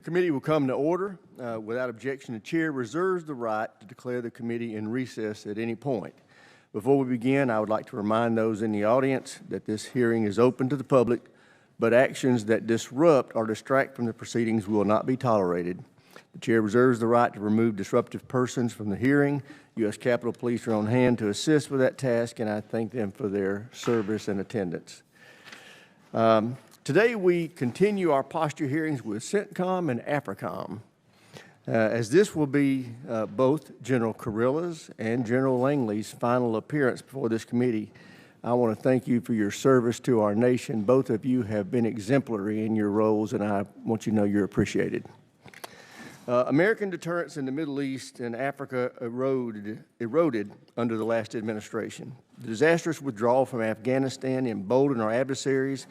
committee will come to order. Without objection, the chair reserves the right to declare the committee in recess at any point. Before we begin, I would like to remind those in the audience that this hearing is open to the public, but actions that disrupt or distract from the proceedings will not be tolerated. The chair reserves the right to remove disruptive persons from the hearing. U.S. Capitol Police are on hand to assist with that task, and I thank them for their service and attendance. Today we continue our posture hearings with CENTCOM and AFRICOM. As this will be both General Kurilla's and General Langley's final appearance before this committee, I want to thank you for your service to our nation. Both of you have been exemplary in your roles, and I want you to know you're appreciated. American deterrence in the Middle East and Africa eroded under the last administration. The disastrous withdrawal from Afghanistan emboldened our adversaries.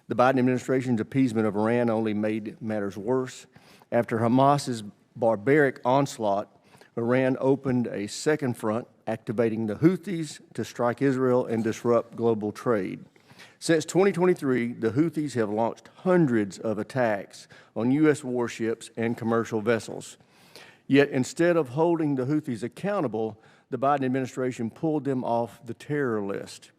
The Biden administration's appeasement of Iran only made matters worse. After Hamas's barbaric onslaught, Iran opened a second front, activating the Houthis to strike Israel and disrupt global trade. Since 2023, the Houthis have launched hundreds of attacks on U.S. warships and commercial vessels. Yet instead of holding the Houthis accountable, the Biden administration pulled them off the terror list.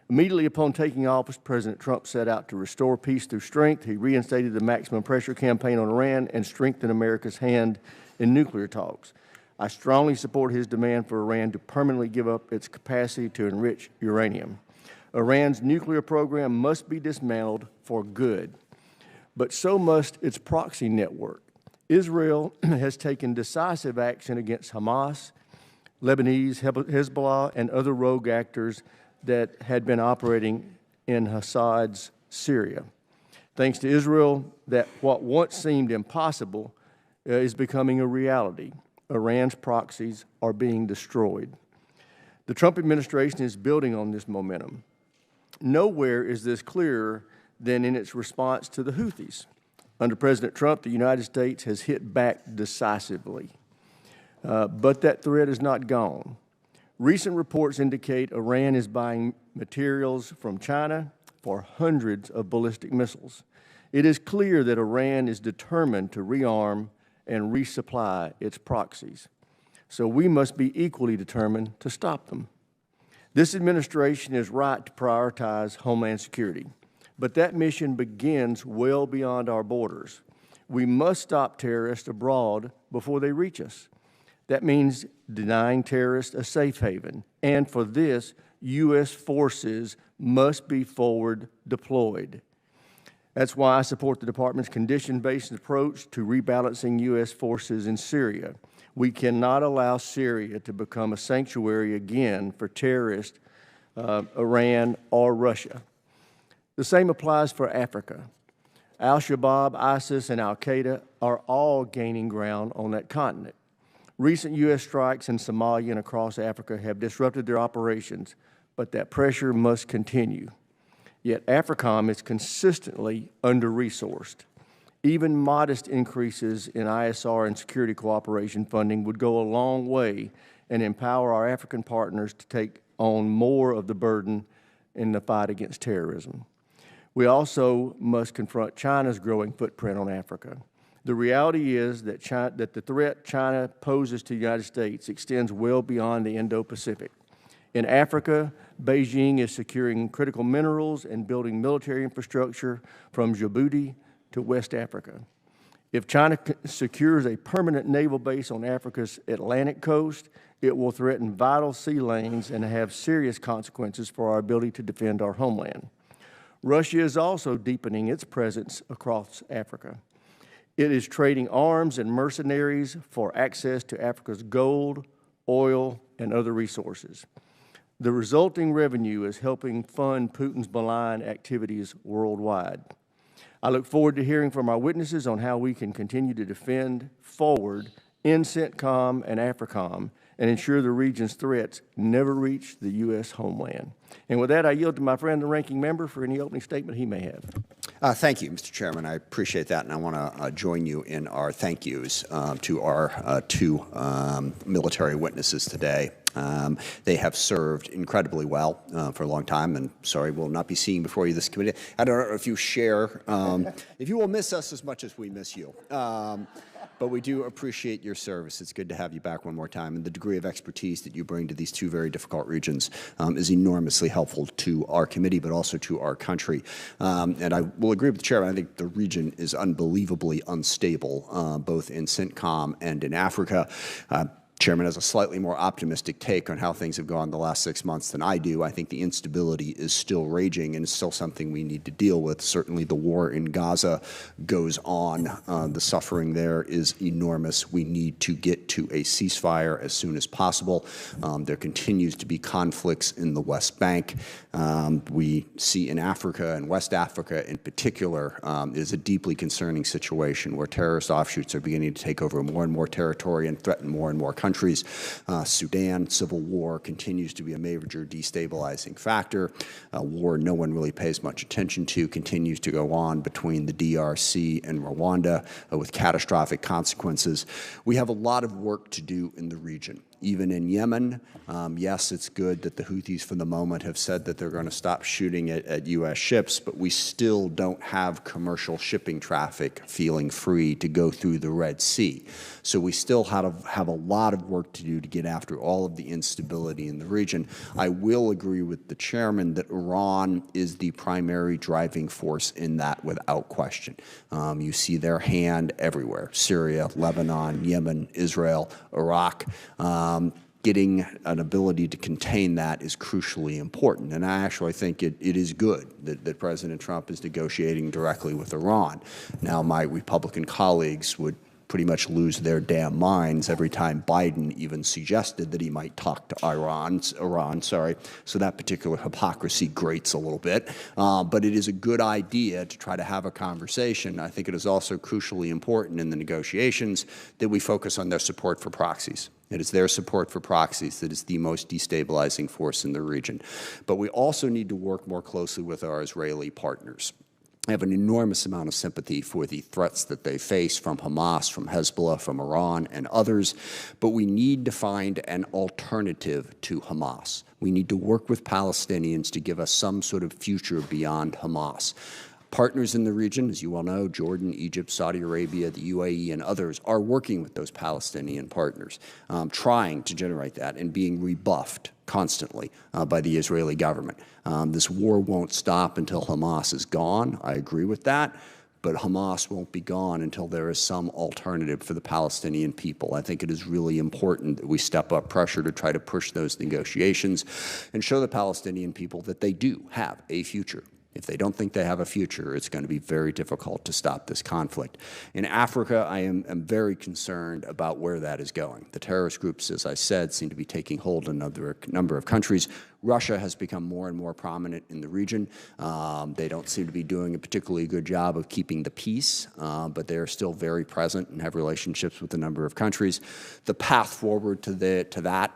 Immediately upon taking office, President Trump set out to restore peace through strength. He reinstated the maximum pressure campaign on Iran and strengthened America's hand in nuclear talks. I strongly support his demand for Iran to permanently give up its capacity to enrich uranium. Iran's nuclear program must be dismantled for good, but so must its proxy network. Israel has taken decisive action against Hamas, Lebanese, Hezbollah, and other rogue actors that had been operating in Assad's Syria. Thanks to Israel, that what once seemed impossible is becoming a reality. Iran's proxies are being destroyed. The Trump administration is building on this momentum. Nowhere is this clearer than in its response to the Houthis. Under President Trump, the United States has hit back decisively, but that threat is not gone. Recent reports indicate Iran is buying materials from China for hundreds of ballistic missiles. It is clear that Iran is determined to rearm and resupply its proxies. So we must be equally determined to stop them. This administration is right to prioritize Homeland Security, but that mission begins well beyond our borders. We must stop terrorists abroad before they reach us. That means denying terrorists a safe haven, and for this, U.S. forces must be forward deployed. That's why I support the Department's condition-based approach to rebalancing U.S. forces in Syria. We cannot allow Syria to become a sanctuary again for terrorists, Iran or Russia. The same applies for Africa. Al-Shabaab, ISIS, and Al-Qaeda are all gaining ground on that continent. Recent U.S. strikes in Somalia and across Africa have disrupted their operations, but that pressure must continue. Yet AFRICOM is consistently under-resourced. Even modest increases in ISR and security cooperation funding would go a long way and empower our African partners to take on more of the burden in the fight against terrorism. We also must confront China's growing footprint on Africa. The reality is that the threat China poses to the United States extends well beyond the Indo-Pacific. In Africa, Beijing is securing critical minerals and building military infrastructure from Djibouti to West Africa. If China secures a permanent naval base on Africa's Atlantic coast, it will threaten vital sea lanes and have serious consequences for our ability to defend our homeland. Russia is also deepening its presence across Africa. It is trading arms and mercenaries for access to Africa's gold, oil, and other resources. The resulting revenue is helping fund Putin's malign activities worldwide. I look forward to hearing from our witnesses on how we can continue to defend forward in CENTCOM and AFRICOM and ensure the region's threats never reach the U.S. homeland. And with that, I yield to my friend, the ranking member, for any opening statement he may have. Thank you, Mr. Chairman. I appreciate that, and I want to join you in our thank yous to our two military witnesses today. They have served incredibly well for a long time, and sorry, we'll not be seeing before you this committee. I don't know if you share, if you will miss us as much as we miss you. But we do appreciate your service. It's good to have you back one more time. And the degree of expertise that you bring to these two very difficult regions is enormously helpful to our committee, but also to our country. And I will agree with the chairman. I think the region is unbelievably unstable, both in CENTCOM and in Africa. Chairman has a slightly more optimistic take on how things have gone the last 6 months than I do. I think the instability is still raging and is still something we need to deal with. Certainly the war in Gaza goes on. The suffering there is enormous. We need to get to a ceasefire as soon as possible. There continues to be conflicts in the West Bank. We see in Africa and West Africa in particular is a deeply concerning situation where terrorist offshoots are beginning to take over more and more territory and threaten more and more countries. Sudan, civil war continues to be a major destabilizing factor. War no one really pays much attention to continues to go on between the DRC and Rwanda with catastrophic consequences. We have a lot of work to do in the region. Even in Yemen, yes, it's good that the Houthis for the moment have said that they're going to stop shooting at U.S. ships, but we still don't have commercial shipping traffic feeling free to go through the Red Sea. So we still have a lot of work to do to get after all of the instability in the region. I will agree with the chairman that Iran is the primary driving force in that without question. You see their hand everywhere: Syria, Lebanon, Yemen, Israel, Iraq. Getting an ability to contain that is crucially important. And I actually think it is good that President Trump is negotiating directly with Iran. Now, my Republican colleagues would pretty much lose their damn minds every time Biden even suggested that he might talk to Iran, so that particular hypocrisy grates a little bit. But it is a good idea to try to have a conversation. I think it is also crucially important in the negotiations that we focus on their support for proxies. It is their support for proxies that is the most destabilizing force in the region. But we also need to work more closely with our Israeli partners. I have an enormous amount of sympathy for the threats that they face from Hamas, from Hezbollah, from Iran, and others, but we need to find an alternative to Hamas. We need to work with Palestinians to give us some sort of future beyond Hamas. Partners in the region, as you well know, Jordan, Egypt, Saudi Arabia, the UAE, and others are working with those Palestinian partners, trying to generate that and being rebuffed constantly by the Israeli government. This war won't stop until Hamas is gone. I agree with that. But Hamas won't be gone until there is some alternative for the Palestinian people. I think it is really important that we step up pressure to try to push those negotiations and show the Palestinian people that they do have a future. If they don't think they have a future, it's going to be very difficult to stop this conflict. In Africa, I am very concerned about where that is going. The terrorist groups, as I said, seem to be taking hold in a number of countries. Russia has become more and more prominent in the region. They don't seem to be doing a particularly good job of keeping the peace, but they are still very present and have relationships with a number of countries. The path forward to that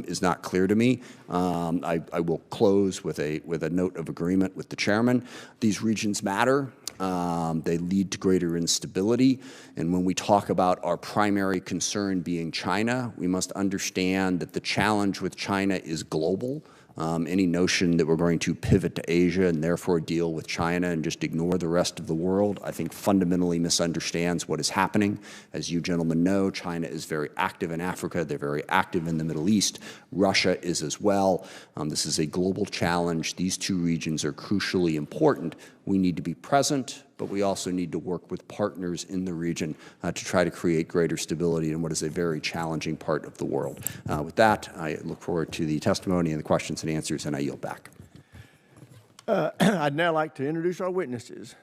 is not clear to me. I will close with a note of agreement with the chairman. These regions matter. They lead to greater instability. And when we talk about our primary concern being China, we must understand that the challenge with China is global. Any notion that we're going to pivot to Asia and therefore deal with China and just ignore the rest of the world, I think fundamentally misunderstands what is happening. As you gentlemen know, China is very active in Africa. They're very active in the Middle East. Russia is as well. This is a global challenge. These two regions are crucially important. We need to be present, but we also need to work with partners in the region to try to create greater stability in what is a very challenging part of the world. With that, I look forward to the testimony and the questions and answers, and I yield back. I'd now like to introduce our witnesses.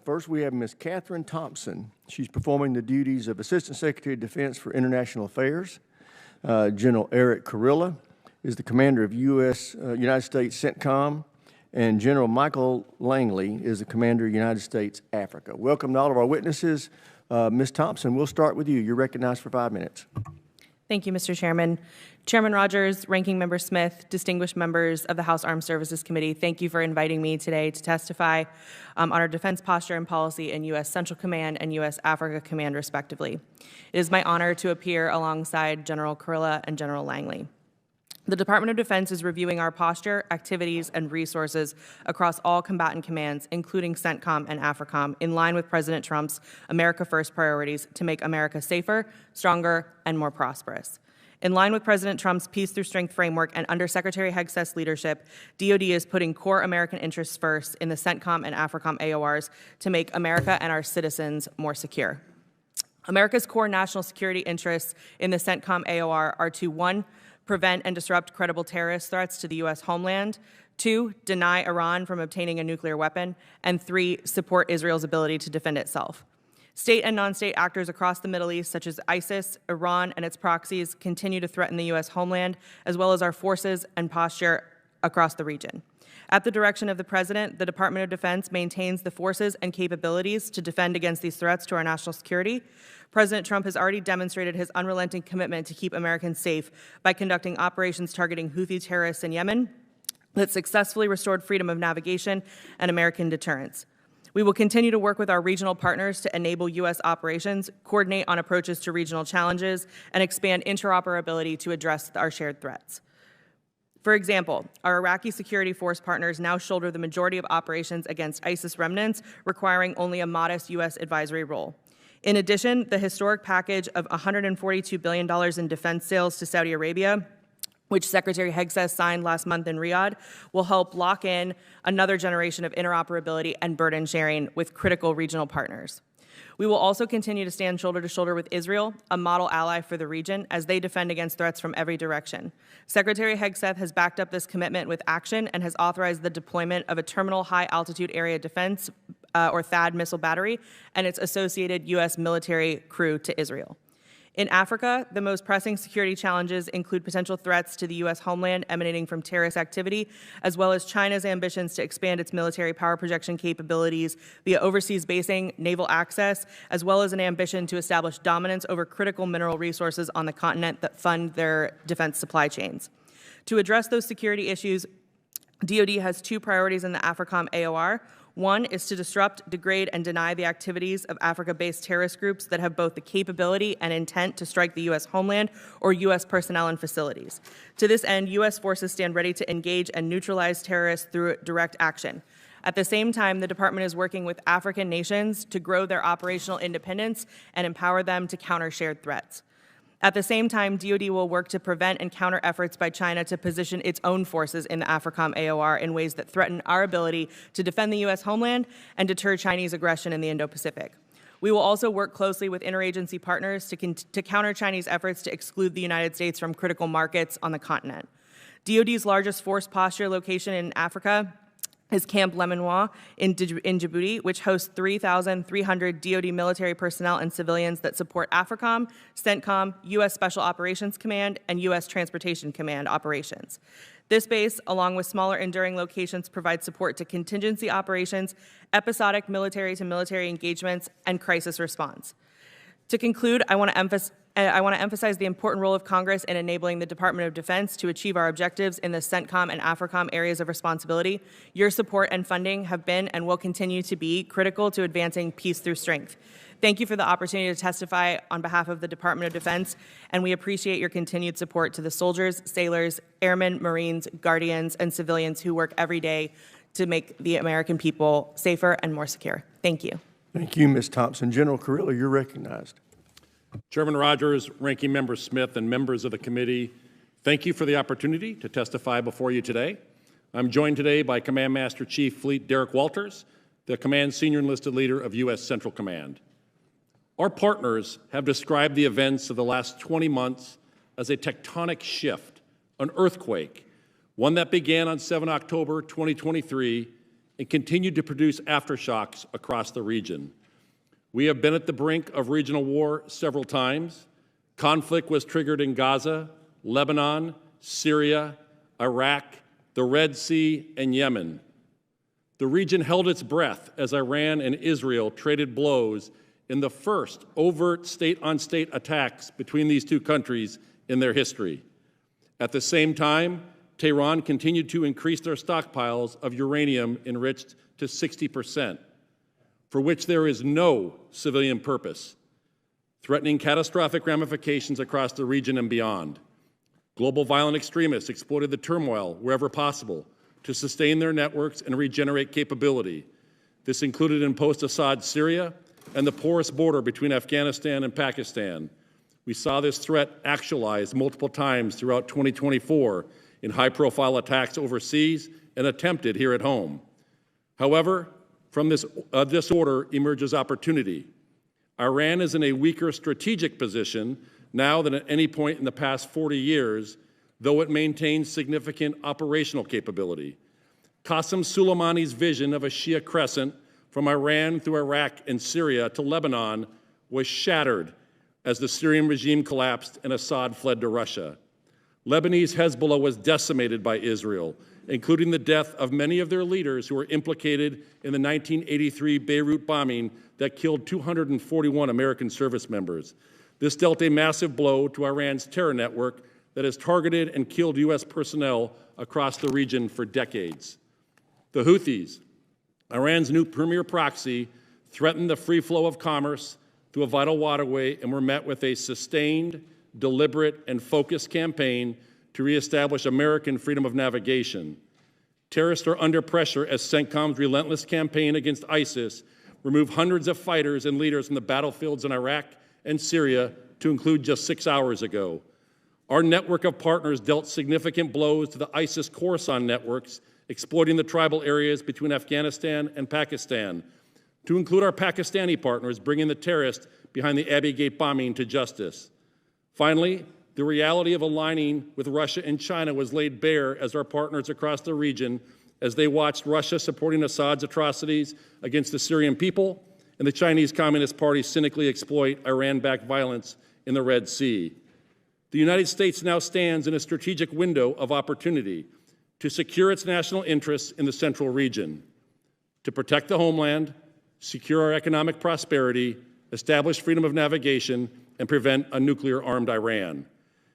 First, we have Ms. Catherine Thompson. She's performing the duties of Assistant Secretary of Defense for International Affairs. General Eric Kurilla is the commander of United States CENTCOM, and General Michael Langley is the commander of United States Africa. Welcome to all of our witnesses. Ms. Thompson, we'll start with you. You're recognized for 5 minutes. Thank you, Mr. Chairman. Chairman Rogers, Ranking Member Smith, distinguished members of the House Armed Services Committee, thank you for inviting me today to testify on our defense posture and policy in U.S. Central Command and U.S. Africa Command, respectively. It is my honor to appear alongside General Kurilla and General Langley. The Department of Defense is reviewing our posture, activities, and resources across all combatant commands, including CENTCOM and AFRICOM, in line with President Trump's America First priorities to make America safer, stronger, and more prosperous. In line with President Trump's Peace Through Strength framework and under Secretary Hegseth's leadership, DoD is putting core American interests first in the CENTCOM and AFRICOM AORs to make America and our citizens more secure. America's core national security interests in the CENTCOM AOR are to 1, prevent and disrupt credible terrorist threats to the U.S. homeland, 2, deny Iran from obtaining a nuclear weapon, and 3, support Israel's ability to defend itself. State and non-state actors across the Middle East, such as ISIS, Iran, and its proxies, continue to threaten the U.S. homeland, as well as our forces and posture across the region. At the direction of the President, the Department of Defense maintains the forces and capabilities to defend against these threats to our national security. President Trump has already demonstrated his unrelenting commitment to keep Americans safe by conducting operations targeting Houthi terrorists in Yemen that successfully restored freedom of navigation and American deterrence. We will continue to work with our regional partners to enable U.S. operations, coordinate on approaches to regional challenges, and expand interoperability to address our shared threats. For example, our Iraqi security force partners now shoulder the majority of operations against ISIS remnants, requiring only a modest U.S. advisory role. In addition, the historic package of $142 billion in defense sales to Saudi Arabia, which Secretary Hegseth signed last month in Riyadh, will help lock in another generation of interoperability and burden sharing with critical regional partners. We will also continue to stand shoulder to shoulder with Israel, a model ally for the region, as they defend against threats from every direction. Secretary Hegseth has backed up this commitment with action and has authorized the deployment of a Terminal High Altitude Area Defense, or THAAD, missile battery and its associated U.S. military crew to Israel. In Africa, the most pressing security challenges include potential threats to the U.S. homeland emanating from terrorist activity, as well as China's ambitions to expand its military power projection capabilities via overseas basing, naval access, as well as an ambition to establish dominance over critical mineral resources on the continent that fund their defense supply chains. To address those security issues, DoD has 2 priorities in the AFRICOM AOR. 1 is to disrupt, degrade, and deny the activities of Africa-based terrorist groups that have both the capability and intent to strike the U.S. homeland or U.S. personnel and facilities. To this end, U.S. forces stand ready to engage and neutralize terrorists through direct action. At the same time, the Department is working with African nations to grow their operational independence and empower them to counter shared threats. At the same time, DoD will work to prevent and counter efforts by China to position its own forces in the AFRICOM AOR in ways that threaten our ability to defend the U.S. homeland and deter Chinese aggression in the Indo-Pacific. We will also work closely with interagency partners to counter Chinese efforts to exclude the United States from critical markets on the continent. DoD's largest force posture location in Africa is Camp Lemonnois in Djibouti, which hosts 3,300 DoD military personnel and civilians that support AFRICOM, CENTCOM, U.S. Special Operations Command, and U.S. Transportation Command operations. This base, along with smaller enduring locations, provides support to contingency operations, episodic military-to-military engagements, and crisis response. To conclude, I want to emphasize the important role of Congress in enabling the Department of Defense to achieve our objectives in the CENTCOM and AFRICOM areas of responsibility. Your support and funding have been and will continue to be critical to advancing peace through strength. Thank you for the opportunity to testify on behalf of the Department of Defense, and we appreciate your continued support to the soldiers, sailors, airmen, Marines, guardians, and civilians who work every day to make the American people safer and more secure. Thank you. Thank you, Ms. Thompson. General Carrillo, you're recognized. Chairman Rogers, Ranking Member Smith, and members of the committee, thank you for the opportunity to testify before you today. I'm joined today by Command Master Chief Fleet Derek Walters, the Command Senior Enlisted Leader of U.S. Central Command. Our partners have described the events of the last 20 months as a tectonic shift, an earthquake, one that began on 7 October 2023 and continued to produce aftershocks across the region. We have been at the brink of regional war several times. Conflict was triggered in Gaza, Lebanon, Syria, Iraq, the Red Sea, and Yemen. The region held its breath as Iran and Israel traded blows in the first overt state-on-state attacks between these 2 countries in their history. At the same time, Tehran continued to increase their stockpiles of uranium enriched to 60%, for which there is no civilian purpose, threatening catastrophic ramifications across the region and beyond. Global violent extremists exploited the turmoil wherever possible to sustain their networks and regenerate capability. This included in post-Assad Syria and the porous border between Afghanistan and Pakistan. We saw this threat actualized multiple times throughout 2024 in high-profile attacks overseas and attempted here at home. However, from this disorder emerges opportunity. Iran is in a weaker strategic position now than at any point in the past 40 years, though it maintains significant operational capability. Qasem Soleimani's vision of a Shia crescent from Iran through Iraq and Syria to Lebanon was shattered as the Syrian regime collapsed and Assad fled to Russia. Lebanese Hezbollah was decimated by Israel, including the death of many of their leaders who were implicated in the 1983 Beirut bombing that killed 241 American service members. This dealt a massive blow to Iran's terror network that has targeted and killed U.S. personnel across the region for decades. The Houthis, Iran's new premier proxy, threatened the free flow of commerce through a vital waterway and were met with a sustained, deliberate, and focused campaign to reestablish American freedom of navigation. Terrorists are under pressure as CENTCOM's relentless campaign against ISIS removed hundreds of fighters and leaders from the battlefields in Iraq and Syria, to include just 6 hours ago. Our network of partners dealt significant blows to the ISIS Khorasan networks, exploiting the tribal areas between Afghanistan and Pakistan, to include our Pakistani partners bringing the terrorists behind the Abbey Gate bombing to justice. Finally, the reality of aligning with Russia and China was laid bare as our partners across the region as they watched Russia supporting Assad's atrocities against the Syrian people and the Chinese Communist Party cynically exploit Iran-backed violence in the Red Sea. The United States now stands in a strategic window of opportunity to secure its national interests in the central region, to protect the homeland, secure our economic prosperity, establish freedom of navigation, and prevent a nuclear-armed Iran.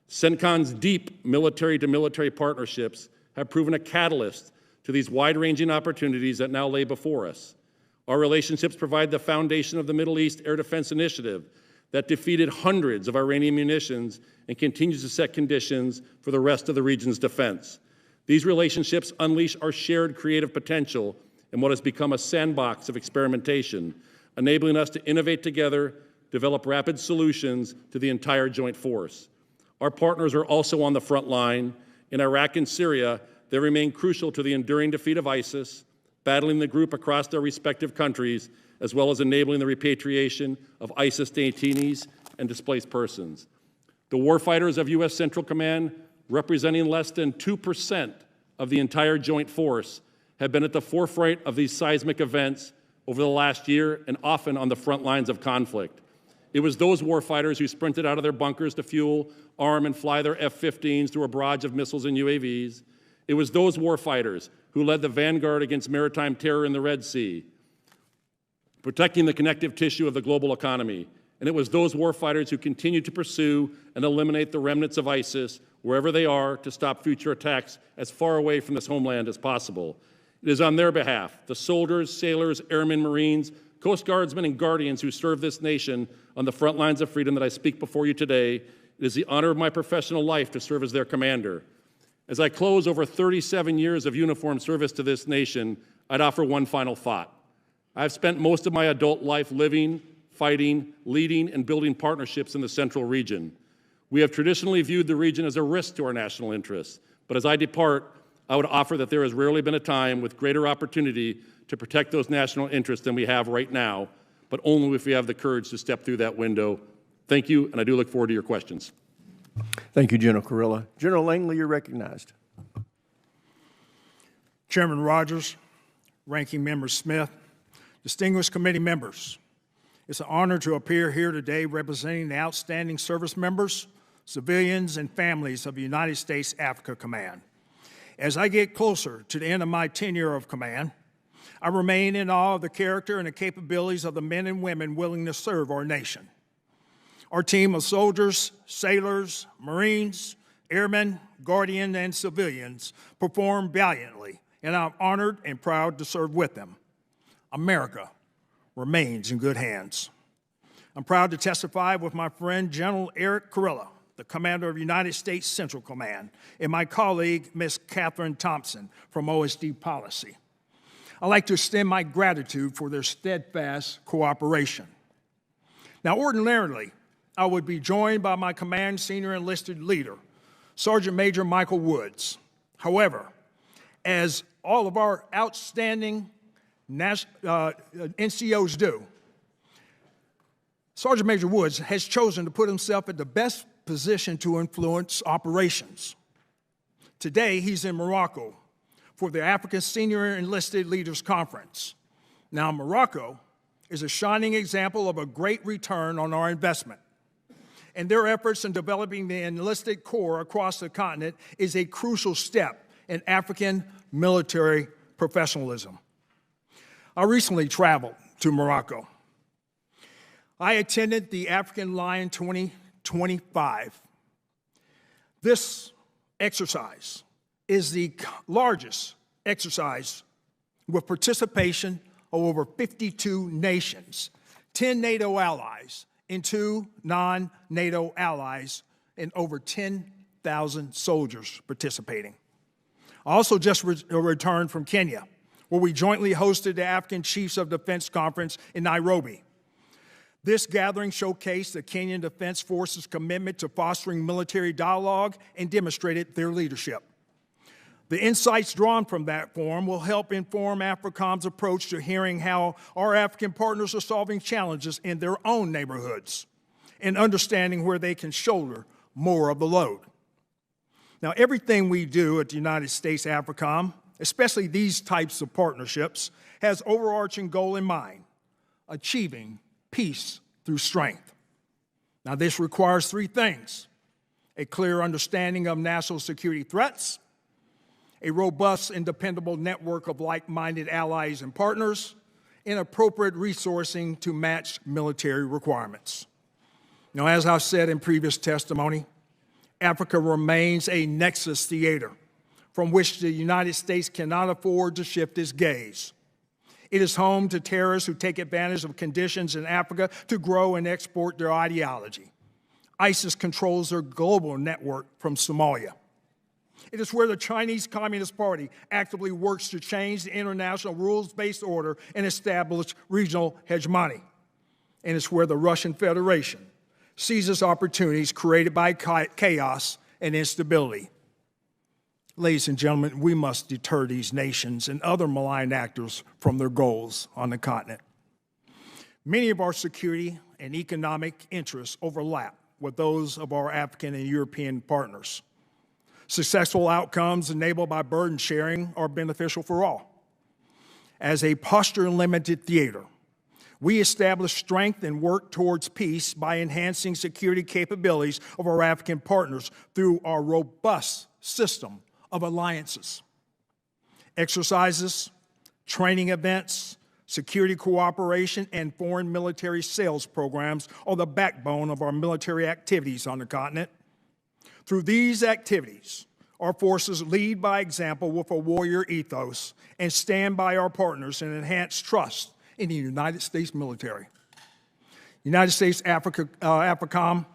CENTCOM's deep military-to-military partnerships have proven a catalyst to these wide-ranging opportunities that now lay before us. Our relationships provide the foundation of the Middle East Air Defense Initiative that defeated hundreds of Iranian munitions and continues to set conditions for the rest of the region's defense. These relationships unleash our shared creative potential in what has become a sandbox of experimentation, enabling us to innovate together, develop rapid solutions to the entire joint force. Our partners are also on the front line. In Iraq and Syria, they remain crucial to the enduring defeat of ISIS, battling the group across their respective countries, as well as enabling the repatriation of ISIS detainees and displaced persons. The warfighters of U.S. Central Command, representing less than 2% of the entire joint force, have been at the forefront of these seismic events over the last year and often on the front lines of conflict. It was those warfighters who sprinted out of their bunkers to fuel, arm, and fly their F-15s through a barrage of missiles and UAVs. It was those warfighters who led the vanguard against maritime terror in the Red Sea, protecting the connective tissue of the global economy. And it was those warfighters who continue to pursue and eliminate the remnants of ISIS wherever they are to stop future attacks as far away from this homeland as possible. It is on their behalf, the soldiers, sailors, airmen, Marines, Coast Guardsmen, and Guardians who serve this nation on the front lines of freedom that I speak before you today. It is the honor of my professional life to serve as their commander. As I close over 37 years of uniformed service to this nation, I'd offer one final thought. I've spent most of my adult life living, fighting, leading, and building partnerships in the central region. We have traditionally viewed the region as a risk to our national interests, but as I depart, I would offer that there has rarely been a time with greater opportunity to protect those national interests than we have right now, but only if we have the courage to step through that window. Thank you, and I do look forward to your questions. Thank you, General Kurilla. General Langley, you're recognized. Chairman Rogers, Ranking Member Smith, distinguished committee members, it's an honor to appear here today representing the outstanding service members, civilians, and families of the United States Africa Command. As I get closer to the end of my tenure of command, I remain in awe of the character and the capabilities of the men and women willing to serve our nation. Our team of soldiers, sailors, Marines, airmen, guardians, and civilians perform valiantly, and I'm honored and proud to serve with them. America remains in good hands. I'm proud to testify with my friend General Eric Kurilla the commander of United States Central Command, and my colleague, Ms. Catherine Thompson from OSD Policy. I'd like to extend my gratitude for their steadfast cooperation. Now, ordinarily, I would be joined by my command senior enlisted leader, Sergeant Major Michael Woods. However, as all of our outstanding NCOs do, Sergeant Major Woods has chosen to put himself at the best position to influence operations. Today, he's in Morocco for the Africa Senior Enlisted Leaders Conference. Now, Morocco is a shining example of a great return on our investment. And their efforts in developing the enlisted corps across the continent is a crucial step in African military professionalism. I recently traveled to Morocco. I attended the African Lion 2025. This exercise is the largest exercise with participation of over 52 nations, 10 NATO allies, and 2 non-NATO allies, and over 10,000 soldiers participating. I also just returned from Kenya, where we jointly hosted the African Chiefs of Defense Conference in Nairobi. This gathering showcased the Kenyan Defense Force's commitment to fostering military dialogue and demonstrated their leadership. The insights drawn from that forum will help inform AFRICOM's approach to hearing how our African partners are solving challenges in their own neighborhoods and understanding where they can shoulder more of the load. Now, everything we do at the United States AFRICOM, especially these types of partnerships, has overarching goal in mind: achieving peace through strength. Now, this requires 3 things: a clear understanding of national security threats, a robust and dependable network of like-minded allies and partners, and appropriate resourcing to match military requirements. Now, as I've said in previous testimony, Africa remains a nexus theater from which the United States cannot afford to shift its gaze. It is home to terrorists who take advantage of conditions in Africa to grow and export their ideology. ISIS controls their global network from Somalia. It is where the Chinese Communist Party actively works to change the international rules-based order and establish regional hegemony. And it's where the Russian Federation seizes opportunities created by chaos and instability. Ladies and gentlemen, we must deter these nations and other malign actors from their goals on the continent. Many of our security and economic interests overlap with those of our African and European partners. Successful outcomes enabled by burden sharing are beneficial for all. As a posture-limited theater, we establish strength and work towards peace by enhancing security capabilities of our African partners through our robust system of alliances. Exercises, training events, security cooperation, and foreign military sales programs are the backbone of our military activities on the continent. Through these activities, our forces lead by example with a warrior ethos and stand by our partners and enhance trust in the United States military. United States AFRICOM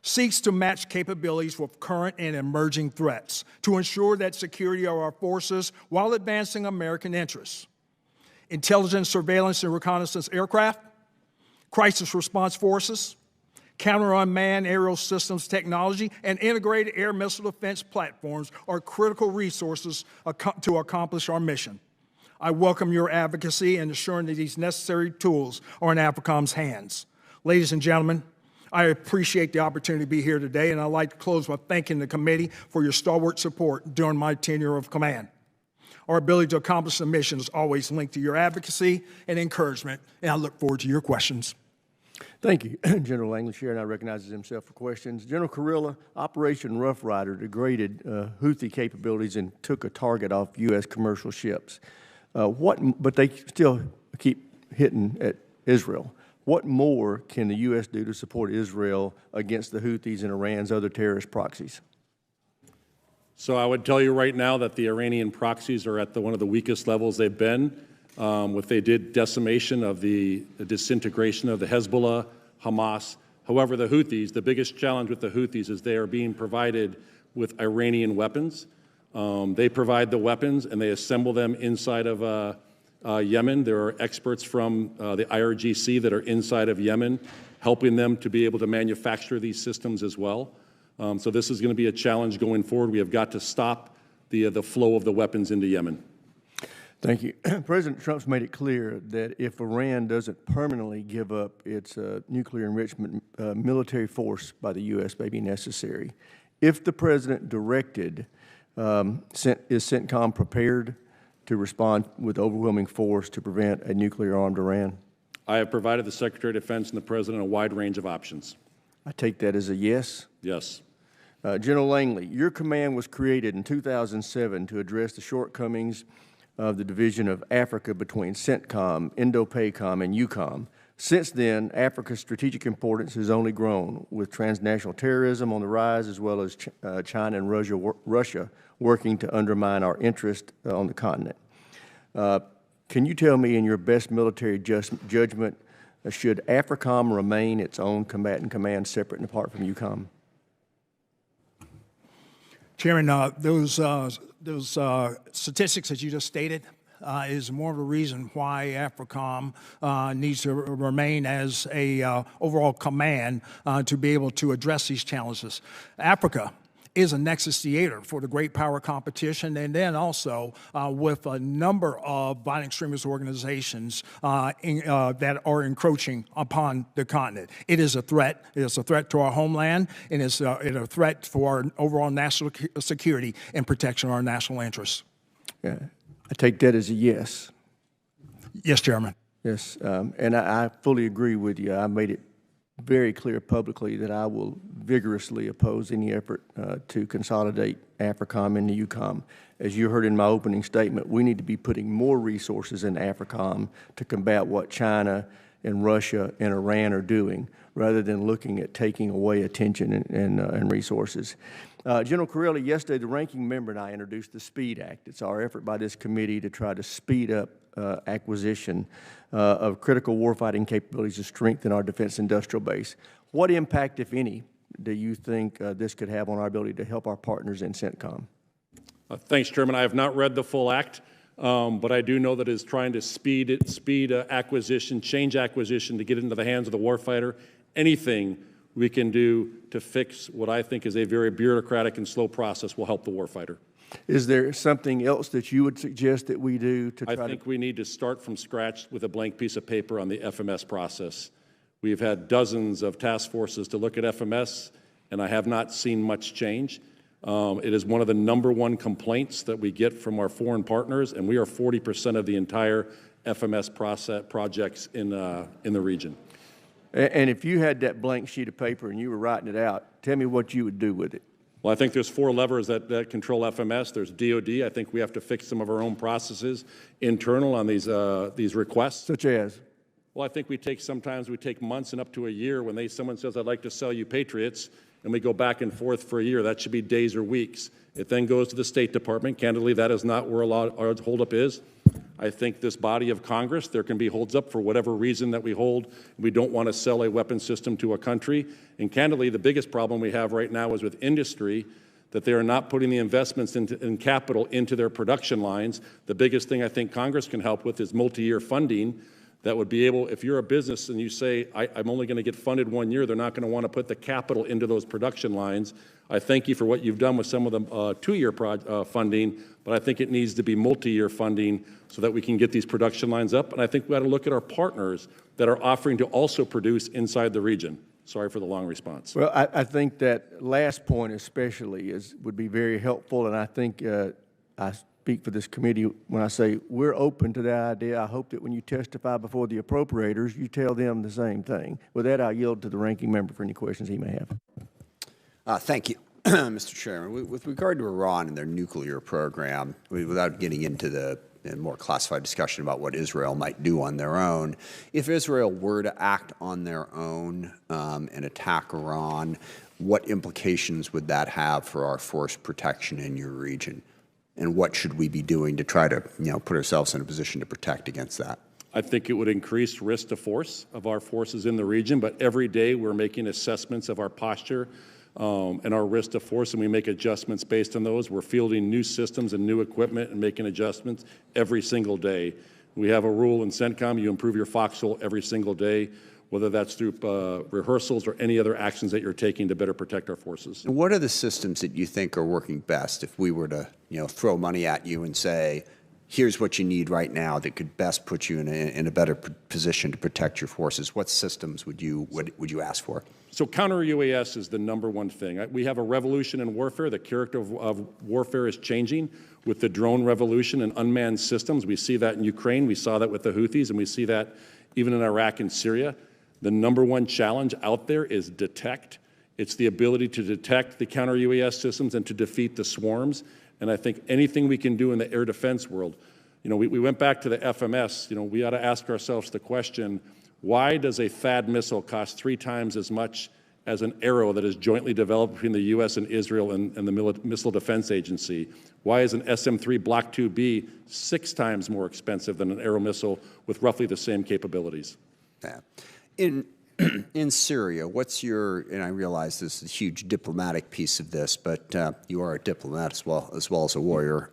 seeks to match capabilities with current and emerging threats to ensure that security of our forces while advancing American interests. Intelligence, surveillance, and reconnaissance aircraft, crisis response forces, counter-unmanned aerial systems technology, and integrated air missile defense platforms are critical resources to accomplish our mission. I welcome your advocacy in ensuring that these necessary tools are in AFRICOM's hands. Ladies and gentlemen, I appreciate the opportunity to be here today, and I'd like to close by thanking the committee for your stalwart support during my tenure of command. Our ability to accomplish the mission is always linked to your advocacy and encouragement, and I look forward to your questions. Thank you, General Langley. Chair now recognizes himself for questions. General Kurilla, Operation Rough Rider degraded Houthi capabilities and took a target off U.S. commercial ships. But they still keep hitting at Israel. What more can the U.S. do to support Israel against the Houthis and Iran's other terrorist proxies? So I would tell you right now that the Iranian proxies are at one of the weakest levels they've been. They did decimation of the disintegration of the Hezbollah, Hamas, However, the Houthis, the biggest challenge with the Houthis is they are being provided with Iranian weapons. They provide the weapons and they assemble them inside of Yemen. There are experts from the IRGC that are inside of Yemen helping them to be able to manufacture these systems as well. So this is going to be a challenge going forward. We have got to stop the flow of the weapons into Yemen. Thank you. President Trump's made it clear that if Iran doesn't permanently give up its nuclear enrichment, military force by the U.S. may be necessary. If the president directed, is CENTCOM prepared to respond with overwhelming force to prevent a nuclear-armed Iran? I have provided the Secretary of Defense and the President a wide range of options. I take that as a yes. Yes. General Langley, your command was created in 2007 to address the shortcomings of the division of Africa between CENTCOM, INDOPACOM, and EUCOM. Since then, Africa's strategic importance has only grown, with transnational terrorism on the rise, as well as China and Russia working to undermine our interest on the continent. Can you tell me, in your best military judgment, should AFRICOM remain its own combatant command separate and apart from EUCOM? Chairman, those statistics that you just stated is more of a reason why AFRICOM needs to remain as a overall command to be able to address these challenges. Africa is a nexus theater for the great power competition, and then also with a number of violent extremist organizations that are encroaching upon the continent. It is a threat. It is a threat to our homeland, and it's a threat for our overall national security and protection of our national interests. Yeah. I take that as a yes. Yes, Chairman. Yes, and I fully agree with you. I made it very clear publicly that I will vigorously oppose any effort to consolidate AFRICOM into EUCOM. As you heard in my opening statement, we need to be putting more resources in AFRICOM to combat what China and Russia and Iran are doing, rather than looking at taking away attention and resources. General Corelli, yesterday the ranking member and I introduced the SPEED Act. It's our effort by this committee to try to speed up acquisition of critical warfighting capabilities to strengthen our defense industrial base. What impact, if any, do you think this could have on our ability to help our partners in CENTCOM? Thanks, Chairman. I have not read the full act, but I do know that it is trying to speed acquisition, change acquisition to get into the hands of the warfighter. Anything we can do to fix what I think is a very bureaucratic and slow process will help the warfighter. Is there something else that you would suggest that we do to try I think we need to start from scratch with a blank piece of paper on the FMS process. We've had dozens of task forces to look at FMS, and I have not seen much change. It is one of the #1 complaints that we get from our foreign partners, and we are 40% of the entire FMS projects in the region. And if you had that blank sheet of paper and you were writing it out, tell me what you would do with it. Well, I think there's 4 levers that control FMS. There's DOD. I think we have to fix some of our own processes internal on these requests. Such as? Well, I think sometimes we take months and up to a year when someone says, I'd like to sell you Patriots, and we go back and forth for a year. That should be days or weeks. It then goes to the State Department. Candidly, that is not where our holdup is. I think this body of Congress, there can be holds up for whatever reason that we don't want to sell a weapon system to a country. And candidly, the biggest problem we have right now is with industry, that they are not putting the investments in capital into their production lines. The biggest thing I think Congress can help with is multi-year funding that would be able, if you're a business and you say, I'm only going to get funded 1 year, they're not going to want to put the capital into those production lines. I thank you for what you've done with some of the 2-year funding, but I think it needs to be multi-year funding so that we can get these production lines up. And I think we ought to look at our partners that are offering to also produce inside the region. Sorry for the long response. Well, I think that last point especially would be very helpful, and I think I speak for this committee when I say we're open to that idea. I hope that when you testify before the appropriators, you tell them the same thing. With that, I'll yield to the ranking member for any questions he may have. Thank you, Mr. Chairman. With regard to Iran and their nuclear program, without getting into the more classified discussion about what Israel might do on their own, if Israel were to act on their own and attack Iran, what implications would that have for our force protection in your region? And what should we be doing to try to, put ourselves in a position to protect against that? I think it would increase risk to force of our forces in the region, but every day we're making assessments of our posture and our risk to force, and we make adjustments based on those. We're fielding new systems and new equipment and making adjustments every single day. We have a rule in CENTCOM, you improve your foxhole every single day, whether that's through rehearsals or any other actions that you're taking to better protect our forces. What are the systems that you think are working best if we were to, throw money at you and say, here's what you need right now that could best put you in a better position to protect your forces? What systems would you ask for? So counter-UAS is the #1 thing. We have a revolution in warfare. The character of warfare is changing with the drone revolution and unmanned systems. We see that in Ukraine. We saw that with the Houthis, and we see that even in Iraq and Syria. The #1 challenge out there is detect. It's the ability to detect the counter-UAS systems and to defeat the swarms. And I think anything we can do in the air defense world, we went back to the FMS, we ought to ask ourselves the question, why does a THAAD missile cost 3 times as much as an Arrow that is jointly developed between the U.S. and Israel and the Missile Defense Agency? Why is an SM-3 Block 2B 6 times more expensive than an Arrow missile with roughly the same capabilities? Yeah. In Syria, what's your, and I realize this is a huge diplomatic piece of this, but you are a diplomat as well as a warrior.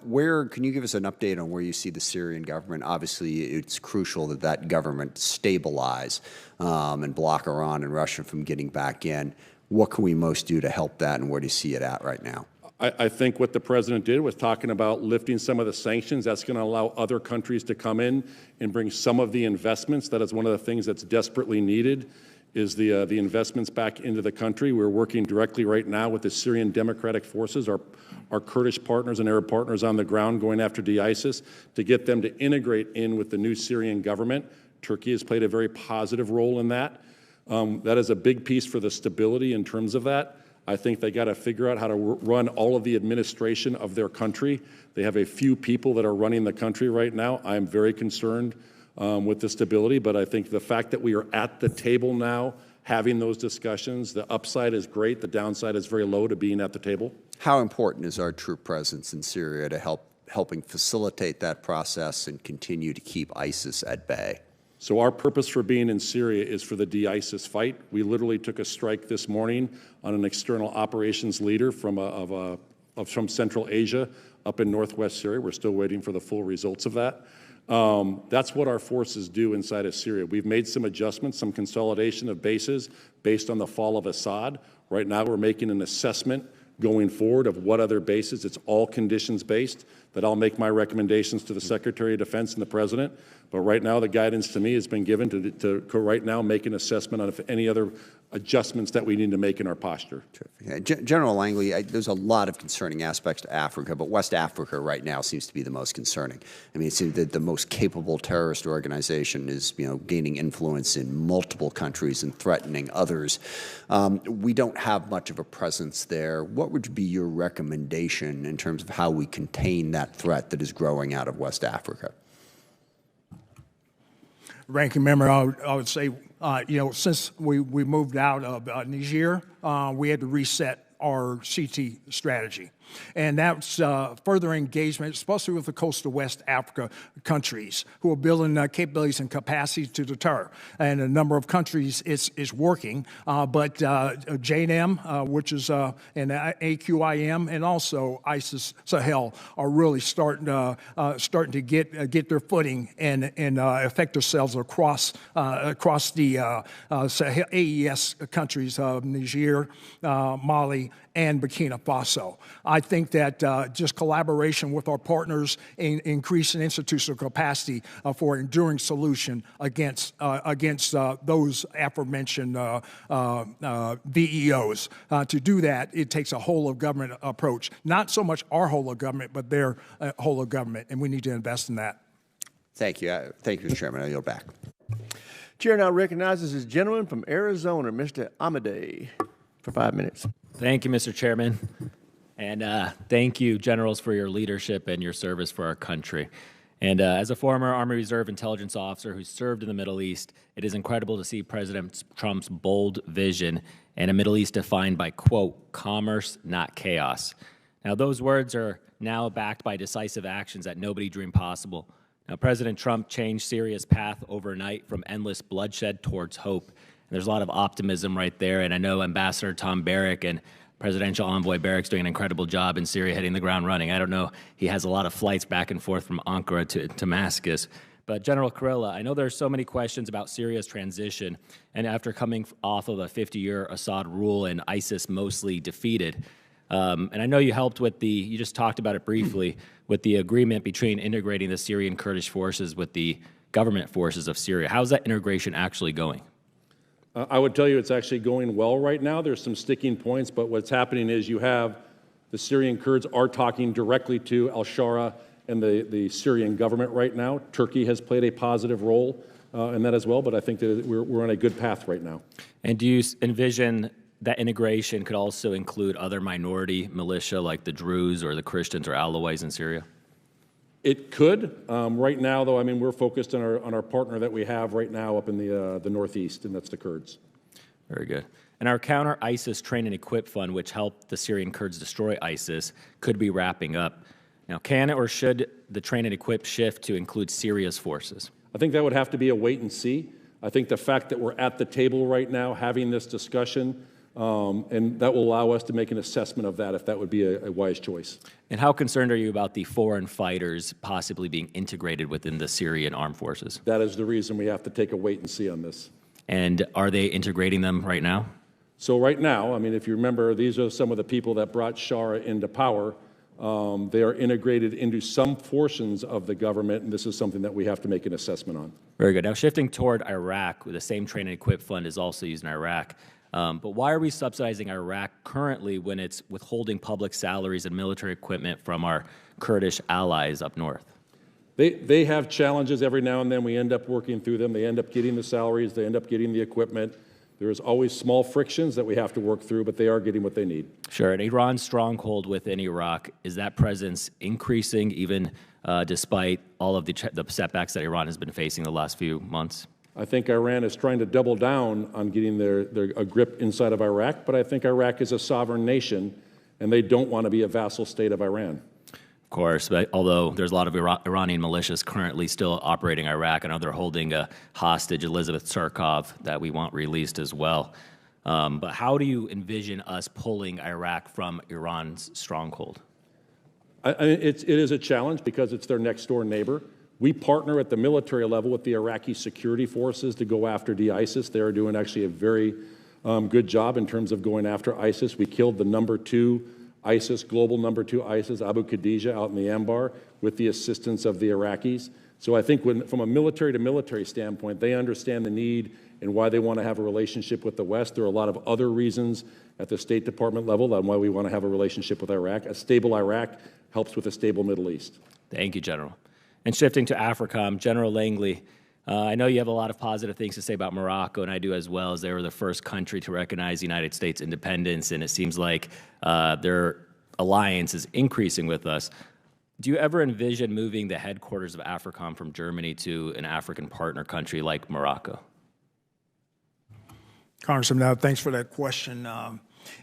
Where can you give us an update on where you see the Syrian government? Obviously, it's crucial that that government stabilize and block Iran and Russia from getting back in. What can we most do to help that, and where do you see it at right now? I think what the president did was talking about lifting some of the sanctions. That's going to allow other countries to come in and bring some of the investments. That is one of the things that's desperately needed, is the investments back into the country. We're working directly right now with the Syrian Democratic Forces, our Kurdish partners and Arab partners on the ground going after ISIS, to get them to integrate in with the new Syrian government. Turkey has played a very positive role in that. That is a big piece for the stability in terms of that. I think they got to figure out how to run all of the administration of their country. They have a few people that are running the country right now. I'm very concerned with the stability, but I think the fact that we are at the table now having those discussions, the upside is great, the downside is very low to being at the table. How important is our troop presence in Syria to helping facilitate that process and continue to keep ISIS at bay? So our purpose for being in Syria is for the de-ISIS fight. We literally took a strike this morning on an external operations leader from Central Asia up in northwest Syria. We're still waiting for the full results of that. That's what our forces do inside of Syria. We've made some adjustments, some consolidation of bases based on the fall of Assad. Right now we're making an assessment going forward of what other bases. It's all conditions-based, that I'll make my recommendations to the Secretary of Defense and the President. But right now, the guidance to me has been given to right now make an assessment on if any other adjustments that we need to make in our posture. General Langley, there's a lot of concerning aspects to Africa, but West Africa right now seems to be the most concerning. I mean, it seems that the most capable terrorist organization is, gaining influence in multiple countries and threatening others. We don't have much of a presence there. What would be your recommendation in terms of how we contain that threat that is growing out of West Africa? Ranking member, I would say, since we moved out of Niger, we had to reset our CT strategy. And that's further engagement, especially with the coastal West Africa countries who are building capabilities and capacity to deter. And a number of countries is working, but JNM, which is and AQIM, and also ISIS Sahel are really starting to get their footing and affect themselves across the Sahel, AES countries of Niger, Mali, and Burkina Faso. I think that just collaboration with our partners in increasing institutional capacity for enduring solution against those aforementioned VEOs. To do that, it takes a whole of government approach. Not so much our whole of government, but their whole of government, and we need to invest in that. Thank you. Thank you, Mr. Chairman. I yield back. Chair now recognizes this gentleman from Arizona, Mr. Amadei, for 5 minutes. Thank you, Mr. Chairman. And thank you, generals, for your leadership and your service for our country. And as a former Army Reserve intelligence officer who served in the Middle East, it is incredible to see President Trump's bold vision and a Middle East defined by, quote, commerce, not chaos. Now, those words are now backed by decisive actions that nobody dreamed possible. Now, President Trump changed Syria's path overnight from endless bloodshed towards hope. And there's a lot of optimism right there, and I know Ambassador Tom Barrack and Presidential Envoy Barrack's doing an incredible job in Syria, hitting the ground running. I don't know, he has a lot of flights back and forth from Ankara to Damascus. But General Kurilla, I know there's so many questions about Syria's transition, and after coming off of a 50-year Assad rule and ISIS mostly defeated, and I know you helped with you just talked about it briefly, with the agreement between integrating the Syrian Kurdish forces with the government forces of Syria. How's that integration actually going? I would tell you it's actually going well right now. There's some sticking points, but what's happening is you have the Syrian Kurds are talking directly to al-Shara and the Syrian government right now. Turkey has played a positive role in that as well, but I think that we're on a good path right now. And do you envision that integration could also include other minority militia like the Druze or the Christians or Alawites in Syria? It could. Right now, though, I mean, we're focused on our partner that we have right now up in the northeast, and that's the Kurds. Very good. And our counter-ISIS train and equip fund, which helped the Syrian Kurds destroy ISIS, could be wrapping up. Now, can or should the train and equip shift to include Syria's forces? I think that would have to be a wait and see. I think the fact that we're at the table right now having this discussion, and that will allow us to make an assessment of that if that would be a wise choice. And how concerned are you about the foreign fighters possibly being integrated within the Syrian armed forces? That is the reason we have to take a wait and see on this. And are they integrating them right now? So right now, I mean, if you remember, these are some of the people that brought Shara into power. They are integrated into some portions of the government, and this is something that we have to make an assessment on. Very good. Now, shifting toward Iraq, the same train and equip fund is also used in Iraq. But why are we subsidizing Iraq currently when it's withholding public salaries and military equipment from our Kurdish allies up north? They have challenges every now and then. We end up working through them. They end up getting the salaries. They end up getting the equipment. There is always small frictions that we have to work through, but they are getting what they need. Sure. And Iran's stronghold within Iraq, is that presence increasing even despite all of the setbacks that Iran has been facing the last few months? I think Iran is trying to double down on getting a grip inside of Iraq, but I think Iraq is a sovereign nation, and they don't want to be a vassal state of Iran. Of course, but although there's a lot of Iranian militias currently still operating Iraq, I know they're holding a hostage, Elizabeth Surkov, that we want released as well. But how do you envision us pulling Iraq from Iran's stronghold? It is a challenge because it's their next door neighbor. We partner at the military level with the Iraqi security forces to go after ISIS. They are doing actually a very good job in terms of going after ISIS. We killed the #2 ISIS, global #2 ISIS, Abu Khadija, out in the Anbar with the assistance of the Iraqis. So I think from a military to military standpoint, they understand the need and why they want to have a relationship with the West. There are a lot of other reasons at the State Department level on why we want to have a relationship with Iraq. A stable Iraq helps with a stable Middle East. Thank you, General. And shifting to AFRICOM, General Langley, I know you have a lot of positive things to say about Morocco, and I do as well, as they were the first country to recognize the United States independence, and it seems like their alliance is increasing with us. Do you ever envision moving the headquarters of AFRICOM from Germany to an African partner country like Morocco? Congressman, thanks for that question.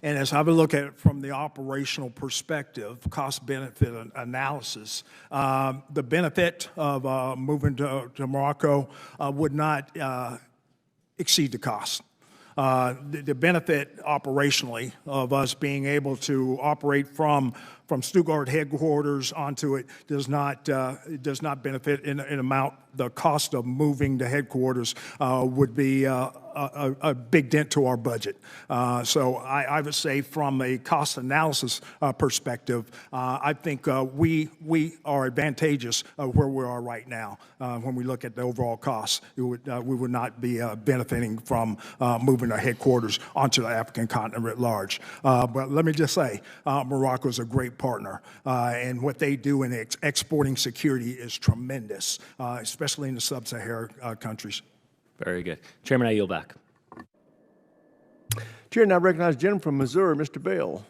And as I would look at it from the operational perspective, cost-benefit analysis, the benefit of moving to Morocco would not exceed the cost. The benefit operationally of us being able to operate from Stuttgart headquarters onto it does not benefit in amount. The cost of moving the headquarters would be a big dent to our budget. So I would say from a cost analysis perspective, I think we are advantageous where we are right now. When we look at the overall costs, we would not be benefiting from moving our headquarters onto the African continent at large. But let me just say, Morocco is a great partner, and what they do in exporting security is tremendous, especially in the sub-Saharan countries. Very good. Chairman, I yield back. Chair, now recognize the gentleman from Missouri, Mr. Bell.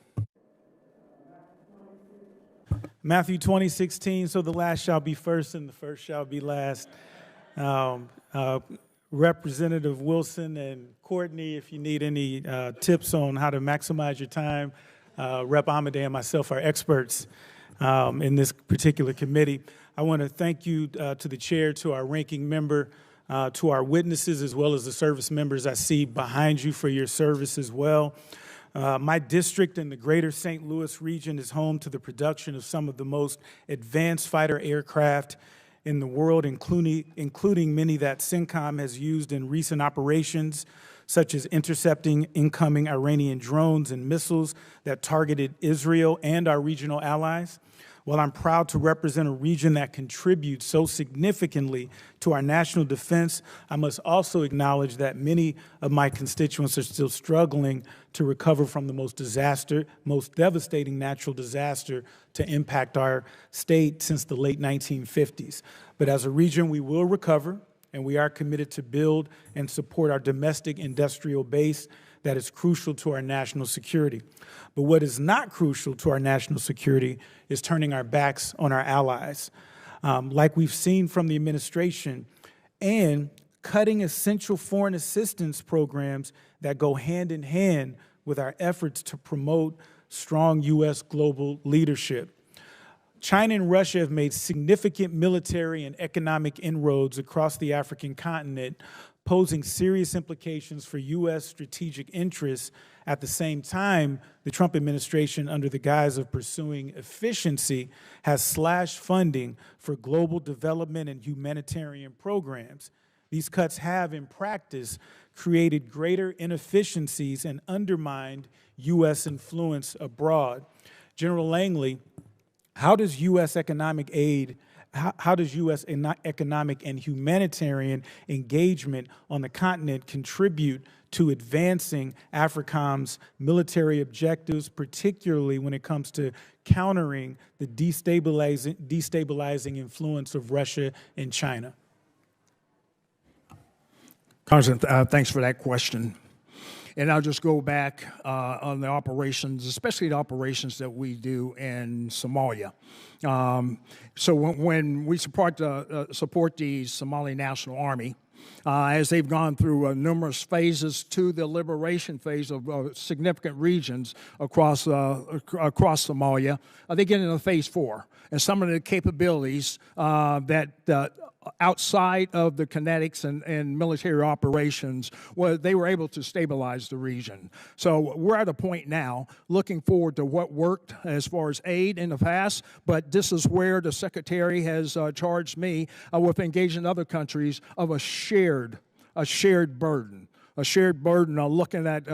Matthew 20:16, so the last shall be first and the first shall be last. Representative Wilson and Courtney, if you need any tips on how to maximize your time, Rep. Amade and myself are experts in this particular committee. I want to thank you to the chair, to our ranking member, to our witnesses, as well as the service members I see behind you for your service as well. My district in the greater St. Louis region is home to the production of some of the most advanced fighter aircraft in the world, including many that CENTCOM has used in recent operations, such as intercepting incoming Iranian drones and missiles that targeted Israel and our regional allies. While I'm proud to represent a region that contributes so significantly to our national defense, I must also acknowledge that many of my constituents are still struggling to recover from the most devastating natural disaster to impact our state since the late 1950s. But as a region, we will recover, and we are committed to build and support our domestic industrial base that is crucial to our national security. But what is not crucial to our national security is turning our backs on our allies, like we've seen from the administration, and cutting essential foreign assistance programs that go hand in hand with our efforts to promote strong U.S. global leadership. China and Russia have made significant military and economic inroads across the African continent, posing serious implications for U.S. strategic interests. At the same time, the Trump administration, under the guise of pursuing efficiency, has slashed funding for global development and humanitarian programs. These cuts have, in practice, created greater inefficiencies and undermined U.S. influence abroad. General Langley, how does U.S. economic aid, how does U.S. economic and humanitarian engagement on the continent contribute to advancing AFRICOM's military objectives, particularly when it comes to countering the destabilizing influence of Russia and China? Congressman, thanks for that question. And I'll just go back on the operations, especially the operations that we do in Somalia. So when we support the Somali National Army, as they've gone through numerous phases to the liberation phase of significant regions across Somalia, they get into phase 4. And some of the capabilities that outside of the kinetics and military operations, they were able to stabilize the region. So we're at a point now looking forward to what worked as far as aid in the past, but this is where the Secretary has charged me with engaging other countries of a shared burden. A shared burden on looking at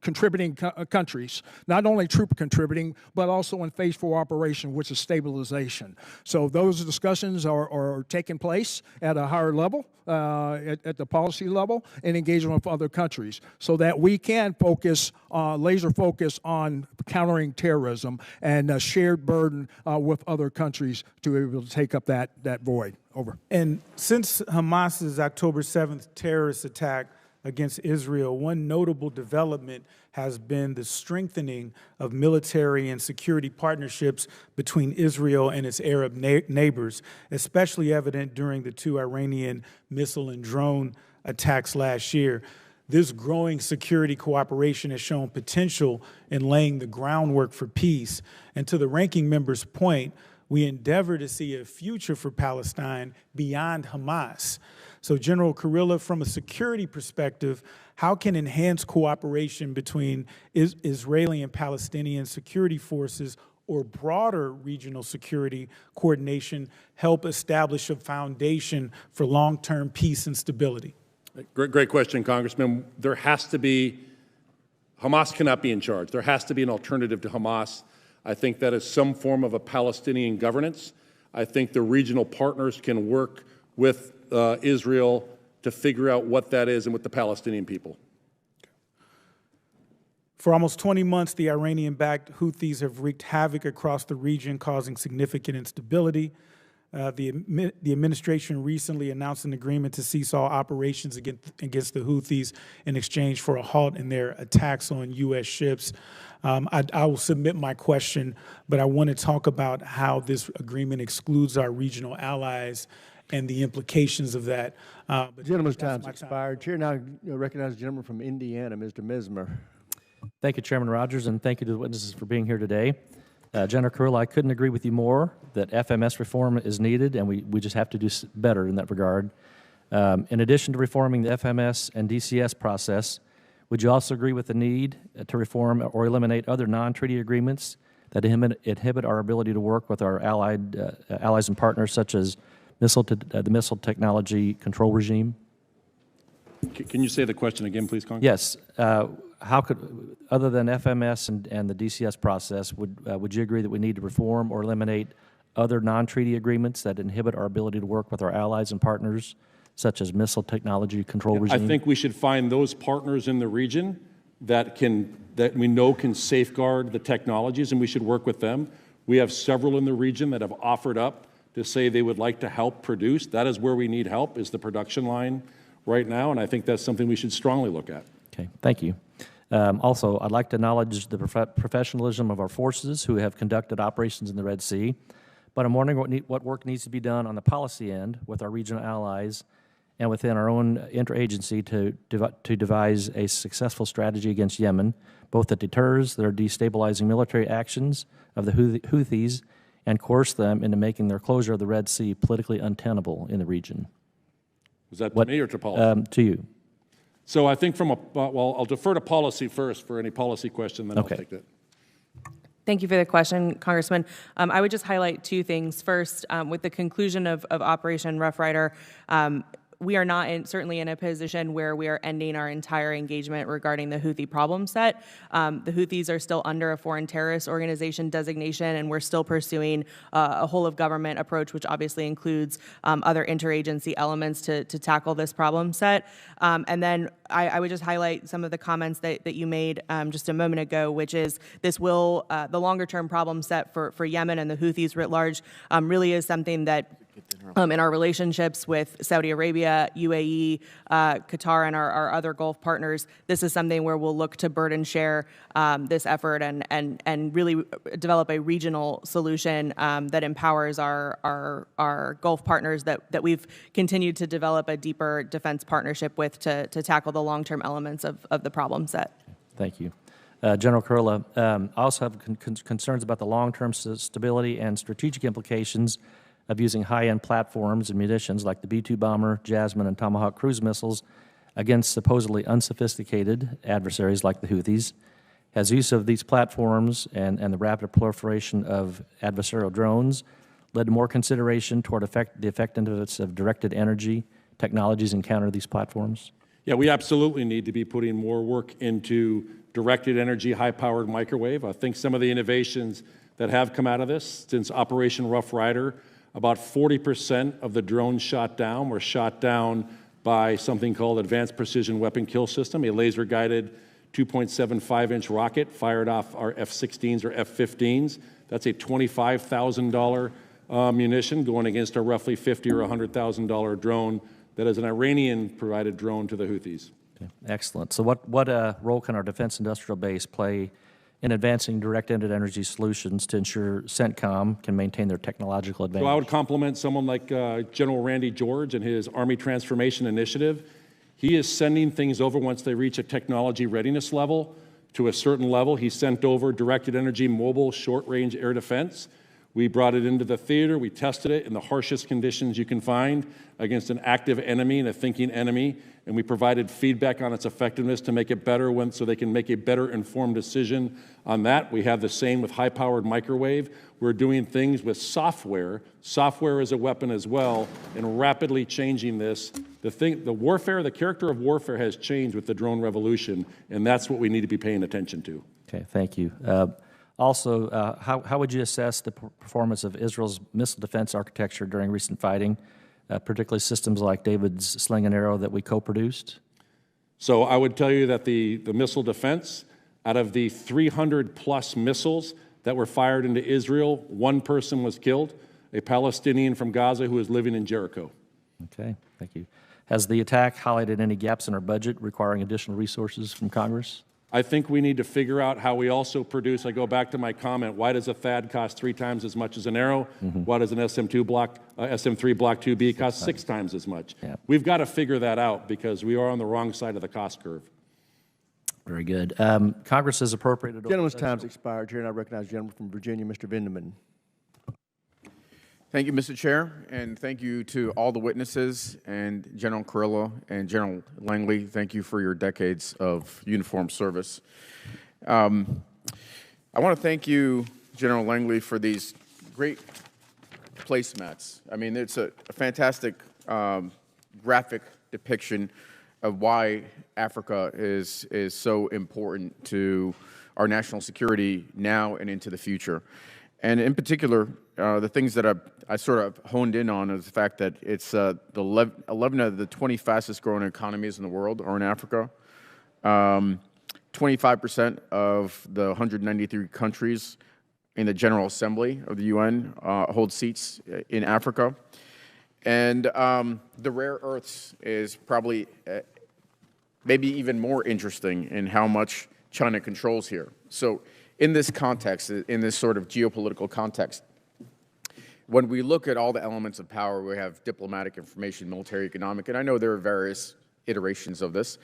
contributing countries, not only troop contributing, but also in phase 4 operation, which is stabilization. So those discussions are taking place at a higher level, at the policy level, and engagement with other countries, so that we can focus, laser focus on countering terrorism and a shared burden with other countries to be able to take up that void. Over. And since Hamas's October 7th terrorist attack against Israel, one notable development has been the strengthening of military and security partnerships between Israel and its Arab neighbors, especially evident during the 2 Iranian missile and drone attacks last year. This growing security cooperation has shown potential in laying the groundwork for peace. And to the ranking member's point, we endeavor to see a future for Palestine beyond Hamas. So, General Kurilla, from a security perspective, how can enhanced cooperation between Israeli and Palestinian security forces or broader regional security coordination help establish a foundation for long-term peace and stability? Great question, Congressman. There has to be, Hamas cannot be in charge. There has to be an alternative to Hamas. I think that is some form of a Palestinian governance. I think the regional partners can work with Israel to figure out what that is and with the Palestinian people. For almost 20 months, the Iranian-backed Houthis have wreaked havoc across the region, causing significant instability. The administration recently announced an agreement to cease all operations against the Houthis in exchange for a halt in their attacks on U.S. ships. I will submit my question, but I want to talk about how this agreement excludes our regional allies and the implications of that. The gentleman's time's expired. Chair now recognizes the gentleman from Indiana, Mr. Mismer. Thank you, Chairman Rogers, and thank you to the witnesses for being here today. General Kurilla, I couldn't agree with you more that FMS reform is needed, and we just have to do better in that regard. In addition to reforming the FMS and DCS process, would you also agree with the need to reform or eliminate other non-treaty agreements that inhibit our ability to work with our allies and partners, such as the Missile Technology Control Regime? Can you say the question again, please, Congressman? Yes. How could, other than FMS and the DCS process, would you agree that we need to reform or eliminate other non-treaty agreements that inhibit our ability to work with our allies and partners, such as Missile Technology Control Regime? I think we should find those partners in the region that we know can safeguard the technologies, and we should work with them. We have several in the region that have offered up to say they would like to help produce. That is where we need help, is the production line right now, and I think that's something we should strongly look at. Okay, thank you. Also, I'd like to acknowledge the professionalism of our forces who have conducted operations in the Red Sea, but I'm wondering what work needs to be done on the policy end with our regional allies and within our own interagency to devise a successful strategy against Yemen, both that deters their destabilizing military actions of the Houthis and coerce them into making their closure of the Red Sea politically untenable in the region. Was that to me or to policy? To you. So I think well, I'll defer to policy first for any policy question, then Okay. I'll take that. Thank you for the question, Congressman. I would just highlight two things. First, with the conclusion of Operation Rough Rider, we are not certainly in a position where we are ending our entire engagement regarding the Houthi problem set. The Houthis are still under a foreign terrorist organization designation, and we're still pursuing a whole-of-government approach, which obviously includes other interagency elements to tackle this problem set. And then I would just highlight some of the comments that you made just a moment ago, which is this will, the longer-term problem set for Yemen and the Houthis writ large really is something that in our relationships with Saudi Arabia, UAE, Qatar, and our other Gulf partners, this is something where we'll look to burden share this effort and really develop a regional solution that empowers our Gulf partners that we've continued to develop a deeper defense partnership with to tackle the long-term elements of the problem set. Thank you. General Kurilla, I also have concerns about the long-term stability and strategic implications of using high-end platforms and munitions like the B-2 bomber, Jasmine, and Tomahawk cruise missiles against supposedly unsophisticated adversaries like the Houthis. Has use of these platforms and the rapid proliferation of adversarial drones led to more consideration toward the effectiveness of directed energy technologies and counter these platforms? Yeah, we absolutely need to be putting more work into directed energy, high-powered microwave. I think some of the innovations that have come out of this since Operation Rough Rider, about 40% of the drones shot down were shot down by something called Advanced Precision Weapon Kill System, a laser-guided 2.75-inch rocket fired off our F-16s or F-15s. That's a $25,000 munition going against a roughly $50,000 or $100,000 drone that is an Iranian-provided drone to the Houthis. Okay. Excellent. So what role can our defense industrial base play in advancing directed energy solutions to ensure CENTCOM can maintain their technological advantage? So I would compliment someone like General Randy George and his Army Transformation Initiative. He is sending things over once they reach a technology readiness level to a certain level. He sent over directed energy mobile short-range air defense. We brought it into the theater. We tested it in the harshest conditions you can find against an active enemy and a thinking enemy, and we provided feedback on its effectiveness to make it better so they can make a better informed decision on that. We have the same with high-powered microwave. We're doing things with software. Software is a weapon as well, and rapidly changing this. The character of warfare has changed with the drone revolution, and that's what we need to be paying attention to. Okay, thank you. Also, how would you assess the performance of Israel's missile defense architecture during recent fighting, particularly systems like David's Sling and Arrow that we co-produced? So I would tell you that the missile defense, out of the 300-plus missiles that were fired into Israel, one person was killed, a Palestinian from Gaza who is living in Jericho. Okay, thank you. Has the attack highlighted any gaps in our budget requiring additional resources from Congress? I think we need to figure out how we also produce. I go back to my comment, why does a THAAD cost 3 times as much as an Arrow? Why does an SM3 Block 2B cost 6 times as much? Yeah. We've got to figure that out because we are on the wrong side of the cost curve. Very good. Congress has appropriated. Gentleman's time's expired, Chair, and I recognize the gentleman from Virginia, Mr. Vindeman. Thank you, Mr. Chair, and thank you to all the witnesses and General Kurilla and General Langley. Thank you for your decades of uniformed service. I want to thank you, General Langley, for these great placemats. I mean, it's a fantastic graphic depiction of why Africa is so important to our national security now and into the future. And in particular, the things that I sort of honed in on is the fact that it's 11 of the 20 fastest growing economies in the world are in Africa. 25% of the 193 countries in the General Assembly of the UN hold seats in Africa. And the rare earths is probably maybe even more interesting in how much China controls here. So in this context, in this sort of geopolitical context, when we look at all the elements of power, we have diplomatic, information, military, economic, and I know there are various iterations of this.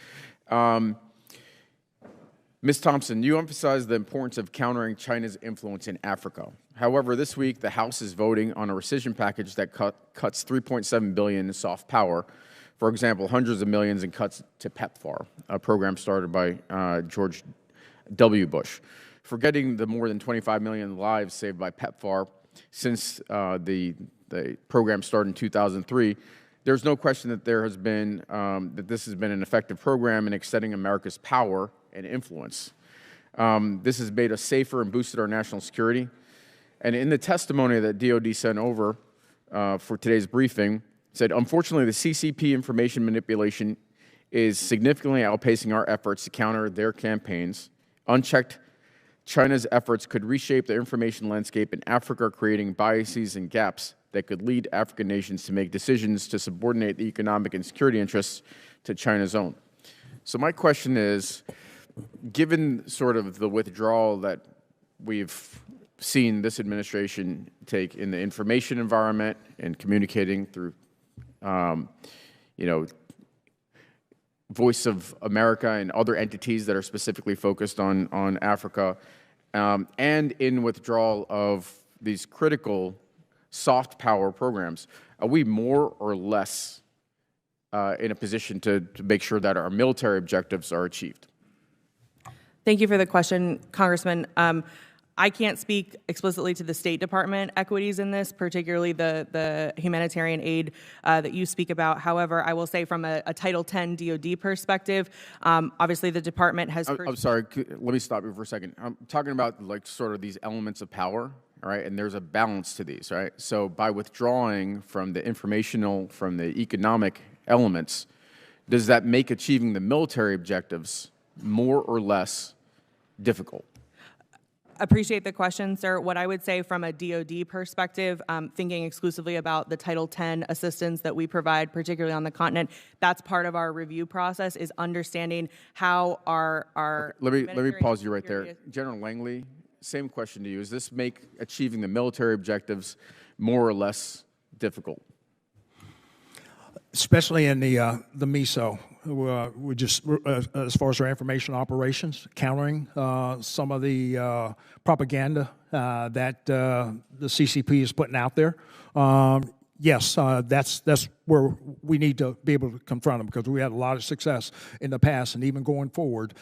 Ms. Thompson, you emphasized the importance of countering China's influence in Africa. However, this week, the House is voting on a rescission package that cuts $3.7 billion in soft power. For example, hundreds of millions in cuts to PEPFAR, a program started by George W. Bush. Forgetting the more than 25 million lives saved by PEPFAR since the program started in 2003, there's no question that there has been that this has been an effective program in extending America's power and influence. This has made us safer and boosted our national security. And in the testimony that DOD sent over for today's briefing, said, unfortunately, the CCP information manipulation is significantly outpacing our efforts to counter their campaigns. Unchecked, China's efforts could reshape the information landscape in Africa, creating biases and gaps that could lead African nations to make decisions to subordinate the economic and security interests to China's own. So my question is, given sort of the withdrawal that we've seen this administration take in the information environment and communicating through, Voice of America and other entities that are specifically focused on Africa, and in withdrawal of these critical soft power programs, are we more or less in a position to make sure that our military objectives are achieved? Thank you for the question, Congressman. I can't speak explicitly to the State Department equities in this, particularly the humanitarian aid that you speak about. However, I will say from a Title X DoD perspective, obviously the department has... I'm sorry, let me stop you for a second. I'm talking about like sort of these elements of power, all right, and there's a balance to these, right? So by withdrawing from the informational, from the economic elements, does that make achieving the military objectives more or less difficult? Appreciate the question, sir. What I would say from a DoD perspective, thinking exclusively about the Title X assistance that we provide, particularly on the continent, that's part of our review process, is understanding how our okay, let me pause you right there. General Langley, same question to you. Does this make achieving the military objectives more or less difficult? Especially in the MISO. We just, as far as our information operations, countering some of the propaganda that the CCP is putting out there. Yes, that's where we need to be able to confront them, because we had a lot of success in the past, and even going forward,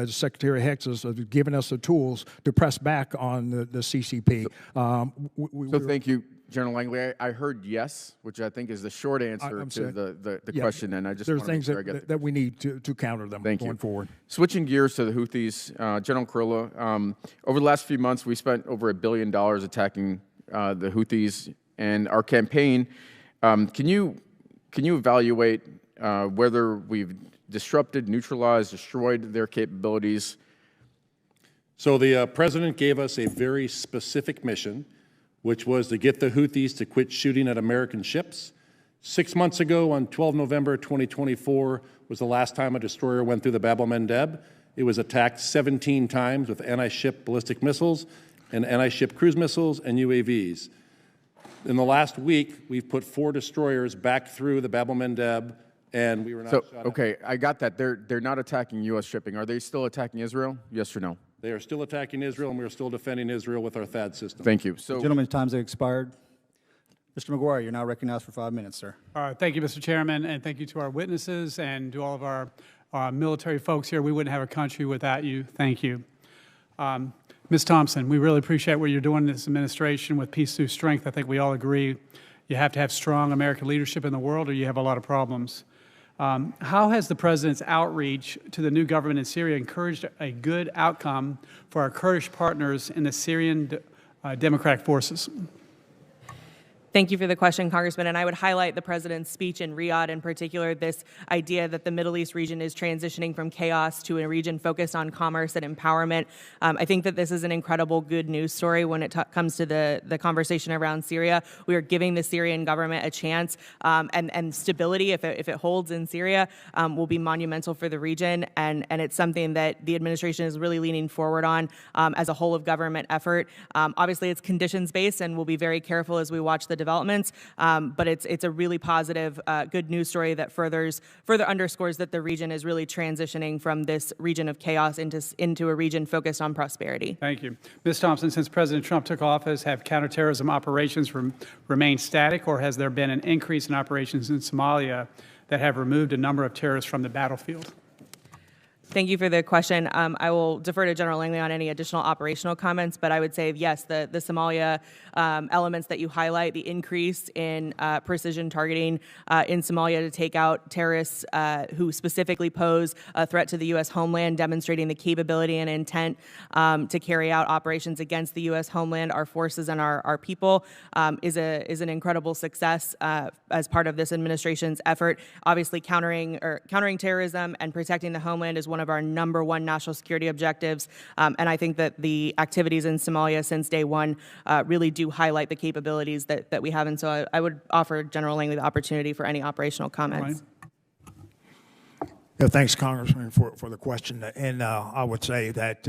Secretary Hicks has given us the tools to press back on the CCP. So thank you, General Langley. I heard yes, which I think is the short answer to the question, and I just want to make sure I get that we need to counter them going forward. Switching gears to the Houthis, General Kurilla, over the last few months, we spent over $1 billion attacking the Houthis, and our campaign. Can you evaluate whether we've disrupted, neutralized, destroyed their capabilities? So the president gave us a very specific mission, which was to get the Houthis to quit shooting at American ships. 6 months ago, on 12 November 2024, was the last time a destroyer went through the Bab el-Mandeb. It was attacked 17 times with anti-ship ballistic missiles and anti-ship cruise missiles and UAVs. In the last week, we've put 4 destroyers back through the Bab el-Mandeb and we were not So, shot at. okay, I got that. They're not attacking U.S. shipping. Are they still attacking Israel? Yes or no? They are still attacking Israel, and we are still defending Israel with our THAAD system. Thank you. So, Gentlemen's times have expired. Mr. McGuire, you're now recognized for 5 minutes, sir. Thank you, Mr. Chairman, and thank you to our witnesses and to all of our military folks here. We wouldn't have a country without you. Thank you. Ms. Thompson, we really appreciate what you're doing in this administration with Peace Through Strength. I think we all agree you have to have strong American leadership in the world or you have a lot of problems. How has the President's outreach to the new government in Syria encouraged a good outcome for our Kurdish partners in the Syrian Democratic Forces? Thank you for the question, Congressman. And I would highlight the President's speech in Riyadh, in particular, this idea that the Middle East region is transitioning from chaos to a region focused on commerce and empowerment. I think that this is an incredible good news story when it comes to the conversation around Syria. We are giving the Syrian government a chance, and stability, if it holds in Syria, will be monumental for the region. And it's something that the administration is really leaning forward on as a whole of government effort. Obviously, it's conditions-based, and we'll be very careful as we watch the developments, but it's a really positive, good news story that further underscores that the region is really transitioning from this region of chaos into a region focused on prosperity. Thank you. Ms. Thompson, since President Trump took office, have counterterrorism operations remained static, or has there been an increase in operations in Somalia that have removed a number of terrorists from the battlefield? Thank you for the question. I will defer to General Langley on any additional operational comments, but I would say, yes, the Somalia elements that you highlight, the increase in precision targeting in Somalia to take out terrorists who specifically pose a threat to the U.S. homeland, demonstrating the capability and intent to carry out operations against the U.S. homeland, our forces and our people, is an incredible success as part of this administration's effort. Obviously, countering terrorism and protecting the homeland is one of our #1 national security objectives, and I think that the activities in Somalia since day one really do highlight the capabilities that we have, and so I would offer General Langley the opportunity for any operational comments. Right. Yeah, thanks, Congressman, for the question. And I would say that,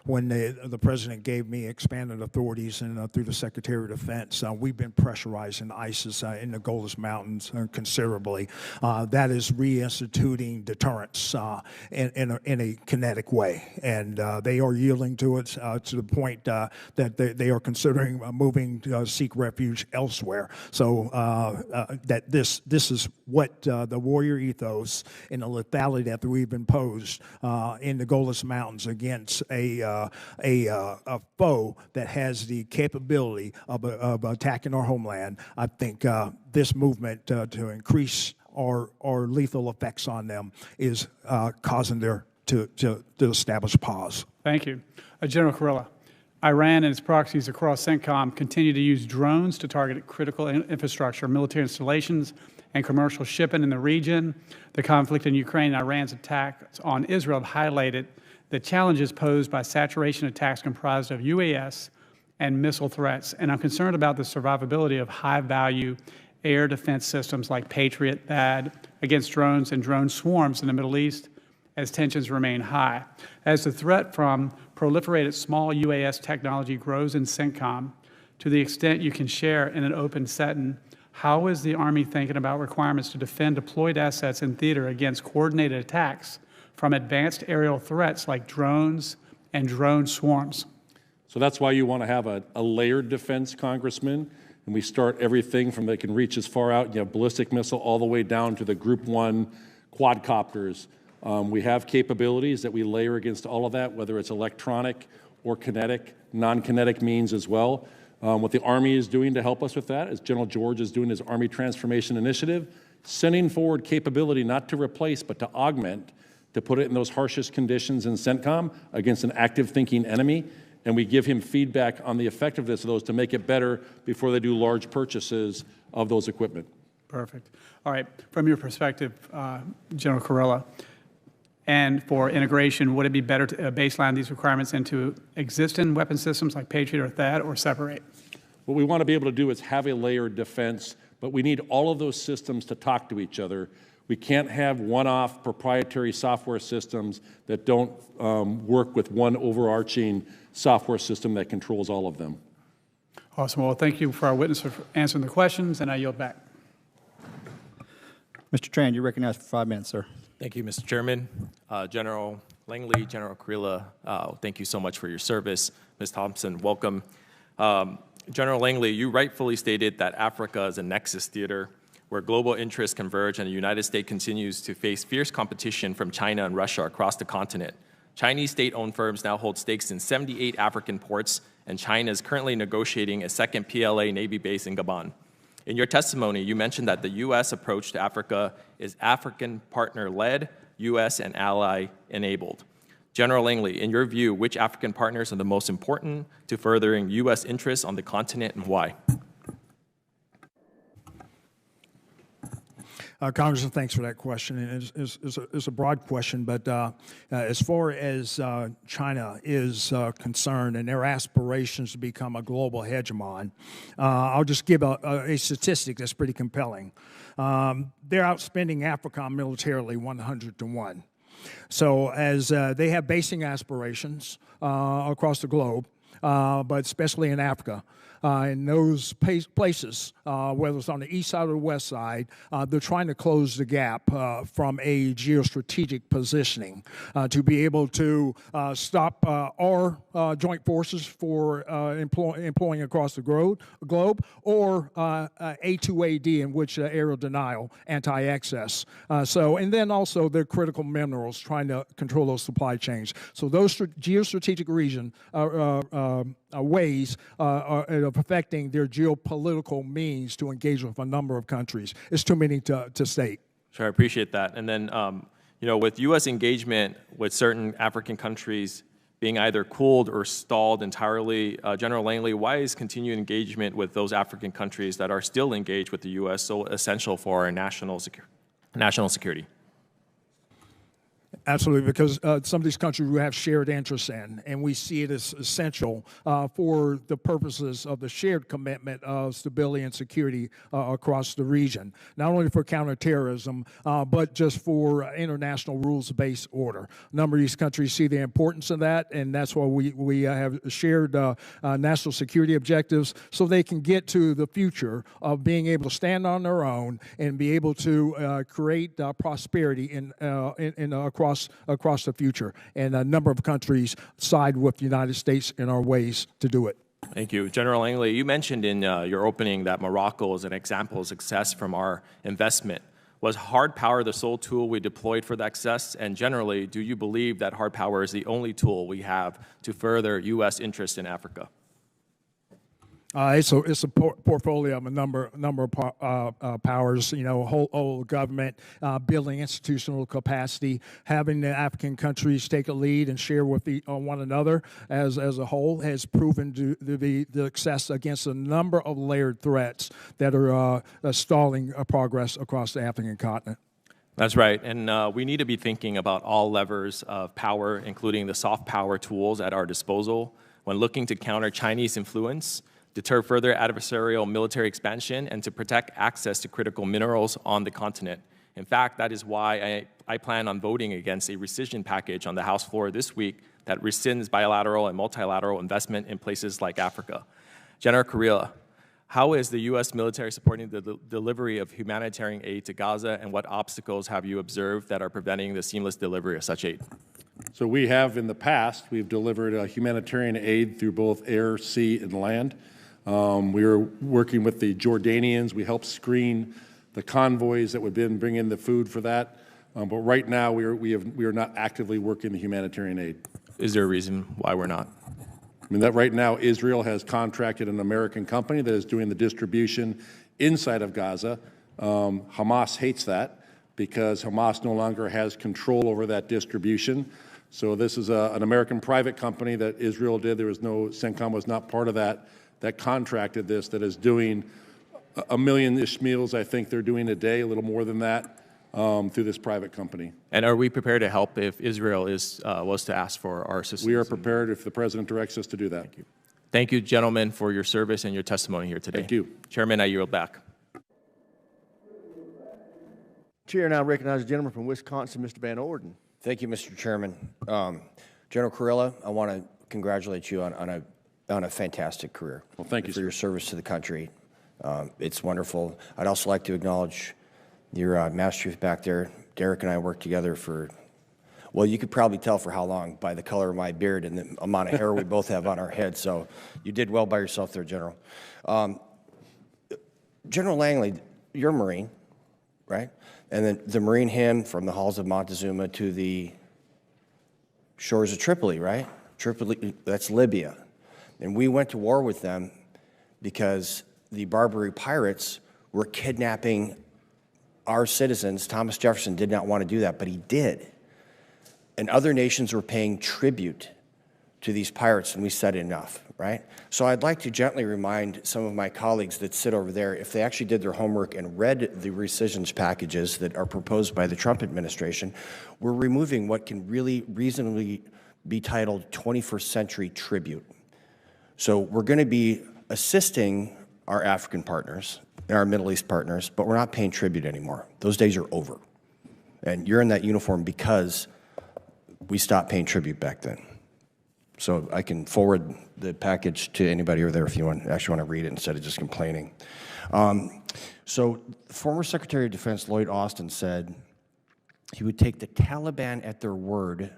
when the President gave me expanded authorities and through the Secretary of Defense, we've been pressurizing ISIS in the Golan Mountains considerably. That is reinstituting deterrence in a kinetic way. And they are yielding to it to the point that they are considering moving to seek refuge elsewhere. So that this is what the warrior ethos and the lethality that we've imposed in the Golan Mountains against a foe that has the capability of attacking our homeland. I think this movement to increase our lethal effects on them is causing there to establish pause. Thank you. General Kurilla, Iran and its proxies across CENTCOM continue to use drones to target critical infrastructure, military installations, and commercial shipping in the region. The conflict in Ukraine and Iran's attacks on Israel have highlighted the challenges posed by saturation attacks comprised of UAS and missile threats. And I'm concerned about the survivability of high-value air defense systems like Patriot, THAAD, against drones and drone swarms in the Middle East as tensions remain high. As the threat from proliferated small UAS technology grows in CENTCOM, to the extent you can share in an open setting, how is the Army thinking about requirements to defend deployed assets in theater against coordinated attacks from advanced aerial threats like drones and drone swarms? So that's why you want to have a layered defense, Congressman, and we start everything from they can reach as far out, ballistic missile, all the way down to the Group 1 quadcopters. We have capabilities that we layer against all of that, whether it's electronic or kinetic, non-kinetic means as well. What the Army is doing to help us with that, as General George is doing his Army Transformation Initiative, sending forward capability not to replace but to augment, to put it in those harshest conditions in CENTCOM against an active thinking enemy, and we give him feedback on the effectiveness of those to make it better before they do large purchases of those equipment. Perfect. All right, from your perspective, General Kurilla, and for integration, would it be better to baseline these requirements into existing weapon systems like Patriot or THAAD, or separate? What we want to be able to do is have a layered defense, but we need all of those systems to talk to each other. We can't have one-off proprietary software systems that don't work with one overarching software system that controls all of them. Awesome. Well, thank you for our witness for answering the questions, and I yield back. Mr. Tran, you're recognized for 5 minutes, sir. Thank you, Mr. Chairman. General Langley, General Kurila, thank you so much for your service. Ms. Thompson, welcome. General Langley, you rightfully stated that Africa is a nexus theater where global interests converge and the United States continues to face fierce competition from China and Russia across the continent. Chinese state-owned firms now hold stakes in 78 African ports, and China is currently negotiating a second PLA Navy base in Gabon. In your testimony, you mentioned that the U.S. approach to Africa is African partner-led, U.S. and ally-enabled. General Langley, in your view, which African partners are the most important to furthering U.S. interests on the continent and why? Congressman, thanks for that question. And it's a broad question, but as far as China is concerned and their aspirations to become a global hegemon, I'll just give a statistic that's pretty compelling. They're outspending AFRICOM militarily 100 to 1. So as they have basing aspirations across the globe, but especially in Africa, in those places, whether it's on the east side or the west side, they're trying to close the gap from a geostrategic positioning to be able to stop our joint forces for employing across the globe, or A2AD, in which aerial denial, anti-access. And then also their critical minerals, trying to control those supply chains. So those geostrategic ways of affecting their geopolitical means to engage with a number of countries. It's too many to state. Sure, I appreciate that. And then, with U.S. engagement with certain African countries being either cooled or stalled entirely, General Langley, why is continued engagement with those African countries that are still engaged with the U.S. so essential for our national security? Absolutely, because some of these countries we have shared interests in, and we see it as essential for the purposes of the shared commitment of stability and security across the region, not only for counterterrorism, but just for international rules-based order. A number of these countries see the importance of that, and that's why we have shared national security objectives so they can get to the future of being able to stand on their own and be able to create prosperity across the future. And a number of countries side with the United States in our ways to do it. Thank you. General Langley, you mentioned in your opening that Morocco is an example of success from our investment. Was hard power the sole tool we deployed for that success? And generally, do you believe that hard power is the only tool we have to further U.S. interest in Africa? It's a portfolio of a number of powers, whole government, building institutional capacity, having the African countries take a lead and share with one another as a whole has proven to be the success against a number of layered threats that are stalling progress across the African continent. That's right, and we need to be thinking about all levers of power, including the soft power tools at our disposal when looking to counter Chinese influence, deter further adversarial military expansion, and to protect access to critical minerals on the continent. In fact, that is why I plan on voting against a rescission package on the House floor this week that rescinds bilateral and multilateral investment in places like Africa. General Kurila, how is the U.S. military supporting the delivery of humanitarian aid to Gaza, and what obstacles have you observed that are preventing the seamless delivery of such aid? So we have in the past, we've delivered humanitarian aid through both air, sea, and land. We were working with the Jordanians. We helped screen the convoys that would then bring in the food for that. But right now, we are not actively working the humanitarian aid. Is there a reason why we're not? I mean, that right now, Israel has contracted an American company that is doing the distribution inside of Gaza. Hamas hates that because Hamas no longer has control over that distribution. So this is an American private company that Israel did. There was no, CENTCOM was not part of that contracted this, that is doing 1 million-ish meals, I think they're doing a day, a little more than that, through this private company. And are we prepared to help if Israel was to ask for our assistance? We are prepared if the President directs us to do that. Thank you. Thank you, gentlemen, for your service and your testimony here today. Thank you. Chairman, I yield back. Chair now recognizes the gentleman from Wisconsin, Mr. Van Orden. Thank you, Mr. Chairman. General Kurila, I want to congratulate you on a fantastic career. Well, thank you, for your service to the country. It's wonderful. I'd also like to acknowledge your Master Chief back there, Derek and I worked together for, well, you could probably tell for how long by the color of my beard and the amount of hair we both have on our heads. So you did well by yourself there, General. General Langley, you're a Marine, right? And then the Marine hymn from the halls of Montezuma to the shores of Tripoli, right? Tripoli, that's Libya. And we went to war with them because the Barbary pirates were kidnapping our citizens. Thomas Jefferson did not want to do that, but he did. And other nations were paying tribute to these pirates, and we said enough, right? So I'd like to gently remind some of my colleagues that sit over there, if they actually did their homework and read the rescissions packages that are proposed by the Trump administration, we're removing what can really reasonably be titled 21st century tribute. So we're going to be assisting our African partners, our Middle East partners, but we're not paying tribute anymore. Those days are over. And you're in that uniform because we stopped paying tribute back then. So I can forward the package to anybody over there if you actually want to read it instead of just complaining. So former Secretary of Defense Lloyd Austin said he would take the Taliban at their word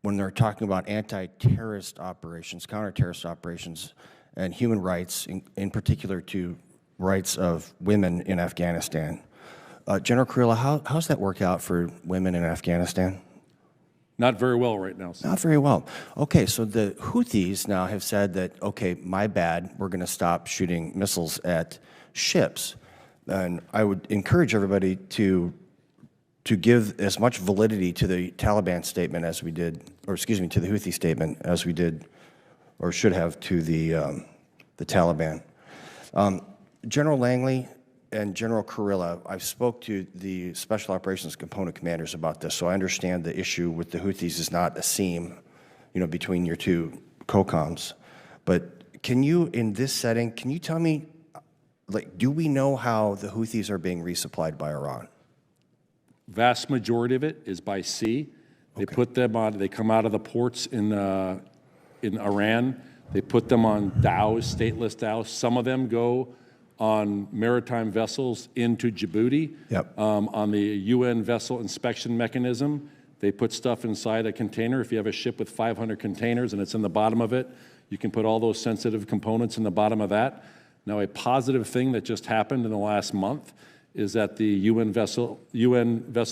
when they're talking about anti-terrorist operations, counter-terrorist operations, and human rights, in particular to rights of women in Afghanistan. General Kurilla, how's that work out for women in Afghanistan? Not very well right now. Not very well. Okay, so the Houthis now have said that, okay, my bad, we're going to stop shooting missiles at ships. And I would encourage everybody to give as much validity to the Taliban statement as we did, or excuse me, to the Houthi statement as we did, or should have, to the Taliban. General Langley and General Kurilla, I've spoke to the Special Operations Component Commanders about this, so I understand the issue with the Houthis is not a seam, between your two COCOMs. But can you, in this setting, can you tell me, do we know how the Houthis are being resupplied by Iran? Vast majority of it is by sea. They put them on, they come out of the ports in Iran. They put them on dhows, stateless dhows. Some of them go on maritime vessels into Djibouti. Yep. On the UN vessel inspection mechanism, they put stuff inside a container. If you have a ship with 500 containers and it's in the bottom of it, you can put all those sensitive components in the bottom of that. Now, a positive thing that just happened in the last month is that the UN vessel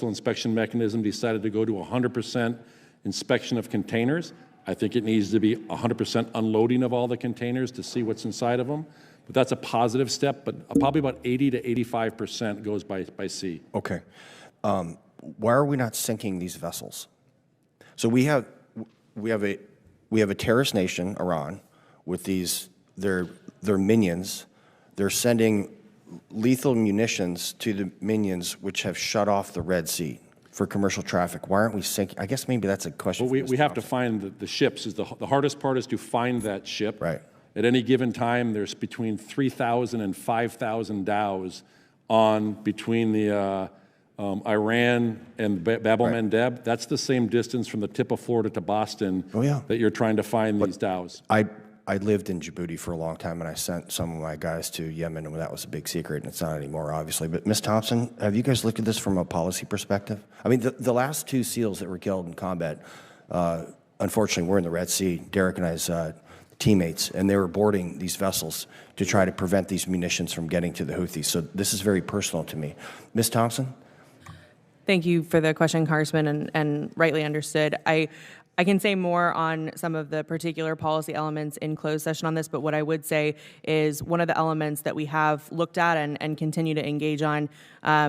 inspection mechanism decided to go to 100% inspection of containers. I think it needs to be 100% unloading of all the containers to see what's inside of them. But that's a positive step, but probably about 80 to 85% goes by sea. Okay. Why are we not sinking these vessels? So we have a terrorist nation, Iran, with their minions. They're sending lethal munitions to the minions, which have shut off the Red Sea for commercial traffic. Why aren't we sinking? I guess maybe that's a question. Well, we have to find the ships. The hardest part is to find that ship. Right. At any given time, there's between 3,000 and 5,000 dhows on between the Iran and Bab el-Mandeb. That's the same distance from the tip of Florida to Boston that you're trying to find these dhows. I lived in Djibouti for a long time, and I sent some of my guys to Yemen, and that was a big secret, and it's not anymore, obviously. But Ms. Thompson, have you guys looked at this from a policy perspective? I mean, the last 2 SEALs that were killed in combat, unfortunately, were in the Red Sea. Derek and I's teammates, and they were boarding these vessels to try to prevent these munitions from getting to the Houthis. So this is very personal to me. Ms. Thompson? Thank you for the question, Congressman, and rightly understood. I can say more on some of the particular policy elements in closed session on this, but what I would say is one of the elements that we have looked at and continue to engage on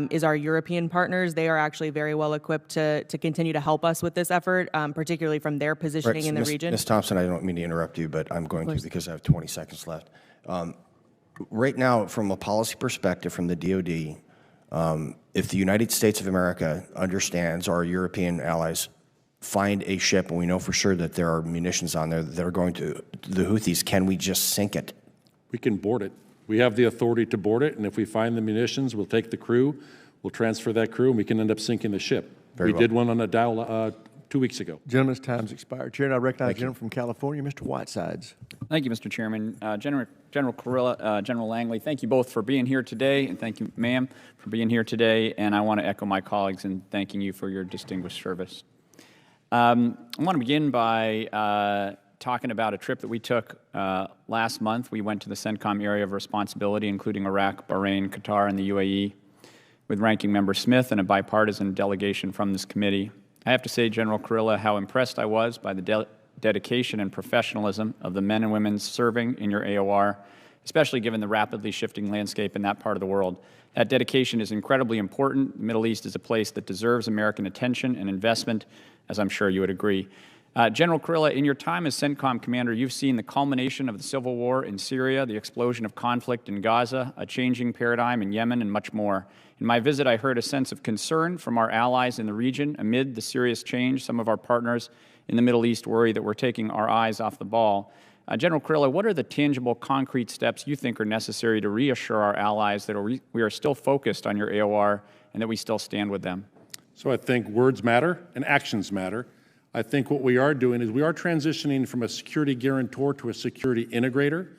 is our European partners. They are actually very well equipped to continue to help us with this effort, particularly from their positioning in the region. Ms. Thompson, I don't mean to interrupt you, but I'm going to because I have 20 seconds left. Right now, from a policy perspective from the DoD, if the United States of America understands, or our European allies find a ship, and we know for sure that there are munitions on there that are going to the Houthis, can we just sink it? We can board it. We have the authority to board it, and if we find the munitions, we'll take the crew, we'll transfer that crew, and we can end up sinking the ship. We did one on a dhow 2 weeks ago. Gentleman's time's expired. Chair, and I recognize the gentleman from California, Mr. Whitesides. Thank you, Mr. Chairman. General Kurilla, General Langley, thank you both for being here today, and thank you, ma'am, for being here today. And I want to echo my colleagues in thanking you for your distinguished service. I want to begin by talking about a trip that we took last month. We went to the CENTCOM area of responsibility, including Iraq, Bahrain, Qatar, and the UAE, with Ranking Member Smith and a bipartisan delegation from this committee. I have to say, General Kurilla, how impressed I was by the dedication and professionalism of the men and women serving in your AOR, especially given the rapidly shifting landscape in that part of the world. That dedication is incredibly important. The Middle East is a place that deserves American attention and investment, as I'm sure you would agree. General Kurilla, in your time as CENTCOM commander, you've seen the culmination of the civil war in Syria, the explosion of conflict in Gaza, a changing paradigm in Yemen, and much more. In my visit, I heard a sense of concern from our allies in the region. Amid the serious change, some of our partners in the Middle East worry that we're taking our eyes off the ball. General Kurilla, what are the tangible, concrete steps you think are necessary to reassure our allies that we are still focused on your AOR and that we still stand with them? So I think words matter and actions matter. I think what we are doing is we are transitioning from a security guarantor to a security integrator.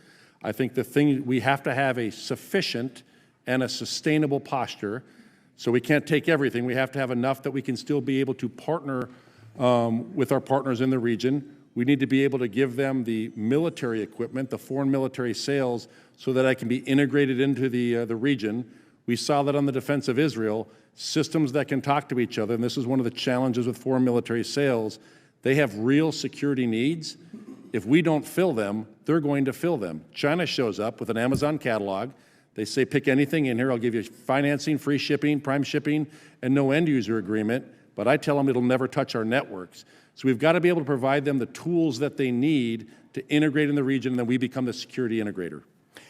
I think the thing, we have to have a sufficient and a sustainable posture. So we can't take everything. We have to have enough that we can still be able to partner with our partners in the region. We need to be able to give them the military equipment, the foreign military sales, so that I can be integrated into the region. We saw that on the defense of Israel, systems that can talk to each other, and this is one of the challenges with foreign military sales. They have real security needs. If we don't fill them, they're going to fill them. China shows up with an Amazon catalog. They say, pick anything in here. I'll give you financing, free shipping, prime shipping, and no end-user agreement. But I tell them it'll never touch our networks. So we've got to be able to provide them the tools that they need to integrate in the region, and then we become the security integrator.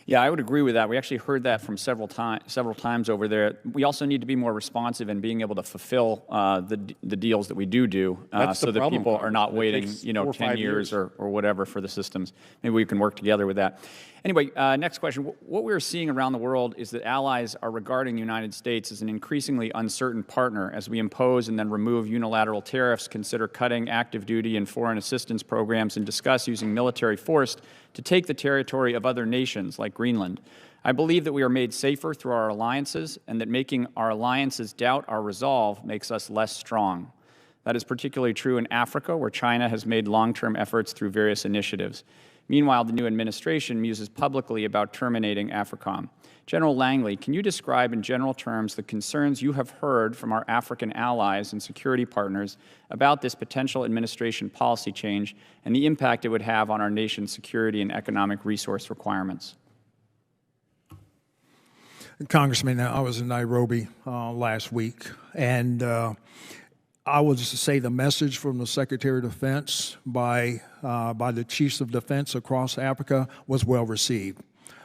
Yeah, I would agree with that. We actually heard that from several times over there. We also need to be more responsive in being able to fulfill the deals that we do, so that people are not waiting, 10 years or whatever for the systems. Maybe we can work together with that. Anyway, next question. What we're seeing around the world is that allies are regarding the United States as an increasingly uncertain partner as we impose and then remove unilateral tariffs, consider cutting active duty and foreign assistance programs, and discuss using military force to take the territory of other nations like Greenland. I believe that we are made safer through our alliances, and that making our alliances doubt our resolve makes us less strong. That is particularly true in Africa, where China has made long-term efforts through various initiatives. Meanwhile, the new administration muses publicly about terminating AFRICOM. General Langley, can you describe in general terms the concerns you have heard from our African allies and security partners about this potential administration policy change and the impact it would have on our nation's security and economic resource requirements? Congressman, I was in Nairobi last week, and I will just say the message from the Secretary of Defense by the chiefs of defense across Africa was well received.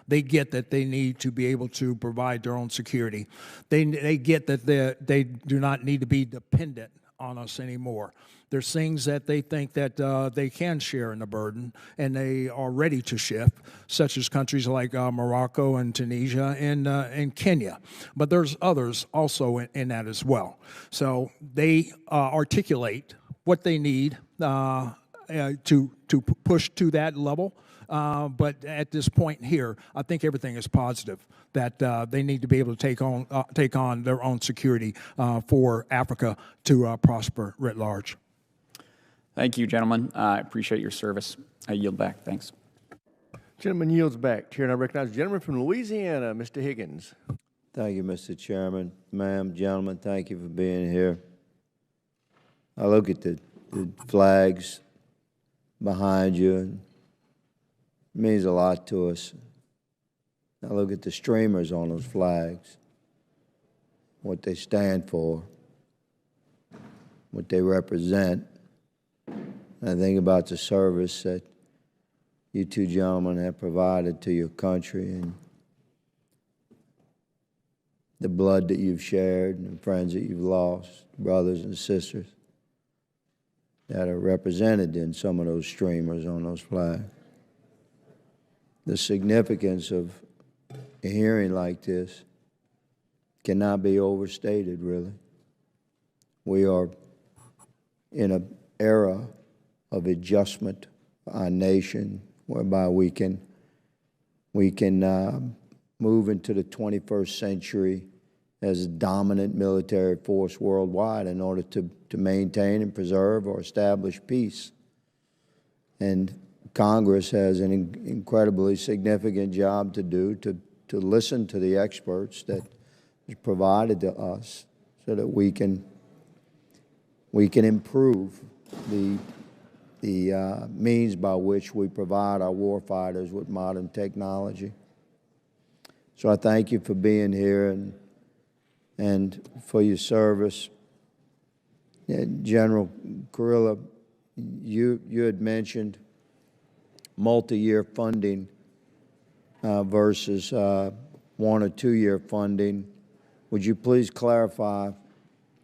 They get that they need to be able to provide their own security. They get that they do not need to be dependent on us anymore. There's things that they think that they can share in the burden, and they are ready to shift, such as countries like Morocco and Tunisia and Kenya. But there's others also in that as well. So they articulate what they need to push to that level. But at this point here, I think everything is positive, that they need to be able to take on their own security for Africa to prosper writ large. Thank you, gentlemen. I appreciate your service. I yield back. Thanks. Gentleman yields back. Chair, and I recognize the gentleman from Louisiana, Mr. Higgins. Thank you, Mr. Chairman. Ma'am, gentlemen, thank you for being here. I look at the flags behind you, and it means a lot to us. I look at the streamers on those flags, what they stand for, what they represent. I think about the service that you two gentlemen have provided to your country, and the blood that you've shared and the friends that you've lost, brothers and sisters that are represented in some of those streamers on those flags. The significance of a hearing like this cannot be overstated, really. We are in a era of adjustment for our nation, whereby we can move into the 21st century as a dominant military force worldwide in order to maintain and preserve or establish peace. And Congress has an incredibly significant job to do to listen to the experts that is provided to us so that we can improve the means by which we provide our warfighters with modern technology. So I thank you for being here and for your service. General Kurilla, you had mentioned multi-year funding versus 1 or 2 year funding. Would you please clarify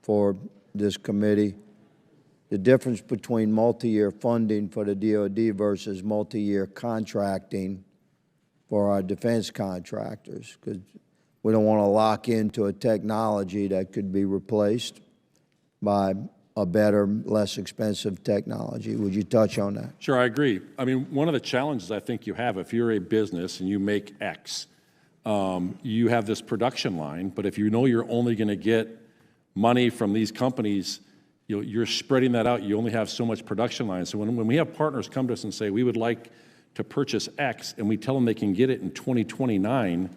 for this committee the difference between multi-year funding for the DoD versus multi-year contracting for our defense contractors? Because we don't want to lock into a technology that could be replaced by a better, less expensive technology. Would you touch on that? Sure, I agree. I mean, one of the challenges I think you have, if you're a business and you make X, you have this production line, but if you know you're only going to get money from these companies, you're spreading that out. You only have so much production line. So when we have partners come to us and say, we would like to purchase X, and we tell them they can get it in 2029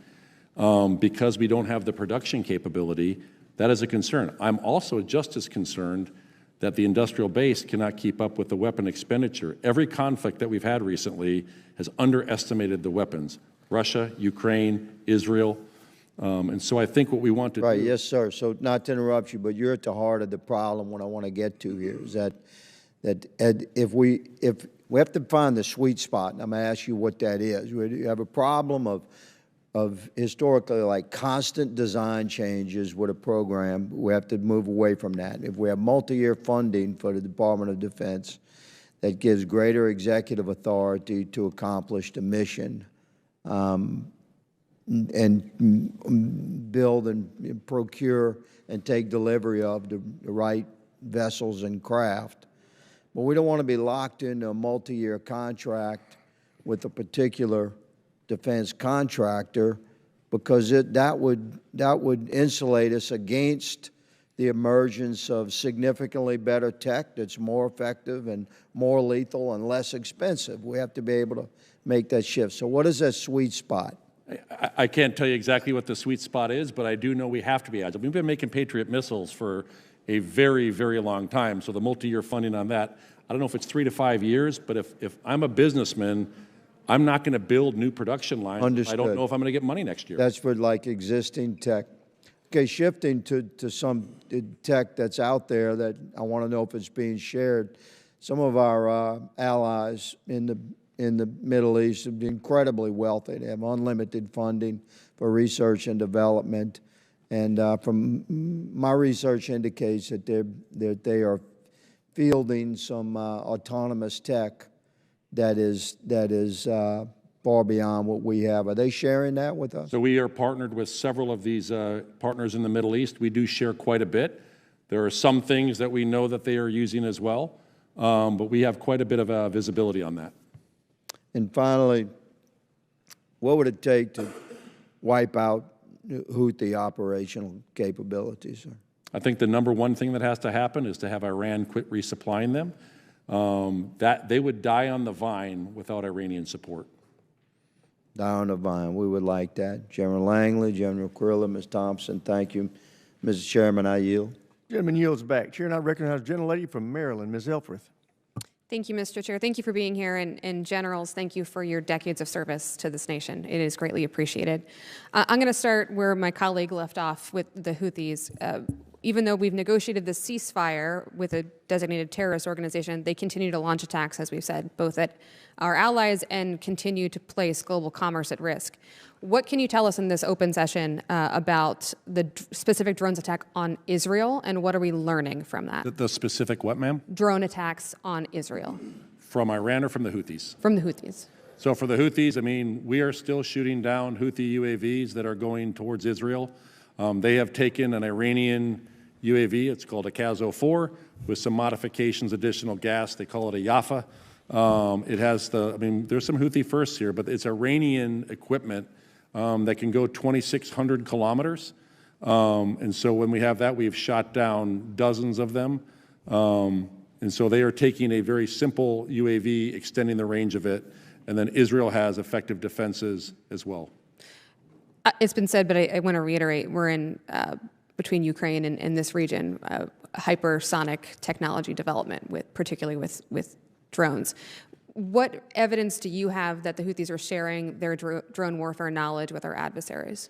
because we don't have the production capability, that is a concern. I'm also just as concerned that the industrial base cannot keep up with the weapon expenditure. Every conflict that we've had recently has underestimated the weapons. Russia, Ukraine, Israel. And so I think what we want to do— Right, yes, sir. So not to interrupt you, but you're at the heart of the problem. What I want to get to here is that if we have to find the sweet spot, and I'm going to ask you what that is. We have a problem of historically like constant design changes with a program. We have to move away from that. If we have multi-year funding for the Department of Defense that gives greater executive authority to accomplish the mission, and build and procure and take delivery of the right vessels and craft. But we don't want to be locked into a multi-year contract with a particular defense contractor, because that would insulate us against the emergence of significantly better tech that's more effective and more lethal and less expensive. We have to be able to make that shift. So what is that sweet spot? I can't tell you exactly what the sweet spot is, but I do know we have to be agile. We've been making Patriot missiles for a very, very long time, so the multi-year funding on that, I don't know if it's 3 to 5 years, but if I'm a businessman, I'm not going to build new production lines. Understood. I don't know if I'm going to get money next year. That's for like existing tech. Okay, shifting to some tech that's out there that I want to know if it's being shared. Some of our allies in the Middle East are incredibly wealthy. They have unlimited funding for research and development. And from my research indicates that they are fielding some autonomous tech that is far beyond what we have. Are they sharing that with us? So we are partnered with several of these partners in the Middle East. We do share quite a bit. There are some things that we know that they are using as well, but we have quite a bit of visibility on that. And finally, what would it take to wipe out Houthi operational capabilities, sir? I think the number one thing that has to happen is to have Iran quit resupplying them. That they would die on the vine without Iranian support. Die on the vine. We would like that. General Langley, General Kurilla, Ms. Thompson, thank you. Mr. Chairman, I yield. Gentleman yields back. Chair, and I recognize the gentlelady from Maryland, Ms. Elfreth. Thank you, Mr. Chair. Thank you for being here, and generals, thank you for your decades of service to this nation. It is greatly appreciated. I'm going to start where my colleague left off with the Houthis. Even though we've negotiated the ceasefire with a designated terrorist organization, they continue to launch attacks, as we've said, both at our allies and continue to place global commerce at risk. What can you tell us in this open session about the specific drones attack on Israel, and what are we learning from that? The specific what, ma'am? Drone attacks on Israel. From Iran or from the Houthis? From the Houthis. So for the Houthis, I mean, we are still shooting down Houthi UAVs that are going towards Israel. They have taken an Iranian UAV. It's called a CAS-04 with some modifications, additional gas. They call it a Yafa. It has there's some Houthi firsts here, but it's Iranian equipment that can go 2,600 kilometers. And so when we have that, we've shot down dozens of them. And so they are taking a very simple UAV, extending the range of it, and then Israel has effective defenses as well. It's been said, but I want to reiterate, we're in, between Ukraine and this region, hypersonic technology development, particularly with drones. What evidence do you have that the Houthis are sharing their drone warfare knowledge with our adversaries?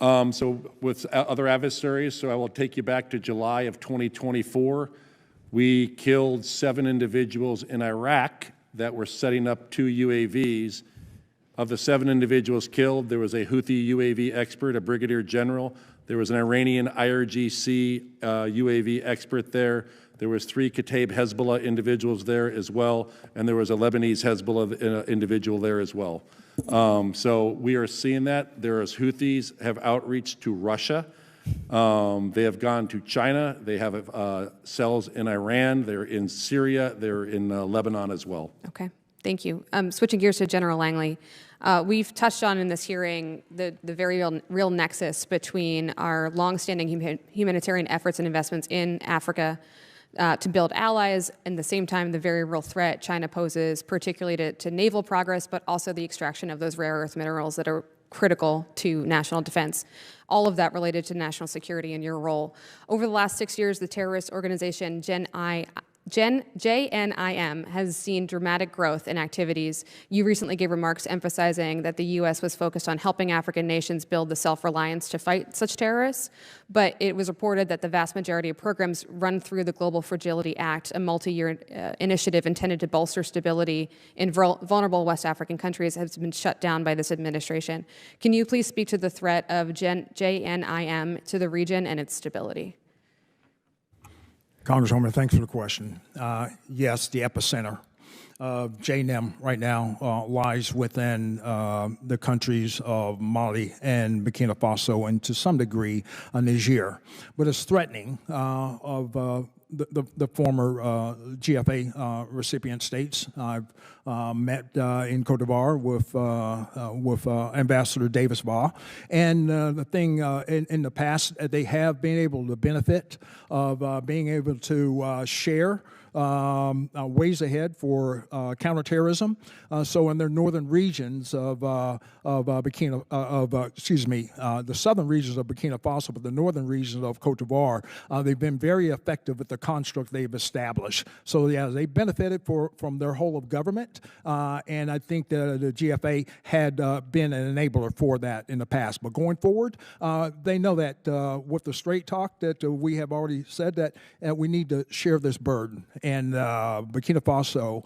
So with other adversaries, so I will take you back to July of 2024. We killed 7 individuals in Iraq that were setting up 2 UAVs. Of the 7 individuals killed, there was a Houthi UAV expert, a brigadier general. There was an Iranian IRGC UAV expert there. There was 3 Kataib Hezbollah individuals there as well, and there was a Lebanese Hezbollah individual there as well. So we are seeing that. There is Houthis have outreach to Russia. They have gone to China. They have cells in Iran. They're in Syria. They're in Lebanon as well. Okay, thank you. Switching gears to General Langley. We've touched on in this hearing the very real nexus between our longstanding humanitarian efforts and investments in Africa to build allies, and at the same time, the very real threat China poses, particularly to naval progress, but also the extraction of those rare earth minerals that are critical to national defense. All of that related to national security and your role. Over the last 6 years, the terrorist organization JNIM has seen dramatic growth in activities. You recently gave remarks emphasizing that the U.S. was focused on helping African nations build the self-reliance to fight such terrorists, but it was reported that the vast majority of programs run through the Global Fragility Act, a multi-year initiative intended to bolster stability in vulnerable West African countries, has been shut down by this administration. Can you please speak to the threat of JNIM to the region and its stability? Congresswoman, thanks for the question. Yes, the epicenter of JNIM right now lies within the countries of Mali and Burkina Faso and to some degree Niger, but it's threatening of the former GFA recipient states. I've met in Cote d'Ivoire with Ambassador Davis Ba, and the thing in the past, they have been able to benefit of being able to share ways ahead for counterterrorism. So in their northern regions of the southern regions of Burkina Faso, but the northern regions of Cote d'Ivoire, they've been very effective with the construct they've established. So yeah, they benefited from their whole of government, and I think the GFA had been an enabler for that in the past. But going forward, they know that with the straight talk that we have already said that we need to share this burden. And Burkina Faso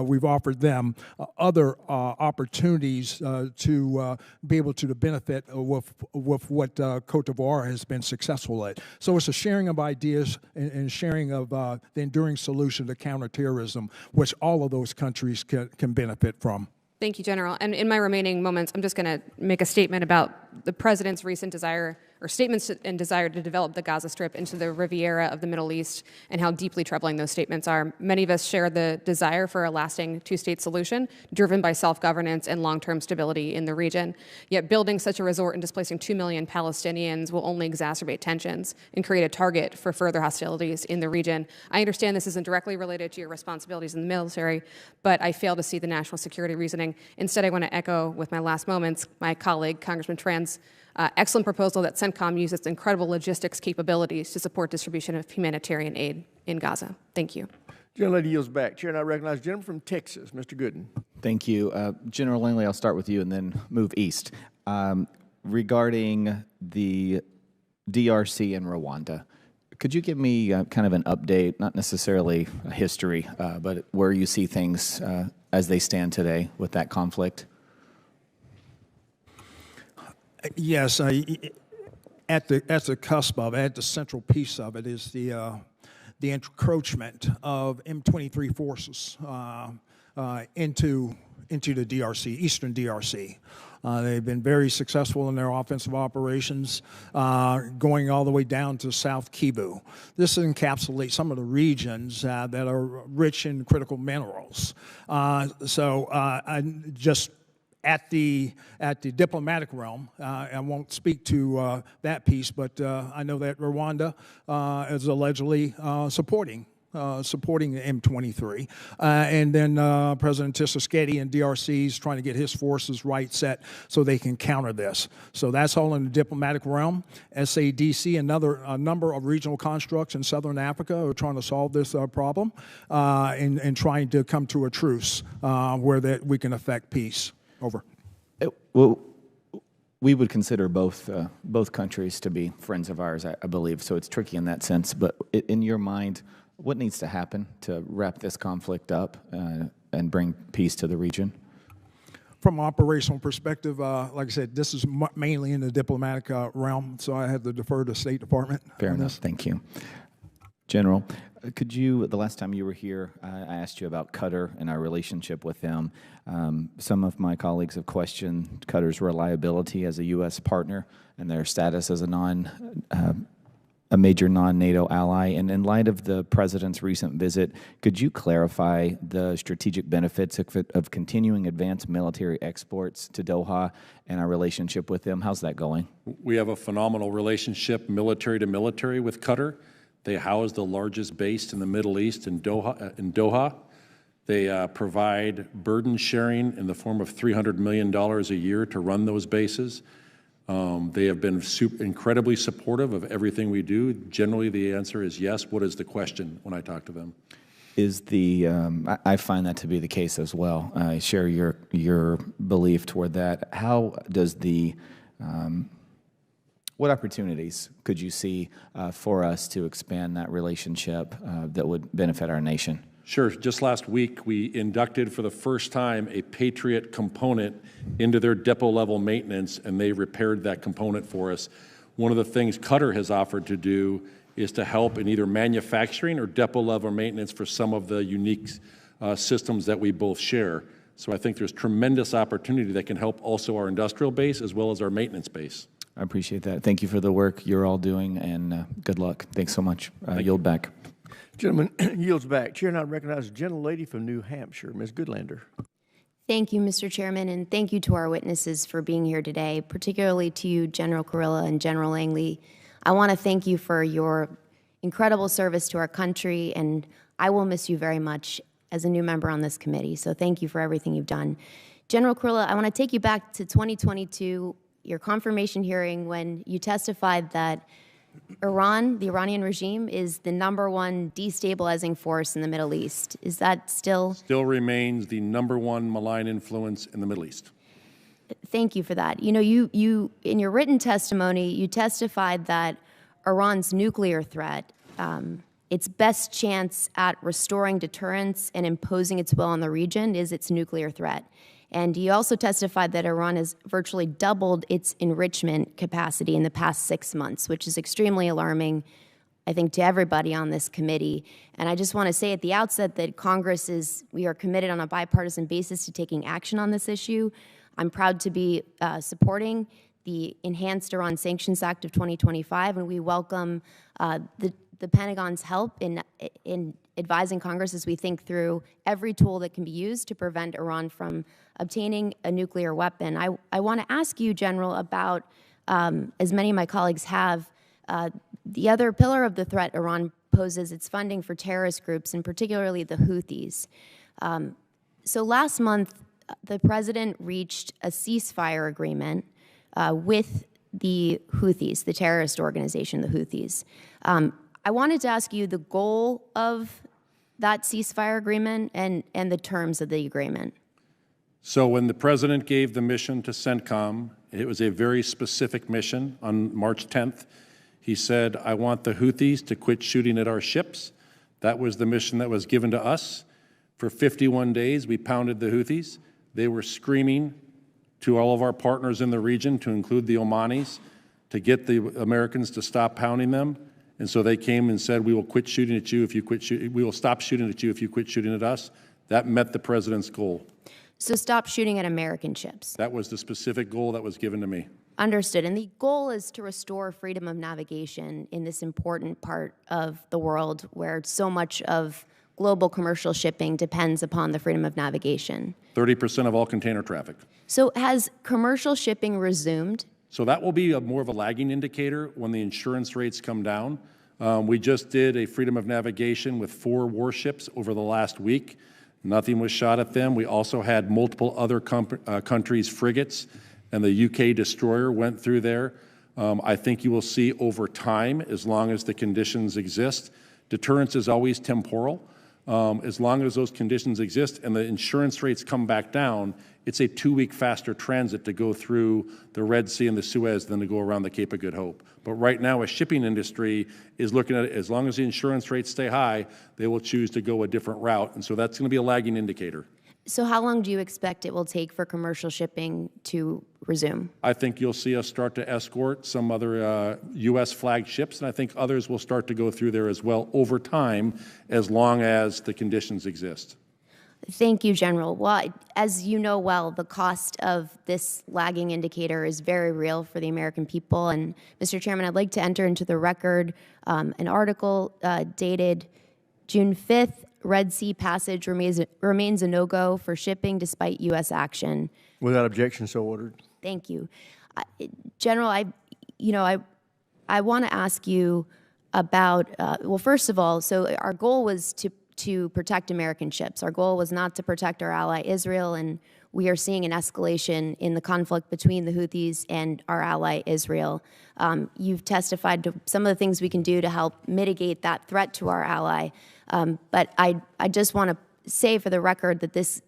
we've offered them other opportunities to be able to benefit with what Cote d'Ivoire has been successful at. So it's a sharing of ideas and sharing of the enduring solution to counterterrorism, which all of those countries can benefit from. Thank you, General. And in my remaining moments, I'm just going to make a statement about the President's recent desire or statements and desire to develop the Gaza Strip into the Riviera of the Middle East and how deeply troubling those statements are. Many of us share the desire for a lasting two-state solution driven by self-governance and long-term stability in the region. Yet building such a resort and displacing 2 million Palestinians will only exacerbate tensions and create a target for further hostilities in the region. I understand this isn't directly related to your responsibilities in the military, but I fail to see the national security reasoning. Instead, I want to echo with my last moments my colleague, Congressman Tran's excellent proposal that CENTCOM use its incredible logistics capabilities to support distribution of humanitarian aid in Gaza. Thank you. Gentlelady yields back. Chair, and I recognize the gentleman from Texas, Mr. Gooden. Thank you. General Langley, I'll start with you and then move east. Regarding the DRC and Rwanda, could you give me kind of an update, not necessarily a history, but where you see things as they stand today with that conflict? Yes, at the cusp of it, at the central piece of it is the encroachment of M23 forces into into the DRC, eastern DRC. They've been very successful in their offensive operations, going all the way down to South Kivu. This encapsulates some of the regions that are rich in critical minerals. Just at the diplomatic realm, I won't speak to that piece, but I know that Rwanda is allegedly supporting the M23. And then President Tshisekedi in DRC is trying to get his forces right set so they can counter this. So that's all in the diplomatic realm. SADC, a number of regional constructs in Southern Africa are trying to solve this problem and trying to come to a truce where we can affect peace. Over. Well, we would consider both countries to be friends of ours, I believe, so it's tricky in that sense. But in your mind, what needs to happen to wrap this conflict up and bring peace to the region? From an operational perspective, like I said, this is mainly in the diplomatic realm, so I have to defer to State Department. Fair enough. Thank you. General, could you, the last time you were here, I asked you about Qatar and our relationship with them. Some of my colleagues have questioned Qatar's reliability as a U.S. partner and their status as a major non-NATO ally. And in light of the President's recent visit, could you clarify the strategic benefits of continuing advanced military exports to Doha and our relationship with them? How's that going? We have a phenomenal relationship, military to military, with Qatar. They house the largest base in the Middle East in Doha. They provide burden sharing in the form of $300 million a year to run those bases. They have been incredibly supportive of everything we do. Generally, the answer is yes. What is the question when I talk to them? I find that to be the case as well. I share your belief toward that. How does what opportunities could you see for us to expand that relationship that would benefit our nation? Sure. Just last week, we inducted for the first time a Patriot component into their depot-level maintenance, and they repaired that component for us. One of the things Qatar has offered to do is to help in either manufacturing or depot-level maintenance for some of the unique systems that we both share. So I think there's tremendous opportunity that can help also our industrial base as well as our maintenance base. I appreciate that. Thank you for the work you're all doing, and good luck. Thanks so much. Yield back. Gentleman yields back. Chair now recognizes a gentlelady from New Hampshire, Ms. Goodlander. Thank you, Mr. Chairman, and thank you to our witnesses for being here today, particularly to you, General Kurilla and General Langley. I want to thank you for your incredible service to our country, and I will miss you very much as a new member on this committee, so thank you for everything you've done. General Kurilla, I want to take you back to 2022, your confirmation hearing when you testified that Iran, the Iranian regime, is the #1 destabilizing force in the Middle East. Is that still? Still remains the #1 malign influence in the Middle East. Thank you for that. You know, you in your written testimony, you testified that Iran's nuclear threat, its best chance at restoring deterrence and imposing its will on the region is its nuclear threat. And you also testified that Iran has virtually doubled its enrichment capacity in the past 6 months, which is extremely alarming, I think, to everybody on this committee. And I just want to say at the outset that we are committed on a bipartisan basis to taking action on this issue. I'm proud to be supporting the Enhanced Iran Sanctions Act of 2025, and we welcome the Pentagon's help in advising Congress as we think through every tool that can be used to prevent Iran from obtaining a nuclear weapon. I want to ask you, General, about, as many of my colleagues have, the other pillar of the threat Iran poses, its funding for terrorist groups, and particularly the Houthis. So last month, the President reached a ceasefire agreement with the Houthis, the terrorist organization, the Houthis. I wanted to ask you the goal of that ceasefire agreement and the terms of the agreement. So when the President gave the mission to CENTCOM, it was a very specific mission on March 10th. He said, I want the Houthis to quit shooting at our ships. That was the mission that was given to us. For 51 days, we pounded the Houthis. They were screaming to all of our partners in the region, to include the Omanis, to get the Americans to stop pounding them. And so they came and said, we will quit shooting at you if you quit shooting. We will stop shooting at you if you quit shooting at us. That met the President's goal. So stop shooting at American ships. That was the specific goal that was given to me. Understood. And the goal is to restore freedom of navigation in this important part of the world where so much of global commercial shipping depends upon the freedom of navigation. 30% of all container traffic. So has commercial shipping resumed? So that will be more of a lagging indicator when the insurance rates come down. We just did a freedom of navigation with 4 warships over the last week. Nothing was shot at them. We also had multiple other countries' frigates, and the UK destroyer went through there. I think you will see over time, as long as the conditions exist. Deterrence is always temporal. As long as those conditions exist and the insurance rates come back down, it's a 2-week faster transit to go through the Red Sea and the Suez than to go around the Cape of Good Hope. But right now, a shipping industry is looking at it, as long as the insurance rates stay high, they will choose to go a different route. And so that's going to be a lagging indicator. So how long do you expect it will take for commercial shipping to resume? I think you'll see us start to escort some other U.S. flagged ships, and I think others will start to go through there as well over time, as long as the conditions exist. Thank you, General. Well, as you know well, the cost of this lagging indicator is very real for the American people. And Mr. Chairman, I'd like to enter into the record an article dated June 5th. Red Sea passage remains a no-go for shipping despite U.S. action. Without objection, so ordered. Thank you. General, I want to ask you about, well, first of all, so our goal was to protect American ships. Our goal was not to protect our ally Israel, and we are seeing an escalation in the conflict between the Houthis and our ally Israel. You've testified to some of the things we can do to help mitigate that threat to our ally. But I just want to say for the record that this,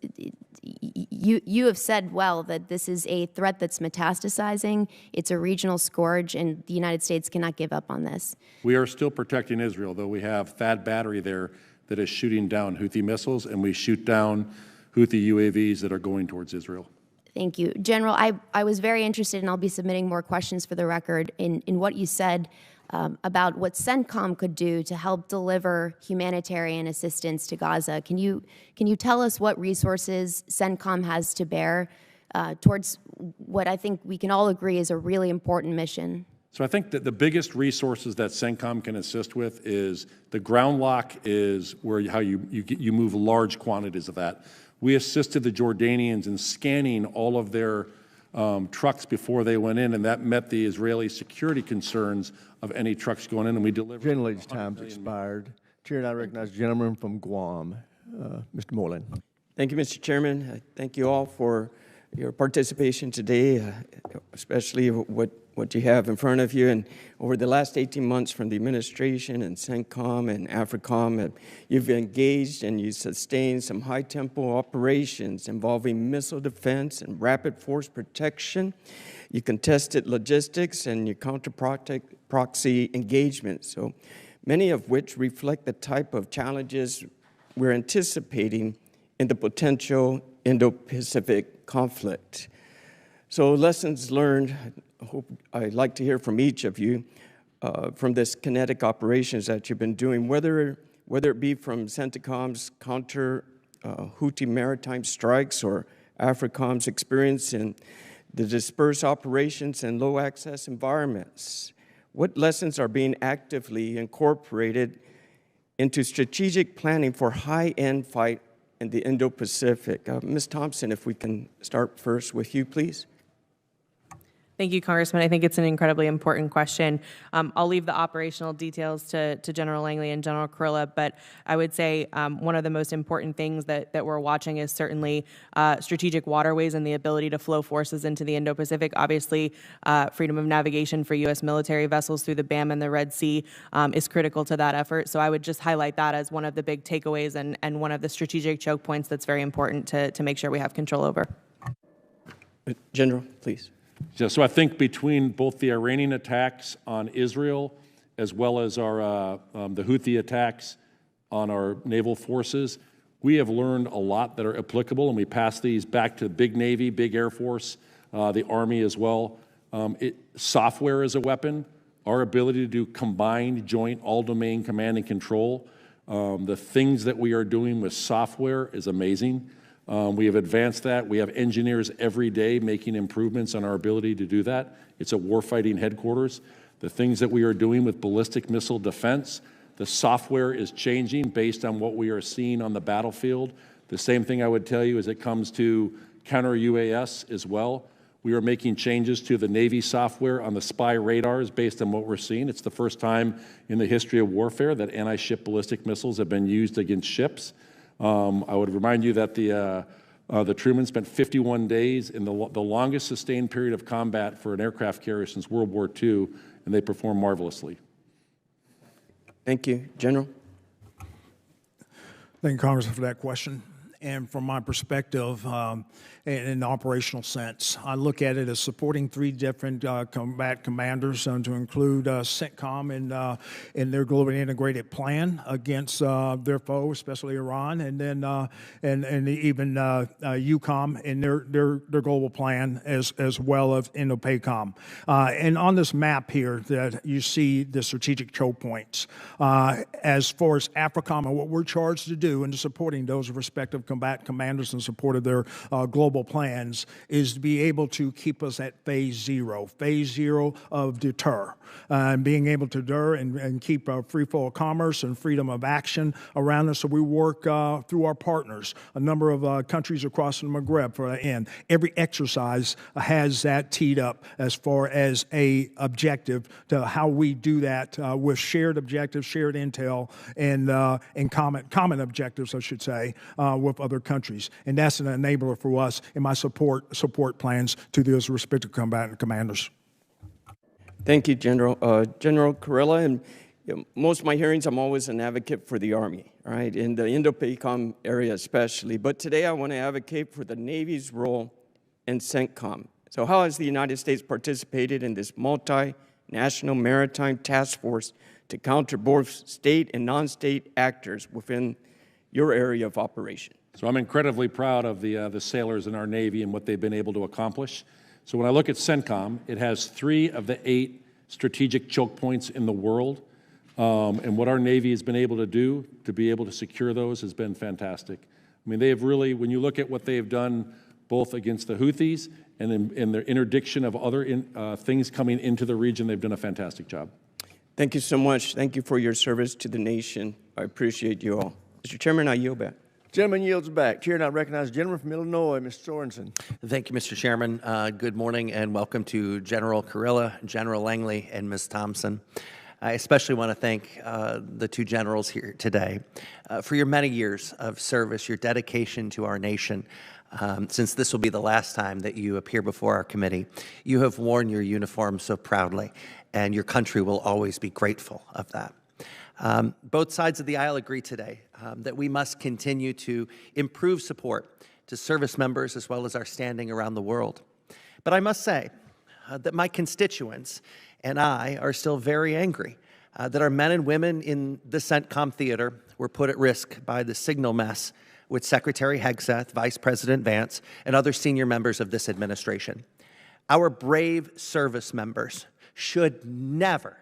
you have said well that this is a threat that's metastasizing. It's a regional scourge, and the United States cannot give up on this. We are still protecting Israel, though we have THAAD battery there that is shooting down Houthi missiles, and we shoot down Houthi UAVs that are going towards Israel. Thank you. General, I was very interested, and I'll be submitting more questions for the record, in what you said about what CENTCOM could do to help deliver humanitarian assistance to Gaza. Can you tell us what resources CENTCOM has to bear towards what I think we can all agree is a really important mission? So I think that the biggest resources that CENTCOM can assist with is the ground lock is where how you move large quantities of that. We assisted the Jordanians in scanning all of their trucks before they went in, and that met the Israeli security concerns of any trucks going in, and we delivered. Generally, time's expired. Chair, and I recognize the gentleman from Guam, Mr. Moreland. Thank you, Mr. Chairman. Thank you all for your participation today, especially what you have in front of you. And over the last 18 months from the administration and CENTCOM and AFRICOM, you've engaged and you sustained some high-tempo operations involving missile defense and rapid force protection. You contested logistics and you counter-proxy engagement, so many of which reflect the type of challenges we're anticipating in the potential Indo-Pacific conflict. So lessons learned, I'd like to hear from each of you from this kinetic operations that you've been doing, whether it be from CENTCOM's counter-Houthi maritime strikes or AFRICOM's experience in the dispersed operations in low-access environments. What lessons are being actively incorporated into strategic planning for high-end fight in the Indo-Pacific? Ms. Thompson, if we can start first with you, please. Thank you, Congressman. I think it's an incredibly important question. I'll leave the operational details to General Langley and General Kurilla, but I would say one of the most important things that we're watching is certainly strategic waterways and the ability to flow forces into the Indo-Pacific. Obviously, freedom of navigation for U.S. military vessels through the BAM and the Red Sea is critical to that effort. So I would just highlight that as one of the big takeaways and one of the strategic choke points that's very important to make sure we have control over. General, please. So I think between both the Iranian attacks on Israel as well as our the Houthi attacks on our naval forces, we have learned a lot that are applicable, and we pass these back to big Navy, big Air Force, the Army as well. Software is a weapon. Our ability to do combined, joint, all-domain command and control. The things that we are doing with software is amazing. We have advanced that. We have engineers every day making improvements on our ability to do that. It's a warfighting headquarters. The things that we are doing with ballistic missile defense, the software is changing based on what we are seeing on the battlefield. The same thing I would tell you as it comes to counter-UAS as well. We are making changes to the Navy software on the spy radars based on what we're seeing. It's the first time in the history of warfare that anti-ship ballistic missiles have been used against ships. I would remind you that the Truman spent 51 days in the longest sustained period of combat for an aircraft carrier since World War II, and they performed marvelously. Thank you. General? Thank you, Congressman, for that question. And from my perspective, in an operational sense, I look at it as supporting three different combat commanders to include CENTCOM in their globally integrated plan against their foe, especially Iran, and then and even EUCOM in their global plan as well as INDOPACOM. And on this map here that you see the strategic choke points. As far as AFRICOM and what we're charged to do in supporting those respective combat commanders in support of their global plans is to be able to keep us at phase zero of deter, and being able to deter and keep free flow of commerce and freedom of action around us. So we work through our partners, a number of countries across the Maghreb for that end. Every exercise has that teed up as far as a objective to how we do that with shared objectives, shared intel, and common objectives, I should say, with other countries. And that's an enabler for us in my support plans to those respective combatant commanders. Thank you, General. General Kurilla, and most of my hearings, I'm always an advocate for the Army, right, in the Indo-PACOM area especially. But today I want to advocate for the Navy's role in CENTCOM. So how has the United States participated in this multinational maritime task force to counter both state and non-state actors within your area of operation? So I'm incredibly proud of the sailors in our Navy and what they've been able to accomplish. So when I look at CENTCOM, it has 3 of the 8 strategic choke points in the world. And what our Navy has been able to do to be able to secure those has been fantastic. I mean, they have really, when you look at what they have done both against the Houthis and in their interdiction of other things coming into the region, they've done a fantastic job. Thank you so much. Thank you for your service to the nation. I appreciate you all. Mr. Chairman, I yield back. Gentleman yields back. Chair, now recognize the gentleman from Illinois, Mr. Sorensen. Thank you, Mr. Chairman. Good morning and welcome to General Kurilla, General Langley, and Ms. Thompson. I especially want to thank the 2 generals here today for your many years of service, your dedication to our nation. Since this will be the last time that you appear before our committee, you have worn your uniform so proudly, and your country will always be grateful of that. Both sides of the aisle agree today that we must continue to improve support to service members as well as our standing around the world. But I must say that my constituents and I are still very angry that our men and women in the CENTCOM theater were put at risk by the signal mess with Secretary Hegseth, Vice President Vance, and other senior members of this administration. Our brave service members should never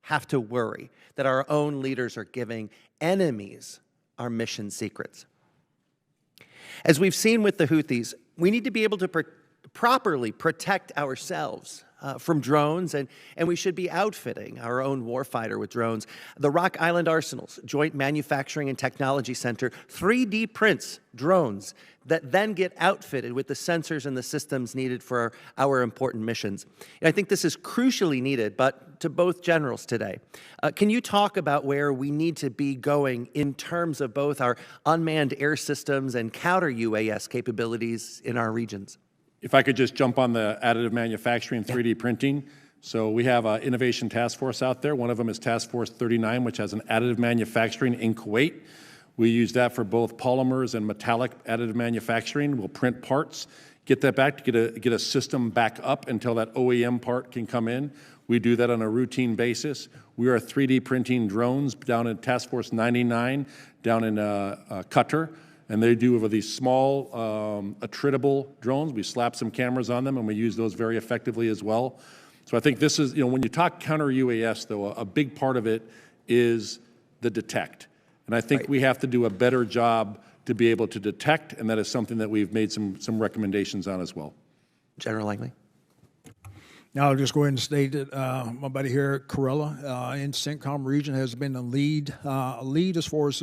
have to worry that our own leaders are giving enemies our mission secrets. As we've seen with the Houthis, we need to be able to properly protect ourselves from drones, and we should be outfitting our own warfighter with drones. The Rock Island Arsenal's Joint Manufacturing and Technology Center 3D prints drones that then get outfitted with the sensors and the systems needed for our important missions. And I think this is crucially needed, but to both generals today, can you talk about where we need to be going in terms of both our unmanned air systems and counter-UAS capabilities in our regions? If I could just jump on the additive manufacturing 3D printing. So we have an innovation task force out there. One of them is Task Force 39, which has an additive manufacturing in Kuwait. We use that for both polymers and metallic additive manufacturing. We'll print parts, get that back to get a system back up until that OEM part can come in. We do that on a routine basis. We are 3D printing drones down in Task Force 99 down in Qatar. And they do with these small attritable drones. We slap some cameras on them, and we use those very effectively as well. So I think this is, when you talk counter-UAS, though, a big part of it is the detect. And I think we have to do a better job to be able to detect, and that is something that we've made some recommendations on as well. General Langley. Now, I'll just go ahead and state that my buddy here, Corella, in CENTCOM region has been a lead as far as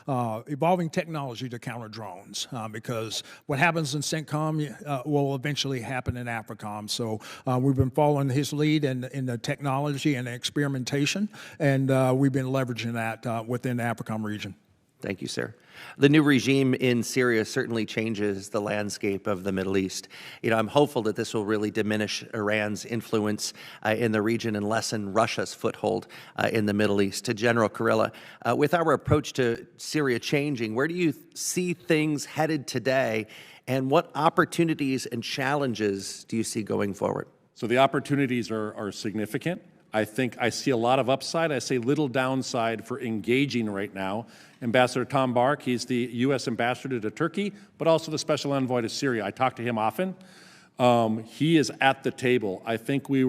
evolving technology to counter drones, because what happens in CENTCOM will eventually happen in AFRICOM. So we've been following his lead in the technology and the experimentation, and we've been leveraging that within the AFRICOM region. Thank you, sir. The new regime in Syria certainly changes the landscape of the Middle East. You know, I'm hopeful that this will really diminish Iran's influence in the region and lessen Russia's foothold in the Middle East. To General Kurilla, with our approach to Syria changing, where do you see things headed today, and what opportunities and challenges do you see going forward? So the opportunities are significant. I think I see a lot of upside. I see little downside for engaging right now. Ambassador Tom Bark, he's the U.S. ambassador to Turkey, but also the special envoy to Syria. I talk to him often. He is at the table. I think we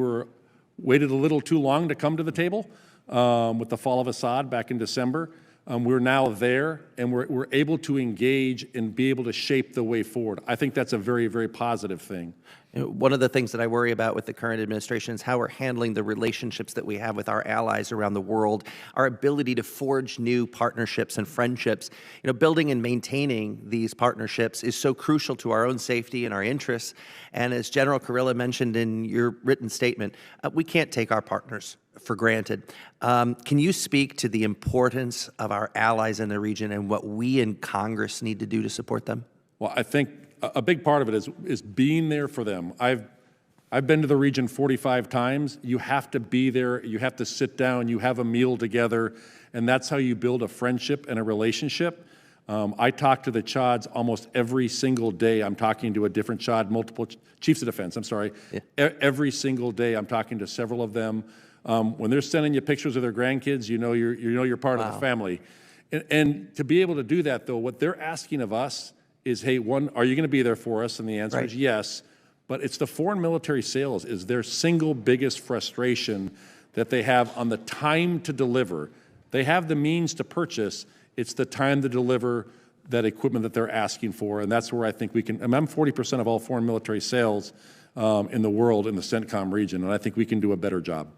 waited a little too long to come to the table with the fall of Assad back in December. We're now there, and we're able to engage and be able to shape the way forward. I think that's a very, very positive thing. One of the things that I worry about with the current administration is how we're handling the relationships that we have with our allies around the world, our ability to forge new partnerships and friendships. You know, building and maintaining these partnerships is so crucial to our own safety and our interests. And as General Kurilla mentioned in your written statement, we can't take our partners for granted. Can you speak to the importance of our allies in the region and what we in Congress need to do to support them? Well, I think a big part of it is being there for them. I've been to the region 45 times. You have to be there. You have to sit down. You have a meal together, and that's how you build a friendship and a relationship. I talk to the Chads almost every single day. I'm talking to a different Chad, multiple chiefs of defense. I'm sorry. Yeah. Every single day, I'm talking to several of them. When they're sending you pictures of their grandkids, you know you're part of the family. And to be able to do that, though, what they're asking of us is, hey, one, are you going to be there for us? And the answer is yes. But it's the foreign military sales is their single biggest frustration that they have on the time to deliver. They have the means to purchase. It's the time to deliver that equipment that they're asking for. And that's where I think we can. I'm 40% of all foreign military sales in the world in the CENTCOM region, and I think we can do a better job.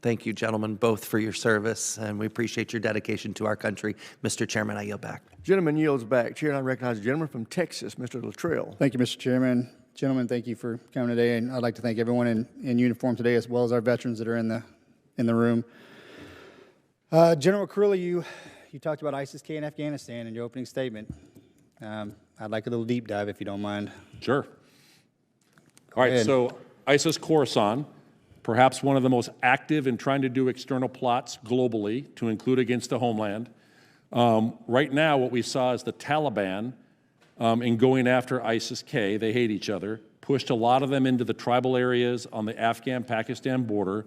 Thank you, gentlemen, both for your service, and we appreciate your dedication to our country. Mr. Chairman, I yield back. Gentleman yields back. Chair, I recognize the gentleman from Texas, Mr. Luttrell. Thank you, Mr. Chairman. Gentlemen, thank you for coming today, and I'd like to thank everyone in uniform today, as well as our veterans that are in the room. General Kurilla, you talked about ISIS-K in Afghanistan in your opening statement. I'd like a little deep dive, if you don't mind. Sure. All right, so ISIS Khorasan, perhaps one of the most active in trying to do external plots globally, to include against the homeland. Right now, what we saw is the Taliban, in going after ISIS-K, they hate each other, pushed a lot of them into the tribal areas on the Afghan-Pakistan border.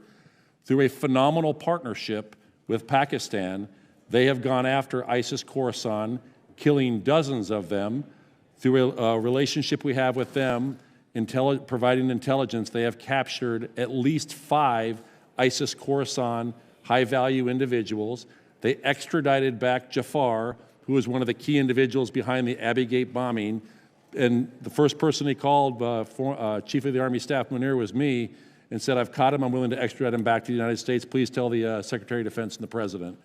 Through a phenomenal partnership with Pakistan, they have gone after ISIS Khorasan, killing dozens of them. Through a relationship we have with them, providing intelligence, they have captured at least 5 ISIS Khorasan high-value individuals. They extradited back Jafar, who was one of the key individuals behind the Abbey Gate bombing. And the first person he called, Chief of the Army Staff Munir, was me, and said, I've caught him, I'm willing to extradite him back to the United States. Please tell the Secretary of Defense and the President.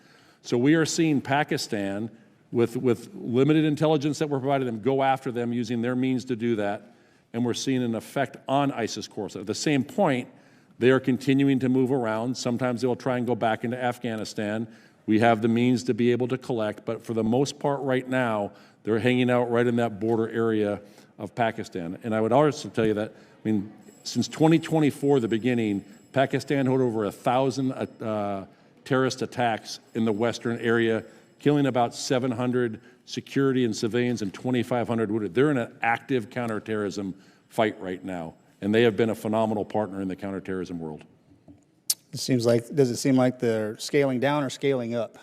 So we are seeing Pakistan, with limited intelligence that we're providing them, go after them using their means to do that. And we're seeing an effect on ISIS Khorasan. At the same point, they are continuing to move around. Sometimes they'll try and go back into Afghanistan. We have the means to be able to collect, but for the most part right now, they're hanging out right in that border area of Pakistan. And I would also tell you that, I mean, since 2024, the beginning, Pakistan had over 1,000 terrorist attacks in the western area, killing about 700 security and civilians and 2,500 wounded. They're in an active counterterrorism fight right now, and they have been a phenomenal partner in the counterterrorism world. Does it seem like they're scaling down or scaling up?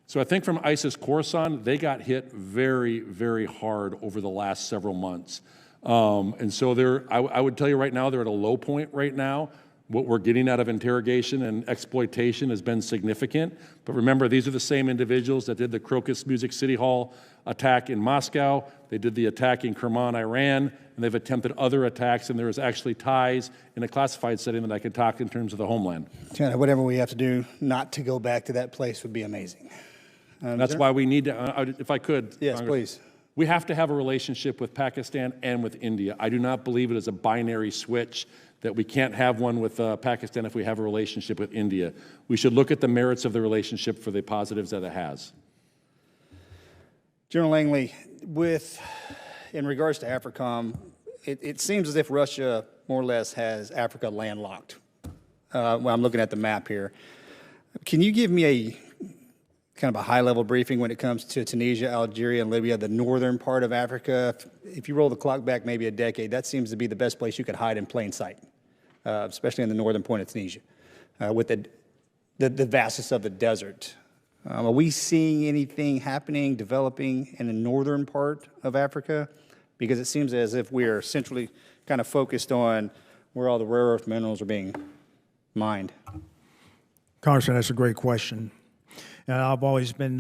So I think from ISIS Khorasan, they got hit very, very hard over the last several months. And so I would tell you right now, they're at a low point right now. What we're getting out of interrogation and exploitation has been significant. But remember, these are the same individuals that did the Crocus Music City Hall attack in Moscow. They did the attack in Kerman, Iran, and they've attempted other attacks, and there is actually ties in a classified setting that I could talk in terms of the homeland. China, whatever we have to do not to go back to that place would be amazing. That's why we need to, if I could. Yes, Congress, please. We have to have a relationship with Pakistan and with India. I do not believe it is a binary switch that we can't have one with Pakistan if we have a relationship with India. We should look at the merits of the relationship for the positives that it has. General Langley, in regards to AFRICOM, it seems as if Russia more or less has Africa landlocked. Well, I'm looking at the map here. Can you give me a kind of a high-level briefing when it comes to Tunisia, Algeria, and Libya, the northern part of Africa? If you roll the clock back maybe a decade, that seems to be the best place you could hide in plain sight, especially in the northern point of Tunisia, with the vastness of the desert. Are we seeing anything happening, developing in the northern part of Africa? Because it seems as if we are centrally kind of focused on where all the rare earth minerals are being mined. Congressman, that's a great question. And I've always been,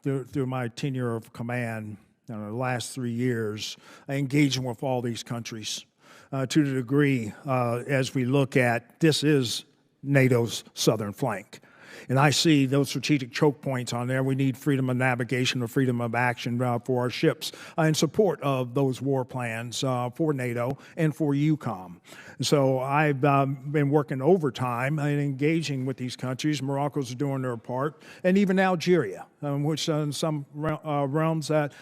through my tenure of command, the last 3 years, engaging with all these countries to the degree as we look at this is NATO's southern flank. And I see those strategic choke points on there. We need freedom of navigation or freedom of action for our ships in support of those war plans for NATO and for EUCOM. So I've been working overtime and engaging with these countries. Morocco's doing their part, and even Algeria, which in some realms that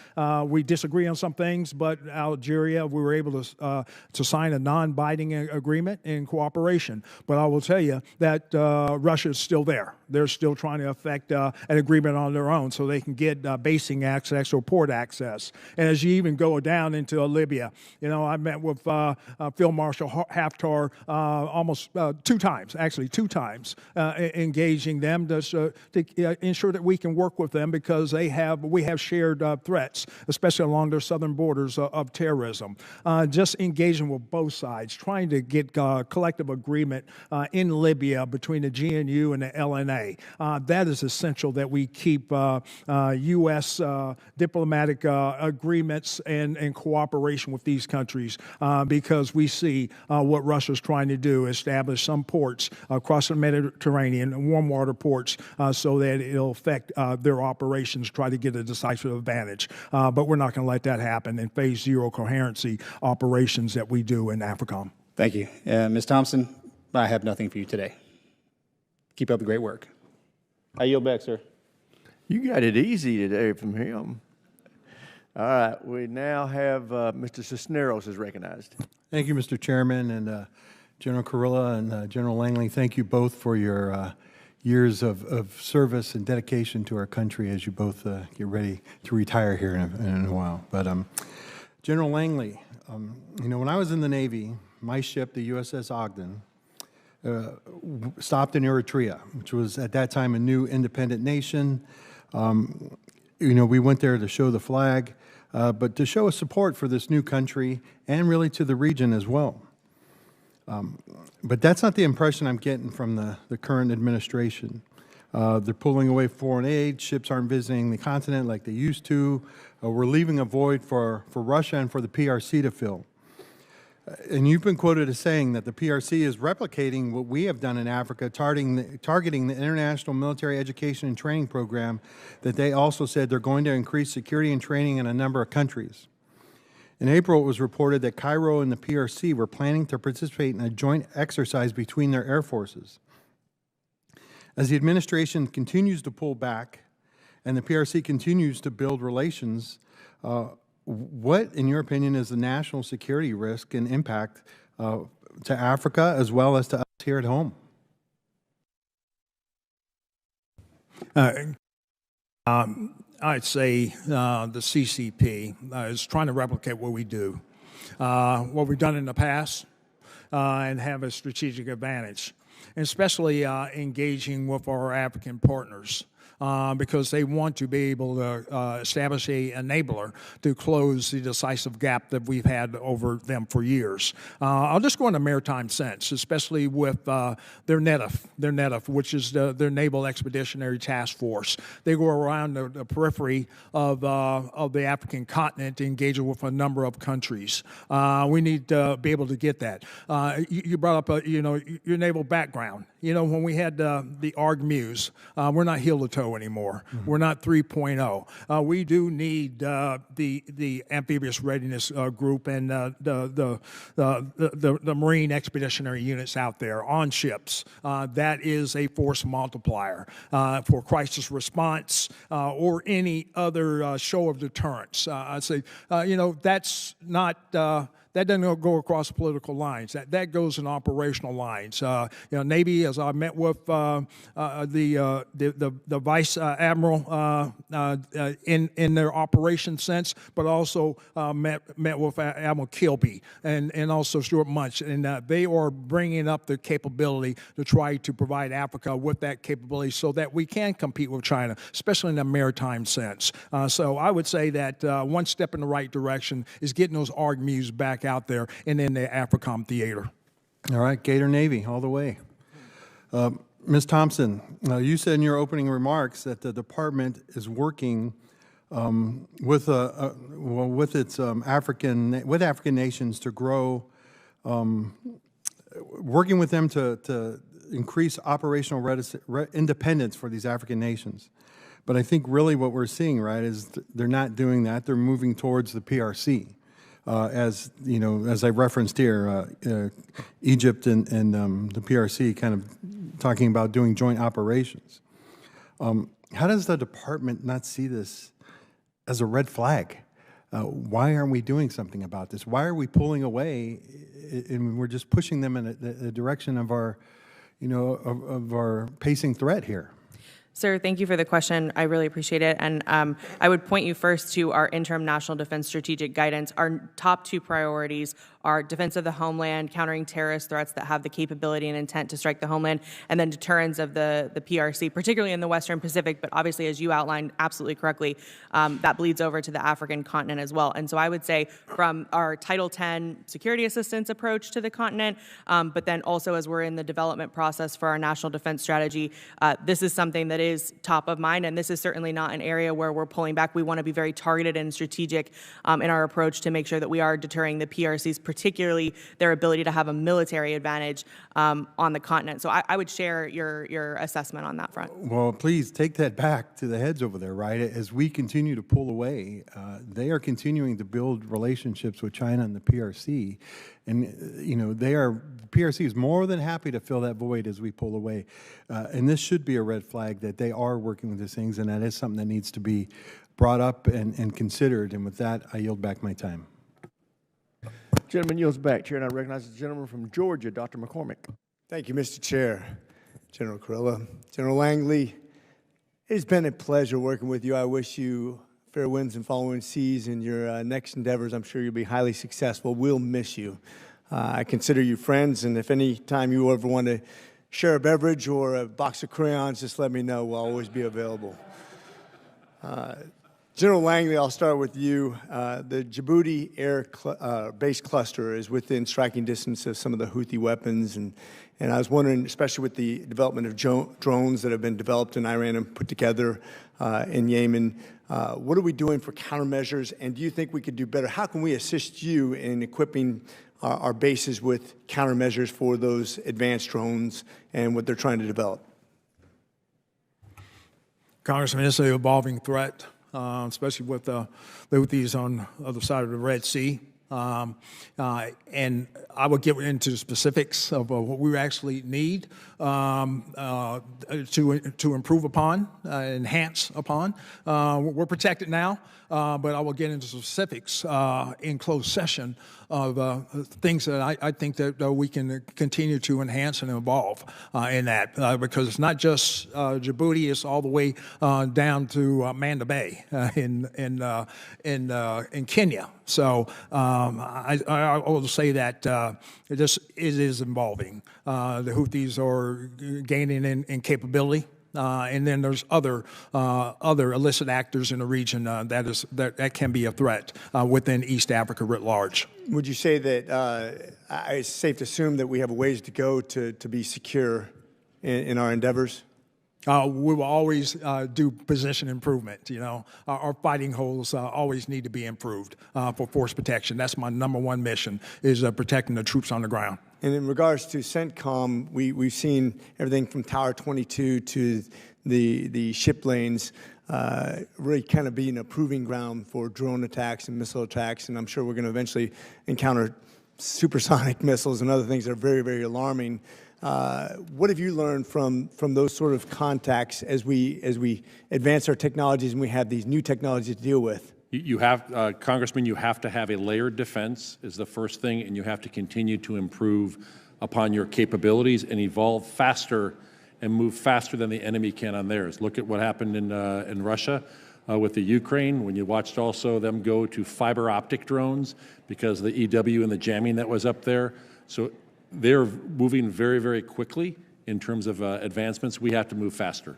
we disagree on some things, but Algeria, we were able to sign a non-binding agreement in cooperation. But I will tell you that Russia is still there. They're still trying to effect an agreement on their own so they can get basing access or port access. And as you even go down into Libya, I met with Field Marshal Haftar almost two times, engaging them to ensure that we can work with them because we have shared threats, especially along their southern borders of terrorism. Just engaging with both sides, trying to get collective agreement in Libya between the GNU and the LNA. That is essential that we keep U.S. diplomatic agreements and cooperation with these countries because we see what Russia's trying to do, establish some ports across the Mediterranean, warm water ports, so that it'll affect their operations, try to get a decisive advantage. But we're not going to let that happen in phase zero coherency operations that we do in AFRICOM. Thank you. Ms. Thompson, I have nothing for you today. Keep up the great work. I yield back, sir. You got it easy today from him. All right, we now have Mr. Cisneros is recognized. Thank you, Mr. Chairman, and General Kurilla and General Langley. Thank you both for your years of service and dedication to our country as you both get ready to retire here in a while. But General Langley, when I was in the Navy, my ship, the USS Ogden, stopped in Eritrea, which was at that time a new independent nation. We went there to show the flag, but to show a support for this new country and really to the region as well. But that's not the impression I'm getting from the current administration. They're pulling away foreign aid, ships aren't visiting the continent like they used to. We're leaving a void for Russia and for the PRC to fill. And you've been quoted as saying that the PRC is replicating what we have done in Africa, targeting the International Military Education and Training Program that they also said they're going to increase security and training in a number of countries. In April, it was reported that Cairo and the PRC were planning to participate in a joint exercise between their air forces. As the administration continues to pull back and the PRC continues to build relations, what, in your opinion, is the national security risk and impact to Africa as well as to us here at home? I'd say the CCP is trying to replicate what we do, what we've done in the past, and have a strategic advantage, and especially engaging with our African partners. because they want to be able to establish a enabler to close the decisive gap that we've had over them for years. I'll just go into maritime sense, especially with their NETF, which is their Naval Expeditionary Task Force. They go around the periphery of the African continent, engaging with a number of countries. We need to be able to get that. You brought up, your naval background. When we had the ARG-Muse, we're not heel to toe anymore. Mm-hmm. We're not 3.0. We do need the amphibious readiness group and the Marine expeditionary units out there on ships. That is a force multiplier for crisis response or any other show of deterrence. I'd say, that's not. That doesn't go across political lines. That goes in operational lines. Navy, as I met with the Vice Admiral in their operation sense, but also met with Admiral Kilby and also Stuart Munch, and they are bringing up the capability to try to provide Africa with that capability so that we can compete with China, especially in the maritime sense. So I would say that one step in the right direction is getting those ARG-Muse back out there and in the AFRICOM theater. All right, Gator Navy, all the way. Ms. Thompson, you said in your opening remarks that the department is working with African nations to grow, working with them to increase operational independence for these African nations. But I think really what we're seeing, right, is they're not doing that. They're moving towards the PRC. As I referenced here, Egypt and the PRC kind of talking about doing joint operations. How does the department not see this as a red flag? Why aren't we doing something about this? Why are we pulling away and we're just pushing them in the direction of our, of our pacing threat here? Sir, thank you for the question. I really appreciate it. And I would point you first to our interim national defense strategic guidance. Our top two priorities are defense of the homeland, countering terrorist threats that have the capability and intent to strike the homeland, and then deterrence of the PRC, particularly in the Western Pacific, but obviously, as you outlined absolutely correctly, that bleeds over to the African continent as well. And so I would say from our Title X security assistance approach to the continent, but then also as we're in the development process for our national defense strategy, this is something that is top of mind, and this is certainly not an area where we're pulling back. We want to be very targeted and strategic in our approach to make sure that we are deterring the PRC's, particularly their ability to have a military advantage on the continent. So I would share your assessment on that front. Well, please take that back to the heads over there, right? As we continue to pull away, they are continuing to build relationships with China and the PRC. And, PRC is more than happy to fill that void as we pull away. And this should be a red flag that they are working with these things, and that is something that needs to be brought up and considered. And with that, I yield back my time. Gentleman yields back. Chair, and I recognize the gentleman from Georgia, Dr. McCormick. Thank you, Mr. Chair. General Kurilla, General Langley, it has been a pleasure working with you. I wish you fair winds and following seas in your next endeavors. I'm sure you'll be highly successful. We'll miss you. I consider you friends, and if any time you ever want to share a beverage or a box of crayons, just let me know. We'll always be available. General Langley, I'll start with you. The Djibouti air base cluster is within striking distance of some of the Houthi weapons, and I was wondering, especially with the development of drones that have been developed in Iran and put together in Yemen, what are we doing for countermeasures, and do you think we could do better? How can we assist you in equipping our bases with countermeasures for those advanced drones and what they're trying to develop? Congressman, it's an evolving threat, especially with the Houthis on the other side of the Red Sea. And I will get into the specifics of what we actually need to improve upon, enhance upon. We're protected now, but I will get into specifics in closed session of things that I think that we can continue to enhance and evolve in that, because it's not just Djibouti; it's all the way down to Manda Bay in Kenya. So I will say that it is evolving. The Houthis are gaining in capability. And then there's other illicit actors in the region that can be a threat within East Africa writ large. Would you say that it's safe to assume that we have a ways to go to be secure in our endeavors? We will always do position improvement. You know, our fighting holes always need to be improved for force protection. That's my #1 mission, is protecting the troops on the ground. And in regards to CENTCOM, we've seen everything from Tower 22 to the ship lanes really kind of being a proving ground for drone attacks and missile attacks. And I'm sure we're going to eventually encounter supersonic missiles and other things that are very, very alarming. What have you learned from those sort of contacts as we advance our technologies and we have these new technologies to deal with? You have, Congressman, you have to have a layered defense is the first thing, and you have to continue to improve upon your capabilities and evolve faster and move faster than the enemy can on theirs. Look at what happened in Russia with the Ukraine, when you watched also them go to fiber optic drones because of the EW and the jamming that was up there. So they're moving very, very quickly in terms of advancements. We have to move faster.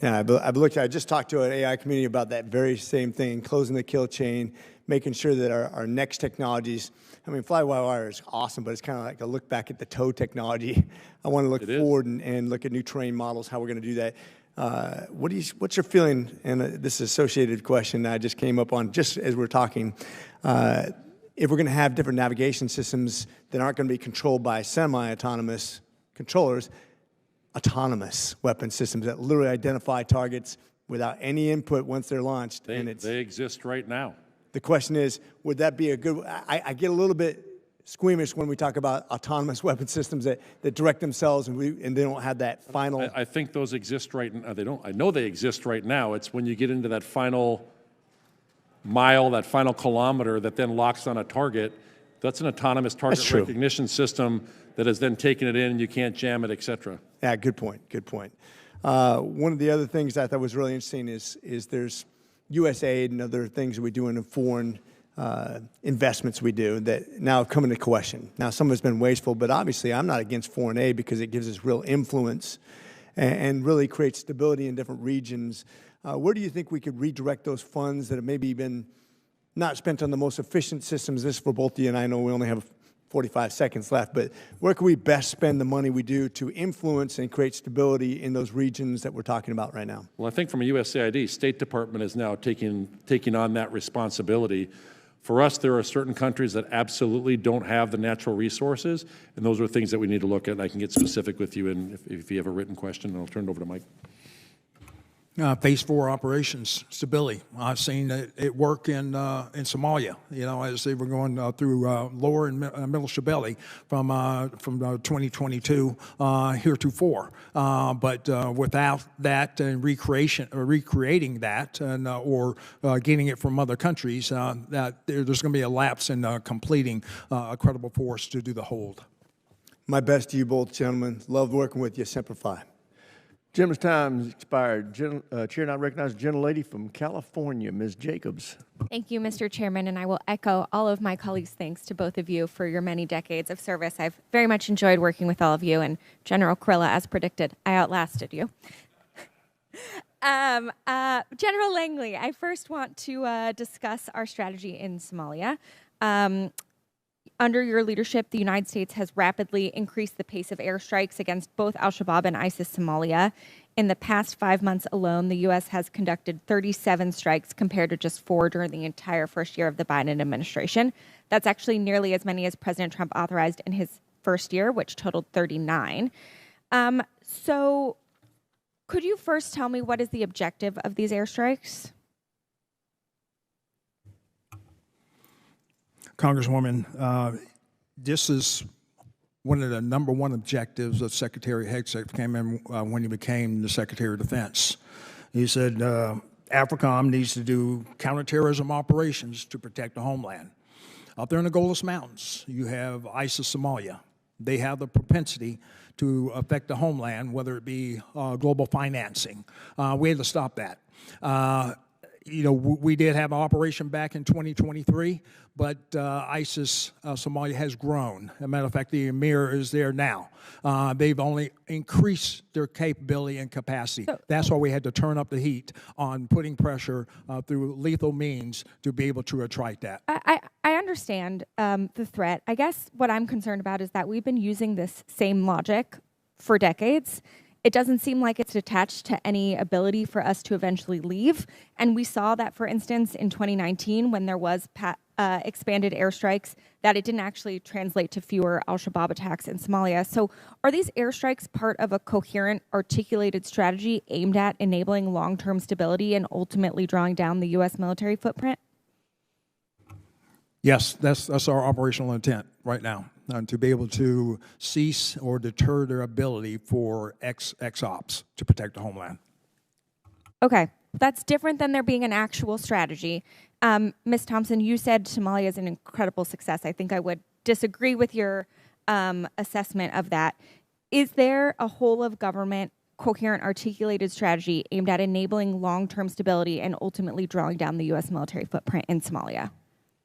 Yeah, I just talked to an AI community about that very same thing, closing the kill chain, making sure that our next technologies, I mean, fly-by-wire is awesome, but it's kind of like a look back at the tow technology. I want to look forward and look at new terrain models, how we're going to do that. What's your feeling, and this is an associated question that I just came up on just as we're talking, if we're going to have different navigation systems that aren't going to be controlled by semi-autonomous controllers, autonomous weapon systems that literally identify targets without any input once they're launched. They exist right now. The question is, would that be a good, I get a little bit squeamish when we talk about autonomous weapon systems that direct themselves and they don't have that final. I think those exist right now. I know they exist right now. It's when you get into that final mile, that final kilometer that then locks on a target. That's an autonomous target recognition system that has then taken it in and you can't jam it, et cetera. Yeah, good point, good point. One of the other things I thought was really interesting is there's USAID and other things that we do in foreign investments we do that now come into question. Now, some of it's been wasteful, but obviously I'm not against foreign aid because it gives us real influence and really creates stability in different regions. Where do you think we could redirect those funds that have maybe been not spent on the most efficient systems? This is for both of you, and I know we only have 45 seconds left, but where can we best spend the money we do to influence and create stability in those regions that we're talking about right now? Well, I think from a USAID, State Department is now taking on that responsibility. For us, there are certain countries that absolutely don't have the natural resources, and those are things that we need to look at. And I can get specific with you, and if you have a written question, I'll turn it over to Mike. Phase 4 operations stability. I've seen it work in Somalia. You know, as they were going through lower and middle Shabelle from 2022 heretofore. But without that and recreating that and or getting it from other countries, that there's going to be a lapse in completing a credible force to do the hold. My best to you both, gentlemen. Love working with you. Semper Fi. Gentleman's time has expired. Chair now recognizes the gentlelady from California, Ms. Jacobs. Thank you, Mr. Chairman, and I will echo all of my colleagues' thanks to both of you for your many decades of service. I've very much enjoyed working with all of you, and General Kurilla, as predicted, I outlasted you. General Langley, I first want to discuss our strategy in Somalia. Under your leadership, the United States has rapidly increased the pace of airstrikes against both al-Shabaab and ISIS Somalia. In the past 5 months alone, the U.S. has conducted 37 strikes compared to just 4 during the entire first year of the Biden administration. That's actually nearly as many as President Trump authorized in his first year, which totaled 39. So could you first tell me what is the objective of these airstrikes? Congresswoman, this is one of the #1 objectives of Secretary Hegseth came in when he became the Secretary of Defense. He said AFRICOM needs to do counterterrorism operations to protect the homeland. Up there in the Golis Mountains, you have ISIS Somalia. They have the propensity to affect the homeland, whether it be global financing. We had to stop that. we did have an operation back in 2023, but ISIS Somalia has grown. As a matter of fact, the emir is there now. They've only increased their capability and capacity. That's why we had to turn up the heat on putting pressure through lethal means to be able to attract that. I understand the threat. I guess what I'm concerned about is that we've been using this same logic for decades. It doesn't seem like it's attached to any ability for us to eventually leave. And we saw that, for instance, in 2019, when there was expanded airstrikes, that it didn't actually translate to fewer al-Shabaab attacks in Somalia. So are these airstrikes part of a coherent, articulated strategy aimed at enabling long-term stability and ultimately drawing down the U.S. military footprint? Yes, that's our operational intent right now, to be able to cease or deter their ability for ex-ops to protect the homeland. Okay, that's different than there being an actual strategy. Ms. Thompson, you said Somalia is an incredible success. I think I would disagree with your assessment of that. Is there a whole of government coherent, articulated strategy aimed at enabling long-term stability and ultimately drawing down the U.S. military footprint in Somalia?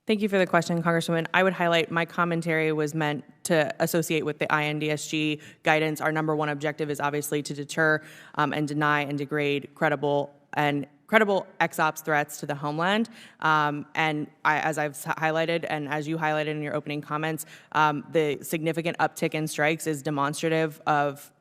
Thank you for the question, Congresswoman. I would highlight my commentary was meant to associate with the INDSG guidance. Our number one objective is obviously to deter and deny and degrade credible ex-ops threats to the homeland. As I've highlighted, and as you highlighted in your opening comments, the significant uptick in strikes is demonstrative of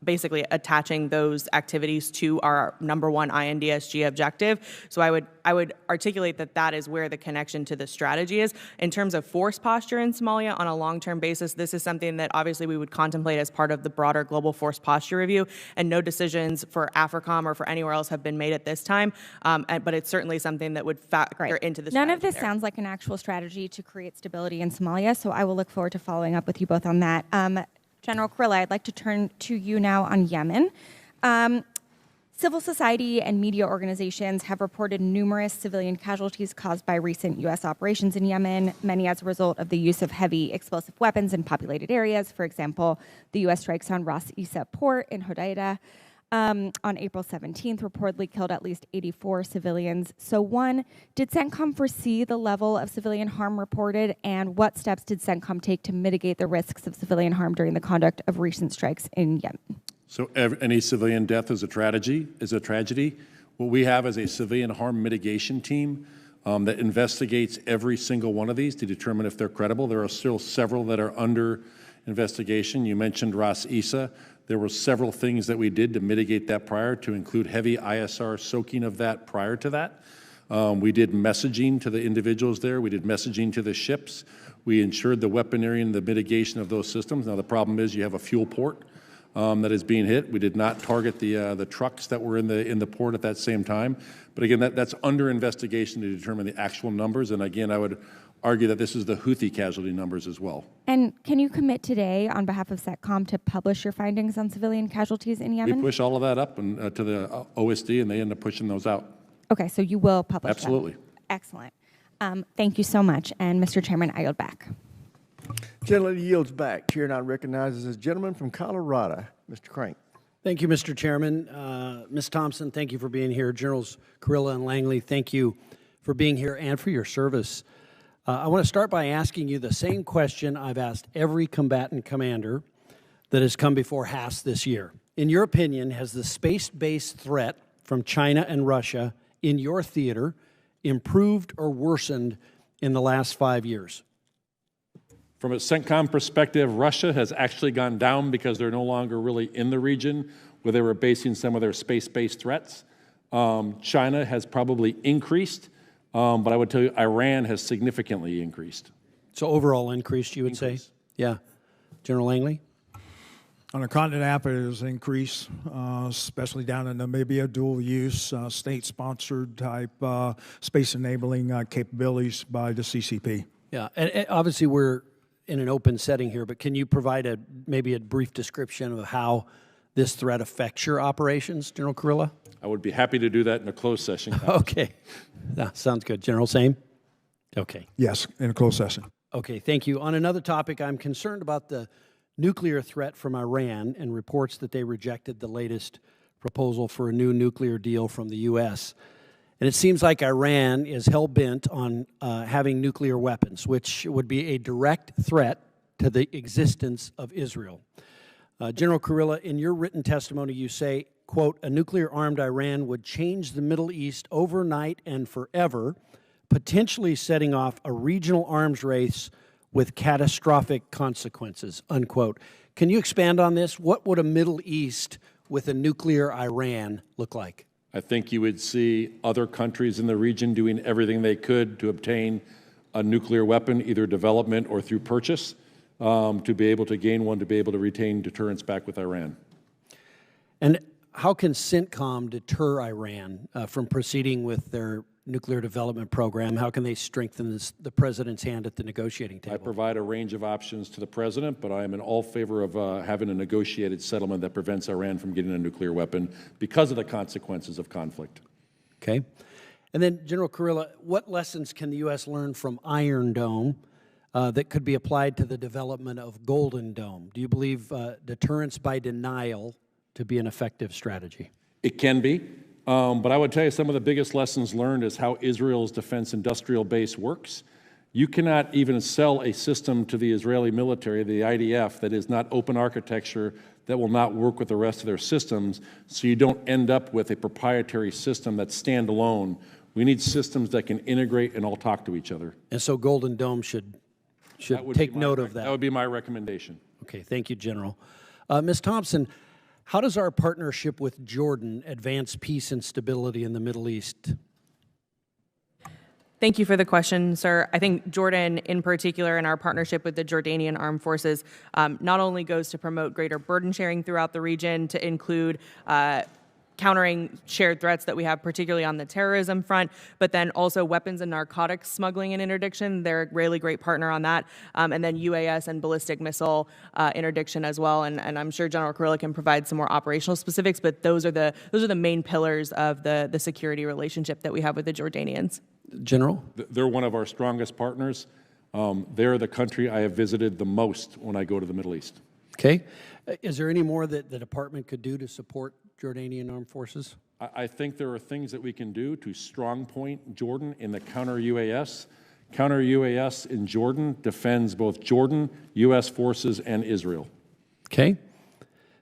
basically attaching those activities to our number one INDSG objective. So I would articulate that that is where the connection to the strategy is. In terms of force posture in Somalia on a long-term basis, this is something that obviously we would contemplate as part of the broader global force posture review, and no decisions for AFRICOM or for anywhere else have been made at this time. But it's certainly something that would factor into the strategy. None of this sounds like an actual strategy to create stability in Somalia, so I will look forward to following up with you both on that. General Kurilla, I'd like to turn to you now on Yemen. Civil society and media organizations have reported numerous civilian casualties caused by recent U.S. operations in Yemen, many as a result of the use of heavy explosive weapons in populated areas. For example, the U.S. strikes on Ras Isa port in Hodeidah on April 17th reportedly killed at least 84 civilians. So one, did CENTCOM foresee the level of civilian harm reported, and what steps did CENTCOM take to mitigate the risks of civilian harm during the conduct of recent strikes in Yemen? So any civilian death is a tragedy. What we have is a civilian harm mitigation team that investigates every single one of these to determine if they're credible. There are still several that are under investigation. You mentioned Ras Isa. There were several things that we did to mitigate that prior, to include heavy ISR soaking of that prior to that. We did messaging to the individuals there. We did messaging to the ships. We ensured the weaponry and the mitigation of those systems. Now, the problem is you have a fuel port that is being hit. We did not target the trucks that were in the port at that same time. But again, that's under investigation to determine the actual numbers. And again, I would argue that this is the Houthi casualty numbers as well. And can you commit today on behalf of CENTCOM to publish your findings on civilian casualties in Yemen? We push all of that up and to the OSD, and they end up pushing those out. Okay, so you will publish Absolutely. them. Excellent. Thank you so much. And Mr. Chairman, I yield back. Gentleman yields back. Chair now recognizes this gentleman from Colorado, Mr. Crank. Thank you, Mr. Chairman. Ms. Thompson, thank you for being here. Generals Kurilla and Langley, thank you for being here and for your service. I want to start by asking you the same question I've asked every combatant commander that has come before HAS this year. In your opinion, has the space-based threat from China and Russia in your theater improved or worsened in the last 5 years? From a CENTCOM perspective, Russia has actually gone down because they're no longer really in the region where they were basing some of their space-based threats. China has probably increased, but I would tell you Iran has significantly increased. So overall increased, you would say? Yeah. General Langley? On the continent, Africa has increased, especially down in Namibia, dual-use, state-sponsored type space-enabling capabilities by the CCP. Yeah, and obviously we're in an open setting here, but can you provide maybe a brief description of how this threat affects your operations, General Kurilla? I would be happy to do that in a closed session. Okay, that sounds good. General Same? Okay. Yes, in a closed session. Okay, thank you. On another topic, I'm concerned about the nuclear threat from Iran and reports that they rejected the latest proposal for a new nuclear deal from the U.S. And it seems like Iran is hell-bent on having nuclear weapons, which would be a direct threat to the existence of Israel. General Kurilla, in your written testimony, you say, quote, a nuclear-armed Iran would change the Middle East overnight and forever, potentially setting off a regional arms race with catastrophic consequences, unquote. Can you expand on this? What would a Middle East with a nuclear Iran look like? I think you would see other countries in the region doing everything they could to obtain a nuclear weapon, either development or through purchase, to be able to gain one, to be able to retain deterrence back with Iran. And how can CENTCOM deter Iran from proceeding with their nuclear development program? How can they strengthen the president's hand at the negotiating table? I provide a range of options to the president, but I am in all favor of having a negotiated settlement that prevents Iran from getting a nuclear weapon because of the consequences of conflict. Okay. And then, General Kurilla, what lessons can the U.S. learn from Iron Dome that could be applied to the development of Golden Dome? Do you believe deterrence by denial to be an effective strategy? It can be. But I would tell you some of the biggest lessons learned is how Israel's defense industrial base works. You cannot even sell a system to the Israeli military, the IDF, that is not open architecture, that will not work with the rest of their systems, so you don't end up with a proprietary system that's standalone. We need systems that can integrate and all talk to each other. And so Golden Dome should take note of that. That would be my recommendation. Okay, thank you, General. Ms. Thompson, how does our partnership with Jordan advance peace and stability in the Middle East? Thank you for the question, sir. I think Jordan, in particular, and our partnership with the Jordanian Armed Forces, not only goes to promote greater burden sharing throughout the region to include countering shared threats that we have, particularly on the terrorism front, but then also weapons and narcotics smuggling and interdiction. They're a really great partner on that. And then UAS and ballistic missile interdiction as well. And I'm sure General Kurilla can provide some more operational specifics, but those are the main pillars of the security relationship that we have with the Jordanians. General? They're one of our strongest partners. They're the country I have visited the most when I go to the Middle East. Okay. Is there any more that the department could do to support Jordanian armed forces? I think there are things that we can do to strong point Jordan in the counter-UAS. Counter-UAS in Jordan defends both Jordan, U.S. forces, and Israel. Okay.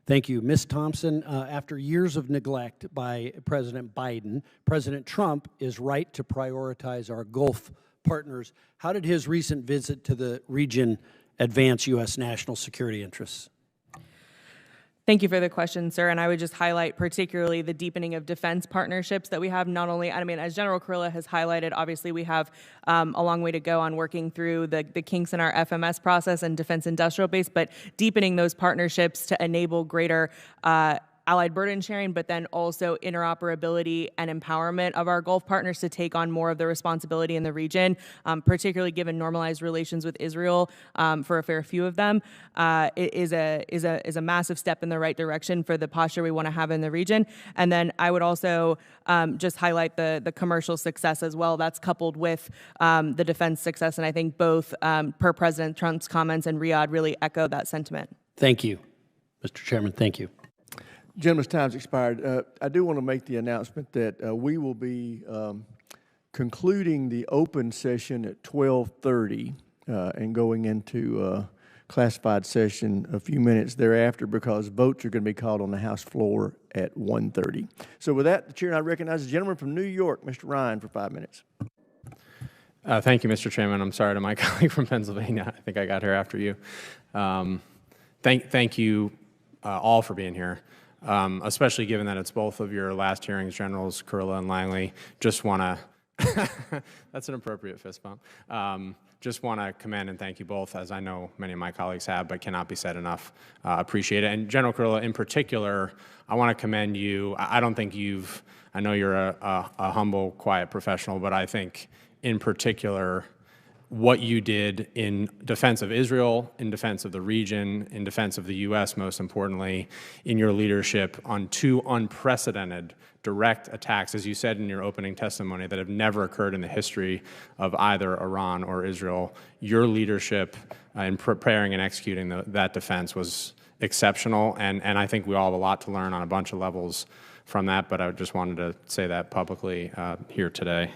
Thank you. Ms. Thompson, after years of neglect by President Biden, President Trump is right to prioritize our Gulf partners. How did his recent visit to the region advance U.S. national security interests? Thank you for the question, sir. And I would just highlight particularly the deepening of defense partnerships that we have. Not only, I mean, as General Kurilla has highlighted, obviously we have a long way to go on working through the kinks in our FMS process and defense industrial base, but deepening those partnerships to enable greater allied burden sharing, but then also interoperability and empowerment of our Gulf partners to take on more of the responsibility in the region, particularly given normalized relations with Israel for a fair few of them, is a massive step in the right direction for the posture we want to have in the region. And then I would also just highlight the commercial success as well. That's coupled with the defense success, and I think both per President Trump's comments and Riyadh really echo that sentiment. Thank you, Mr. Chairman. Thank you. Gentleman's time's expired. I do want to make the announcement that we will be concluding the open session at 12:30 and going into classified session a few minutes thereafter because votes are going to be called on the House floor at 1:30. So with that, the chair, I recognize the gentleman from New York, Mr. Ryan, for 5 minutes. Thank you, Mr. Chairman. I'm sorry to my colleague from Pennsylvania. I think I got here after you. Thank you all for being here. Especially given that it's both of your last hearings, Generals Kurilla and Langley. Just want to, that's an appropriate fist bump. Just want to commend and thank you both, as I know many of my colleagues have, but cannot be said enough. Appreciate it. And General Kurilla, in particular, I want to commend you. I don't think I know you're a humble, quiet professional, but I think in particular, what you did in defense of Israel, in defense of the region, in defense of the U.S., most importantly, in your leadership on two unprecedented direct attacks, as you said in your opening testimony, that have never occurred in the history of either Iran or Israel. Your leadership in preparing and executing that defense was exceptional, and I think we all have a lot to learn on a bunch of levels from that, but I just wanted to say that publicly here today.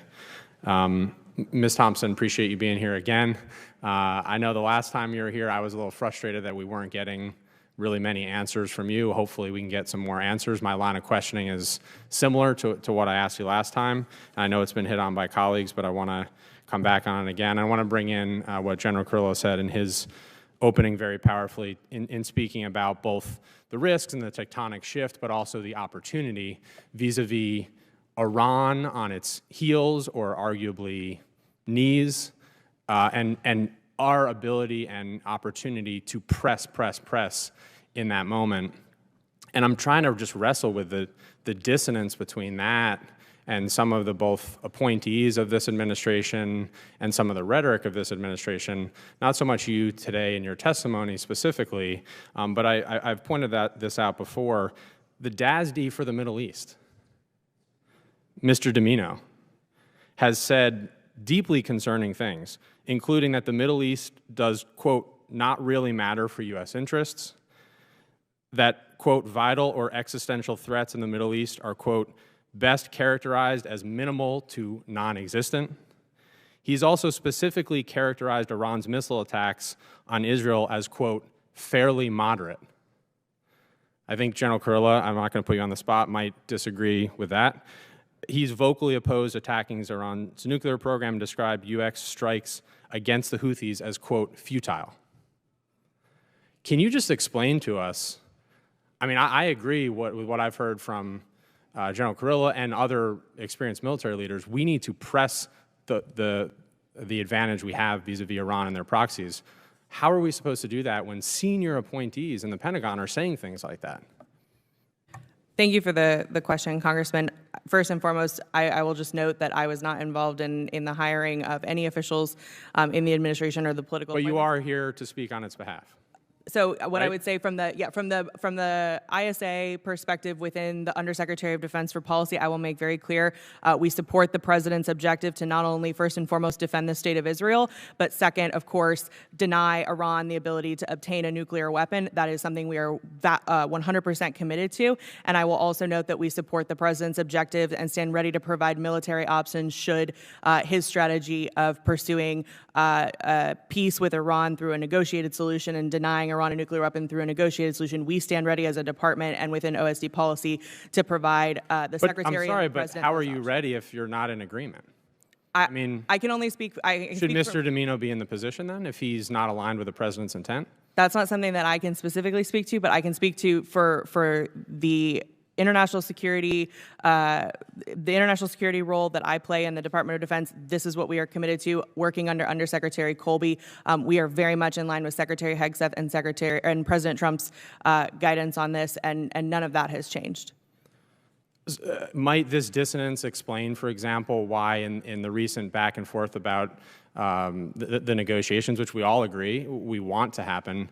Ms. Thompson, appreciate you being here again. I know the last time you were here, I was a little frustrated that we weren't getting really many answers from you. Hopefully we can get some more answers. My line of questioning is similar to what I asked you last time. I know it's been hit on by colleagues, but I want to come back on it again. I want to bring in what General Carrillo said in his opening very powerfully in speaking about both the risks and the tectonic shift, but also the opportunity vis-a-vis Iran on its heels or arguably knees, and our ability and opportunity to press in that moment. And I'm trying to just wrestle with the dissonance between that and some of the both appointees of this administration and some of the rhetoric of this administration, not so much you today in your testimony specifically, but I've pointed this out before. The DASD for the Middle East, Mr. Domino, has said deeply concerning things, including that the Middle East does, quote, not really matter for U.S. interests, that, quote, vital or existential threats in the Middle East are, quote, best characterized as minimal to non-existent. He's also specifically characterized Iran's missile attacks on Israel as, quote, fairly moderate. I think General Carrillo, I'm not going to put you on the spot, might disagree with that. He's vocally opposed attacking Iran's nuclear program and described U.S. strikes against the Houthis as, quote, futile. Can you just explain to us, I mean, I agree with what I've heard from General Carrillo and other experienced military leaders. We need to press the advantage we have vis-a-vis Iran and their proxies. How are we supposed to do that when senior appointees in the Pentagon are saying things like that? Thank you for the question, Congressman. First and foremost, I will just note that I was not involved in the hiring of any officials in the administration or the political. But you are here to speak on its behalf. So what I Right? would say from the ISA perspective within the Undersecretary of Defense for Policy, I will make very clear we support the president's objective to not only first and foremost defend the state of Israel, but second, of course, deny Iran the ability to obtain a nuclear weapon. That is something we are 100% committed to. And I will also note that we support the president's objective and stand ready to provide military options should his strategy of pursuing peace with Iran through a negotiated solution and denying Iran a nuclear weapon through a negotiated solution. We stand ready as a department and within OSD policy to provide the Secretary I'm sorry, and the but President. how are you ready if you're not in agreement? I mean, I can only speak. should Mr. Domino be in the position then if he's not aligned with the president's intent? That's not something that I can specifically speak to, but I can speak to for the international security, role that I play in the Department of Defense. This is what we are committed to, working under Undersecretary Colby. We are very much in line with Secretary Hegseth and President Trump's guidance on this, and none of that has changed. Might this dissonance explain, for example, why in the recent back and forth about the negotiations, which we all agree we want to happen,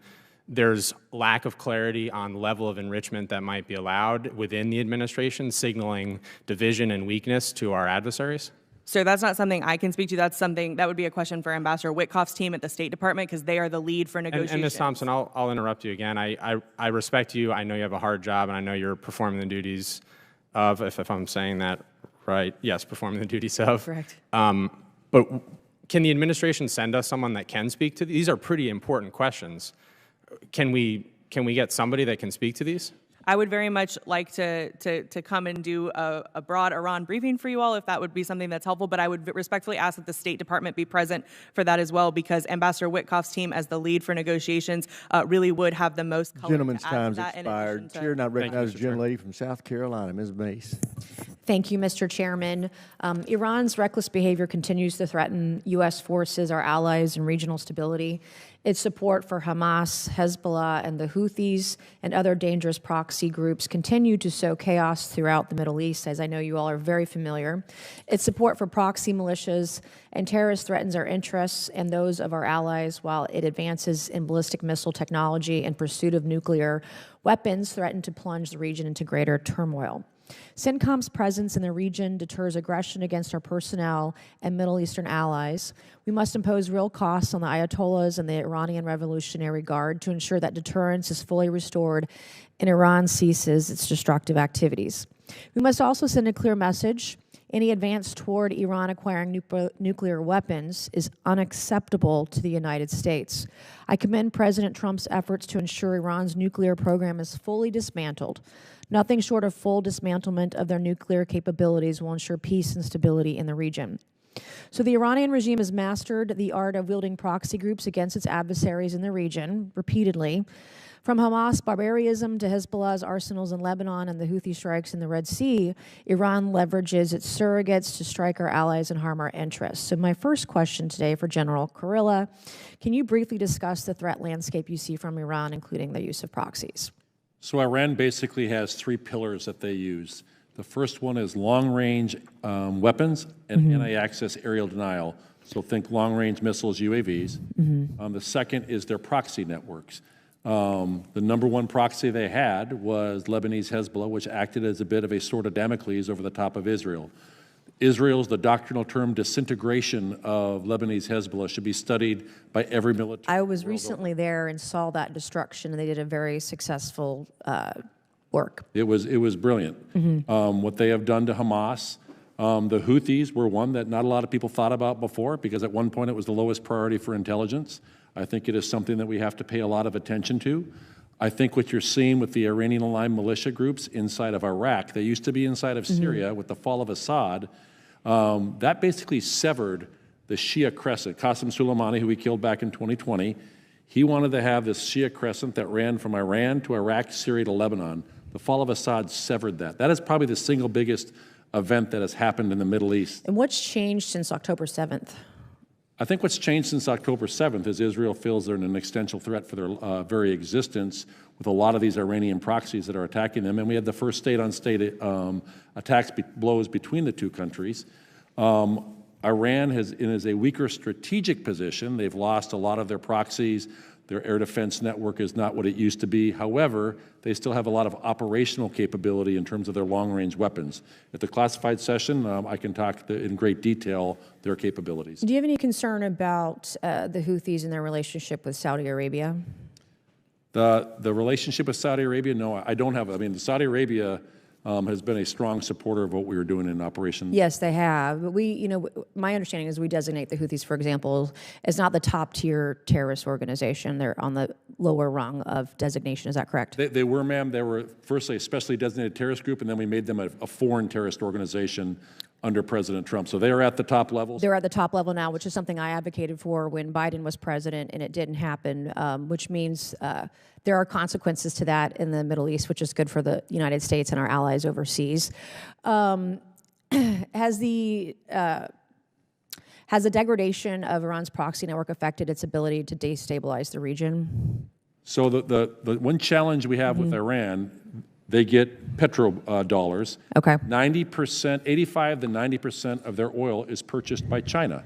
there's lack of clarity on level of enrichment that might be allowed within the administration, signaling division and weakness to our adversaries? So that's not something I can speak to. That's something that would be a question for Ambassador Witkoff's team at the State Department, because they are the lead for negotiations. And Ms. Thompson, I'll interrupt you again. I respect you. I know you have a hard job, and I know you're performing the duties of, if I'm saying that right, yes, performing the duties of. Correct. But can the administration send us someone that can speak to these? Are pretty important questions. Can we get somebody that can speak to these? I would very much like to come and do a broad Iran briefing for you all, if that would be something that's helpful. But I would respectfully ask that the State Department be present for that as well, because Ambassador Witkoff's team, as the lead for negotiations, really would have the most color. Gentleman's to add to time's that, in expired. addition to- Chair now recognizes the gentlelady from South Carolina, Ms. Mace. Thank you, Mr. Chairman. Iran's reckless behavior continues to threaten U.S. forces, our allies, and regional stability. Its support for Hamas, Hezbollah, and the Houthis and other dangerous proxy groups continue to sow chaos throughout the Middle East, as I know you all are very familiar. Its support for proxy militias and terrorists threatens our interests and those of our allies, while it advances in ballistic missile technology and pursuit of nuclear weapons threaten to plunge the region into greater turmoil. CENTCOM's presence in the region deters aggression against our personnel and Middle Eastern allies. We must impose real costs on the Ayatollahs and the Iranian Revolutionary Guard to ensure that deterrence is fully restored and Iran ceases its destructive activities. We must also send a clear message. Any advance toward Iran acquiring nuclear weapons is unacceptable to the United States. I commend President Trump's efforts to ensure Iran's nuclear program is fully dismantled. Nothing short of full dismantlement of their nuclear capabilities will ensure peace and stability in the region. So the Iranian regime has mastered the art of wielding proxy groups against its adversaries in the region repeatedly. From Hamas barbarism to Hezbollah's arsenals in Lebanon and the Houthi strikes in the Red Sea, Iran leverages its surrogates to strike our allies and harm our interests. So my first question today for General Kurilla, can you briefly discuss the threat landscape you see from Iran, including the use of proxies? So Iran basically has three pillars that they use. The first one is long-range weapons and anti-access aerial denial. So think long-range missiles, UAVs. The second is their proxy networks. The number one proxy they had was Lebanese Hezbollah, which acted as a bit of a sword of Damocles over the top of Israel. Israel's, the doctrinal term, disintegration of Lebanese Hezbollah should be studied by every military. I was recently there and saw that destruction, and they did a very successful work. It was brilliant. What they have done to Hamas. The Houthis were one that not a lot of people thought about before, because at one point it was the lowest priority for intelligence. I think it is something that we have to pay a lot of attention to. I think what you're seeing with the Iranian-aligned militia groups inside of Iraq, they used to be inside of Syria with the fall of Assad, that basically severed the Shia crescent. Qasem Soleimani, who we killed back in 2020, he wanted to have this Shia crescent that ran from Iran to Iraq, Syria to Lebanon. The fall of Assad severed that. That is probably the single biggest event that has happened in the Middle East. And what's changed since October 7th? I think what's changed since October 7th is Israel feels they're in an existential threat for their very existence with a lot of these Iranian proxies that are attacking them. And we had the first state-on-state attacks, blows between the two countries. Iran is a weaker strategic position. They've lost a lot of their proxies. Their air defense network is not what it used to be. However, they still have a lot of operational capability in terms of their long-range weapons. At the classified session, I can talk in great detail their capabilities. Do you have any concern about the Houthis and their relationship with Saudi Arabia? The relationship with Saudi Arabia, no, I don't have. I mean, Saudi Arabia has been a strong supporter of what we were doing in Operation. Yes, they have. But my understanding is we designate the Houthis, for example, as not the top-tier terrorist organization. They're on the lower rung of designation. Is that correct? They were, ma'am. They were firstly a specially designated terrorist group, and then we made them a foreign terrorist organization under President Trump. So they are at the top levels. They're at the top level now, which is something I advocated for when Biden was president, and it didn't happen, which means there are consequences to that in the Middle East, which is good for the United States and our allies overseas. Has the degradation of Iran's proxy network affected its ability to destabilize the region? So the one challenge we have with Iran, they get petrodollars. Okay. 90%, 85 to 90% of their oil is purchased by China.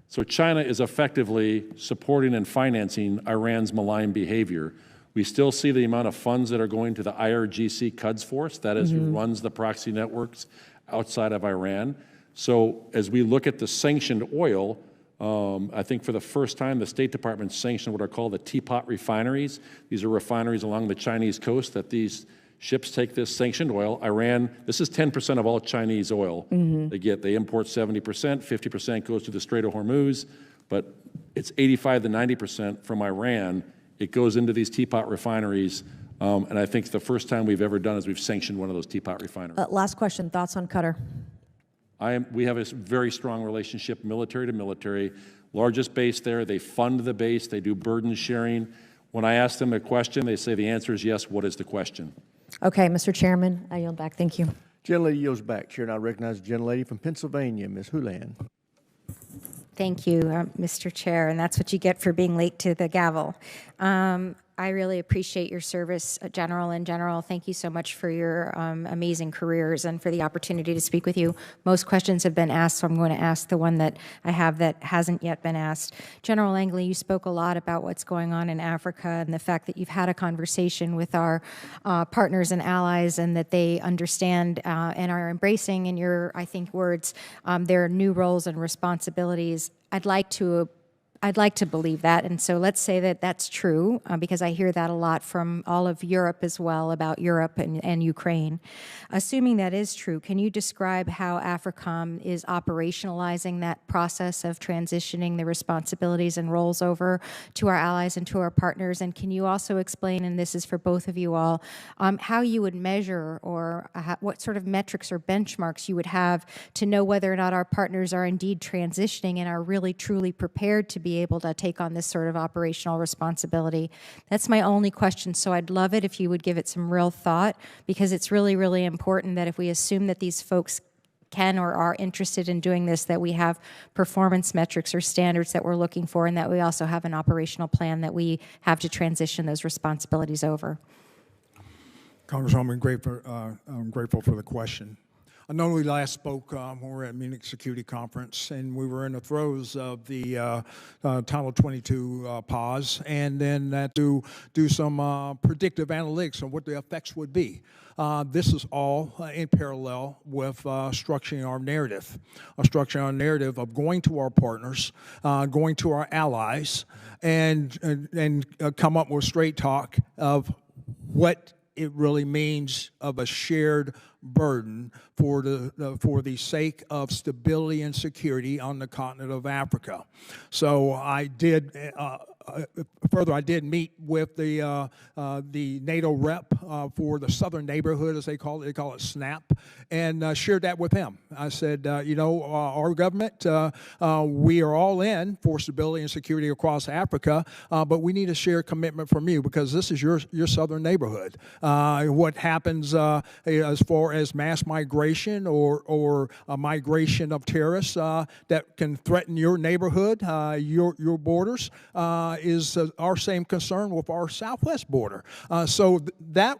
So China is effectively supporting and financing Iran's malign behavior. We still see the amount of funds that are going to the IRGC Quds Force, that is who runs the proxy networks outside of Iran. So as we look at the sanctioned oil, I think for the first time, the State Department sanctioned what are called the teapot refineries. These are refineries along the Chinese coast that these ships take this sanctioned oil. Iran, this is 10% of all Chinese oil they get. They import 70%, 50% goes to the Strait of Hormuz, but it's 85 to 90% from Iran. It goes into these teapot refineries, and I think the first time we've ever done is we've sanctioned one of those teapot refineries. Last question, thoughts on Qatar? We have a very strong relationship, military to military. Largest base there, they fund the base, they do burden sharing. When I ask them a question, they say the answer is yes. What is the question? Okay, Mr. Chairman, I yield back. Thank you. Gentlelady yields back. Chair now recognizes the gentlelady from Pennsylvania, Ms. Houlihan. Thank you, Mr. Chair, and that's what you get for being late to the gavel. I really appreciate your service, General. In general, thank you so much for your amazing careers and for the opportunity to speak with you. Most questions have been asked, so I'm going to ask the one that I have that hasn't yet been asked. General Langley, you spoke a lot about what's going on in Africa and the fact that you've had a conversation with our partners and allies and that they understand and are embracing, in your, I think, words, their new roles and responsibilities. I'd like to I'd like to believe that, and so let's say that that's true, because I hear that a lot from all of Europe as well about Europe and Ukraine. Assuming that is true, can you describe how AFRICOM is operationalizing that process of transitioning the responsibilities and roles over to our allies and to our partners? And can you also explain, and this is for both of you all, how you would measure or what sort of metrics or benchmarks you would have to know whether or not our partners are indeed transitioning and are really truly prepared to be able to take on this sort of operational responsibility? That's my only question, so I'd love it if you would give it some real thought, because it's really, really important that if we assume that these folks can or are interested in doing this, that we have performance metrics or standards that we're looking for, and that we also have an operational plan that we have to transition those responsibilities over. Congresswoman, I'm grateful for the question. I know we last spoke when we were at Munich Security Conference, and we were in the throes of the Title 22 pause, and then to do some predictive analytics on what the effects would be. This is all in parallel with structuring our narrative of going to our partners, going to our allies, and come up with straight talk of what it really means of a shared burden for the sake of stability and security on the continent of Africa. So I did I did meet with the NATO rep for the southern neighborhood, as they call it SNAP, and shared that with him. I said, our government, we are all in for stability and security across Africa, but we need a shared commitment from you, because this is your southern neighborhood. What happens as far as mass migration or a migration of terrorists that can threaten your neighborhood, your borders, is our same concern with our southwest border. So that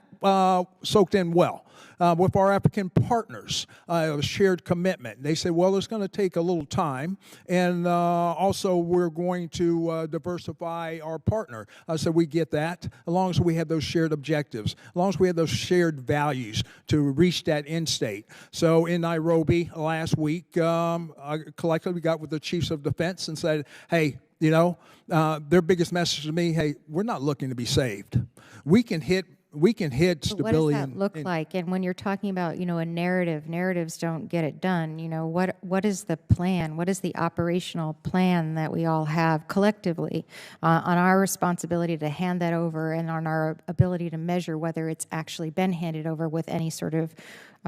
soaked in well. With our African partners, a shared commitment. They said, well, it's going to take a little time, and also we're going to diversify our partner. So we get that, as long as we have those shared objectives, as long as we have those shared values to reach that end state. So in Nairobi last week, I collectively got with the chiefs of defense and said, hey, their biggest message to me, hey, we're not looking to be saved. We can hit stability. But what does that look like? And when you're talking about, a narrative, narratives don't get it done. What is the plan? What is the operational plan that we all have collectively on our responsibility to hand that over, and on our ability to measure whether it's actually been handed over with any sort of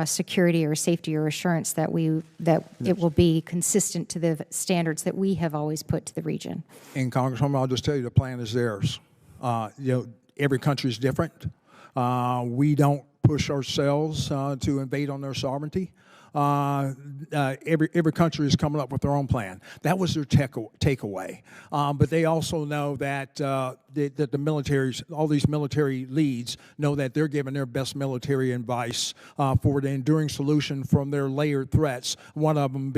security or safety or assurance that it will be consistent to the standards that we have always put to the region? And Congresswoman, I'll just tell you, the plan is theirs. Every country is different. We don't push ourselves to invade on their sovereignty. Every country is coming up with their own plan. That was their takeaway. But they also know that the militaries, all these military leads, know that they're giving their best military advice for the enduring solution from their layered threats. One of them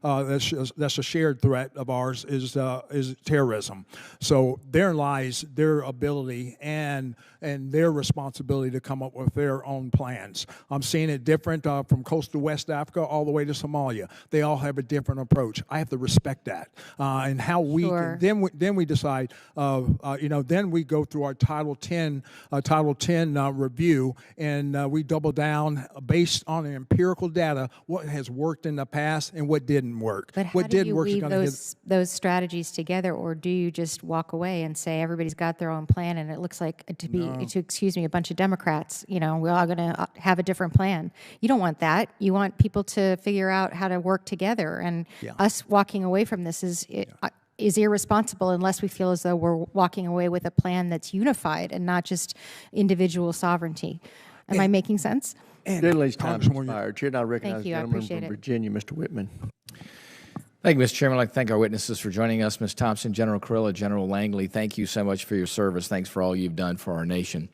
that's a shared threat of ours is terrorism. So therein lies their ability and their responsibility to come up with their own plans. I'm seeing it different from coast to West Africa all the way to Somalia. They all have a different approach. I have to respect that. And how we Sure. can, then we decide, then we go through our Title 10 review, and we double down based on the empirical data, what has worked in the past and what didn't work. But how what do did you work is weave gonna those strategies together, or do you just walk away and say everybody's got their own plan, and it looks like a bunch of Democrats, we're all going to have a different plan? You don't want that. You want people to figure out how to work together, and us walking away from this is irresponsible unless we feel as though we're walking away with a plan that's unified and not just individual sovereignty. Am I making sense? Gentleman's time has expired. Chair, now recognize Thank the you. I gentleman appreciate from it. Virginia, Mr. Whitman. Thank you, Mr. Chairman. I'd like to thank our witnesses for joining us. Ms. Thompson, General Kurilla, General Langley, thank you so much for your service. Thanks for all you've done for our nation.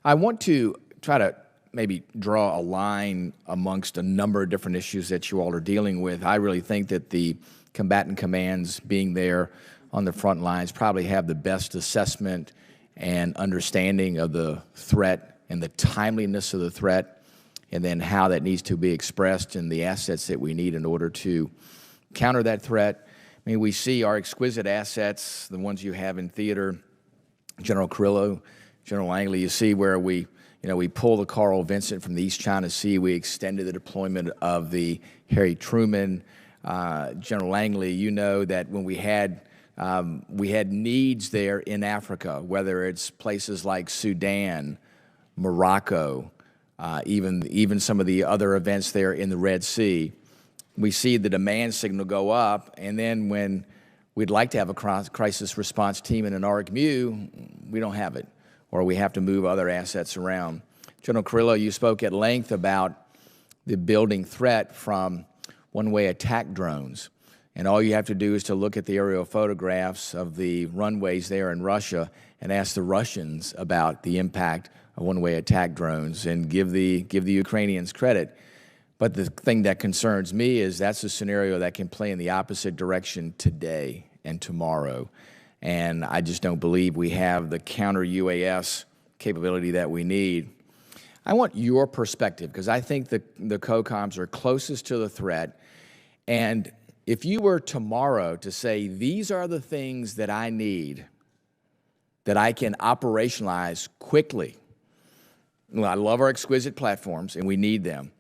I want to try to maybe draw a line amongst a number of different issues that you all are dealing with. I really think that the combatant commands being there on the front lines probably have the best assessment and understanding of the threat and the timeliness of the threat, and then how that needs to be expressed and the assets that we need in order to counter that threat. I mean, we see our exquisite assets, the ones you have in theater, General Carrillo, General Langley. You see where we pulled the Carl Vincent from the East China Sea. We extended the deployment of the Harry Truman. General Langley, you know that when we had needs there in Africa, whether it's places like Sudan, Morocco, even some of the other events there in the Red Sea, we see the demand signal go up, and then when we'd like to have a crisis response team in an ARGMU, we don't have it, or we have to move other assets around. General Carrillo, you spoke at length about the building threat from one-way attack drones, and all you have to do is to look at the aerial photographs of the runways there in Russia and ask the Russians about the impact of one-way attack drones and give the Ukrainians credit. But the thing that concerns me is that's a scenario that can play in the opposite direction today and tomorrow. And I just don't believe we have the counter-UAS capability that we need. I want your perspective, because I think the COCOMs are closest to the threat. And if you were tomorrow to say, these are the things that I need that I can operationalize quickly. Well, I love our exquisite platforms, and we need them.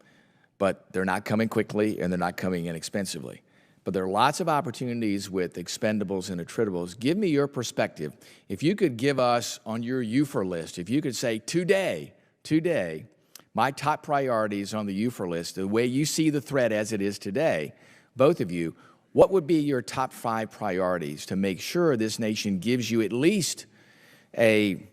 But they're not coming quickly, and they're not coming inexpensively. But there are lots of opportunities with expendables and attritables. Give me your perspective. If you could give us on your UFOR list, if you could say today, my top priorities on the UFOR list, the way you see the threat as it is today, both of you, what would be your top 5 priorities to make sure this nation gives you at least a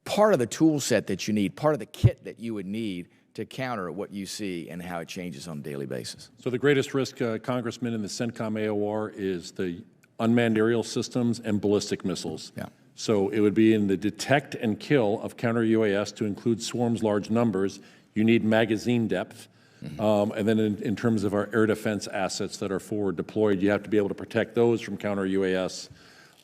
part of the tool set that you need, part of the kit that you would need to counter what you see and how it changes on a daily basis? So the greatest risk, Congressman, in the CENTCOM AOR is the unmanned aerial systems and ballistic missiles. Yeah. So it would be in the detect and kill of counter-UAS to include swarms, large numbers. You need magazine depth. And then in terms of our air defense assets that are forward deployed, you have to be able to protect those from counter-UAS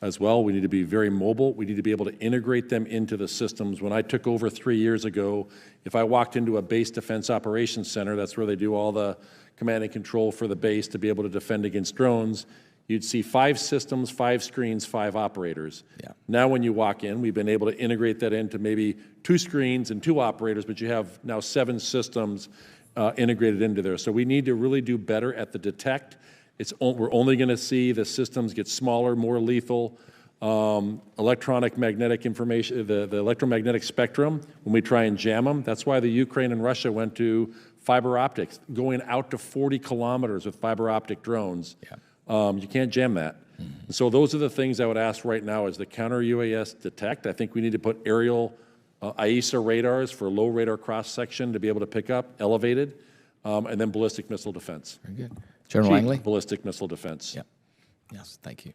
as well. We need to be very mobile. We need to be able to integrate them into the systems. When I took over 3 years ago, if I walked into a base defense operations center, that's where they do all the command and control for the base to be able to defend against drones, you'd see 5 systems, 5 screens, 5 operators. Yeah. Now when you walk in, we've been able to integrate that into maybe 2 screens and 2 operators, but you have now 7 systems integrated into there. So we need to really do better at the detect. We're only going to see the systems get smaller, more lethal. Electronic magnetic information, the electromagnetic spectrum, when we try and jam them, that's why the Ukraine and Russia went to fiber optics, going out to 40 kilometers with fiber optic drones. Yeah. You can't jam that. And so those are the things I would ask right now is the counter-UAS detect. I think we need to put aerial AESA radars for low radar cross-section to be able to pick up, elevated, and then ballistic missile defense. Very good. General Langley? Ballistic missile defense. Yep. Yes, thank you.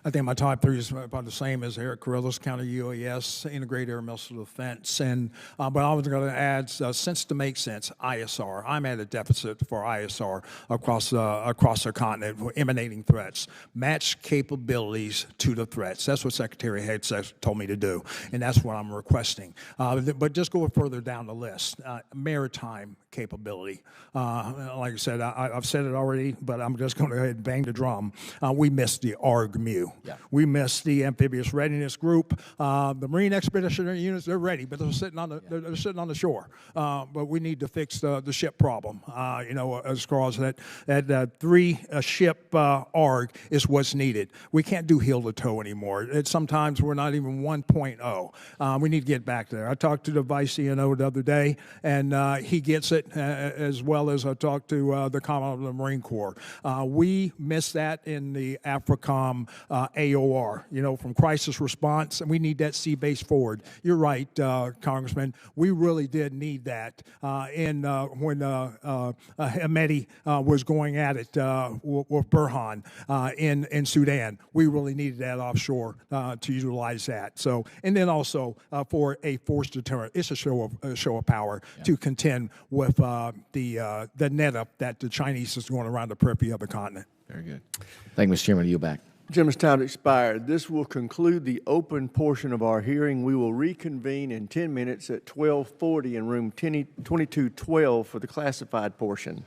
I think my top 3 is about the same as Eric Carrillo's counter-UAS, integrated air missile defense. And but I was going to add, sense to make sense, ISR. I'm at a deficit for ISR across the continent for emanating threats. Match capabilities to the threats. That's what Secretary Head told me to do, and that's what I'm requesting. But just go further down the list. Maritime capability. Like I said, I've said it already, but I'm just going to go ahead and bang the drum. We missed the ARGMU. Yeah. We missed the amphibious readiness group. The Marine expeditionary units, they're ready, but they're sitting on the shore. But we need to fix the ship problem. As far as that 3-ship ARG is what's needed. We can't do heel to toe anymore. Sometimes we're not even 1.0. We need to get back there. I talked to the Vice CNO the other day, and he gets it, as well as I talked to the Commandant of the Marine Corps. We missed that in the AFRICOM AOR, from crisis response, and we need that sea-based forward. You're right, Congressman. We really did need that when Ahmedi was going at it with Burhan in Sudan. We really needed that offshore to utilize that. So, and then also for a force deterrent, it's a show of power to contend with the net up that the Chinese is going around the periphery of the continent. Very good. Thank you, Mr. Chairman. You back. Gentleman's time expired. This will conclude the open portion of our hearing. We will reconvene in 10 minutes at 12:40 in room 2212 for the classified portion.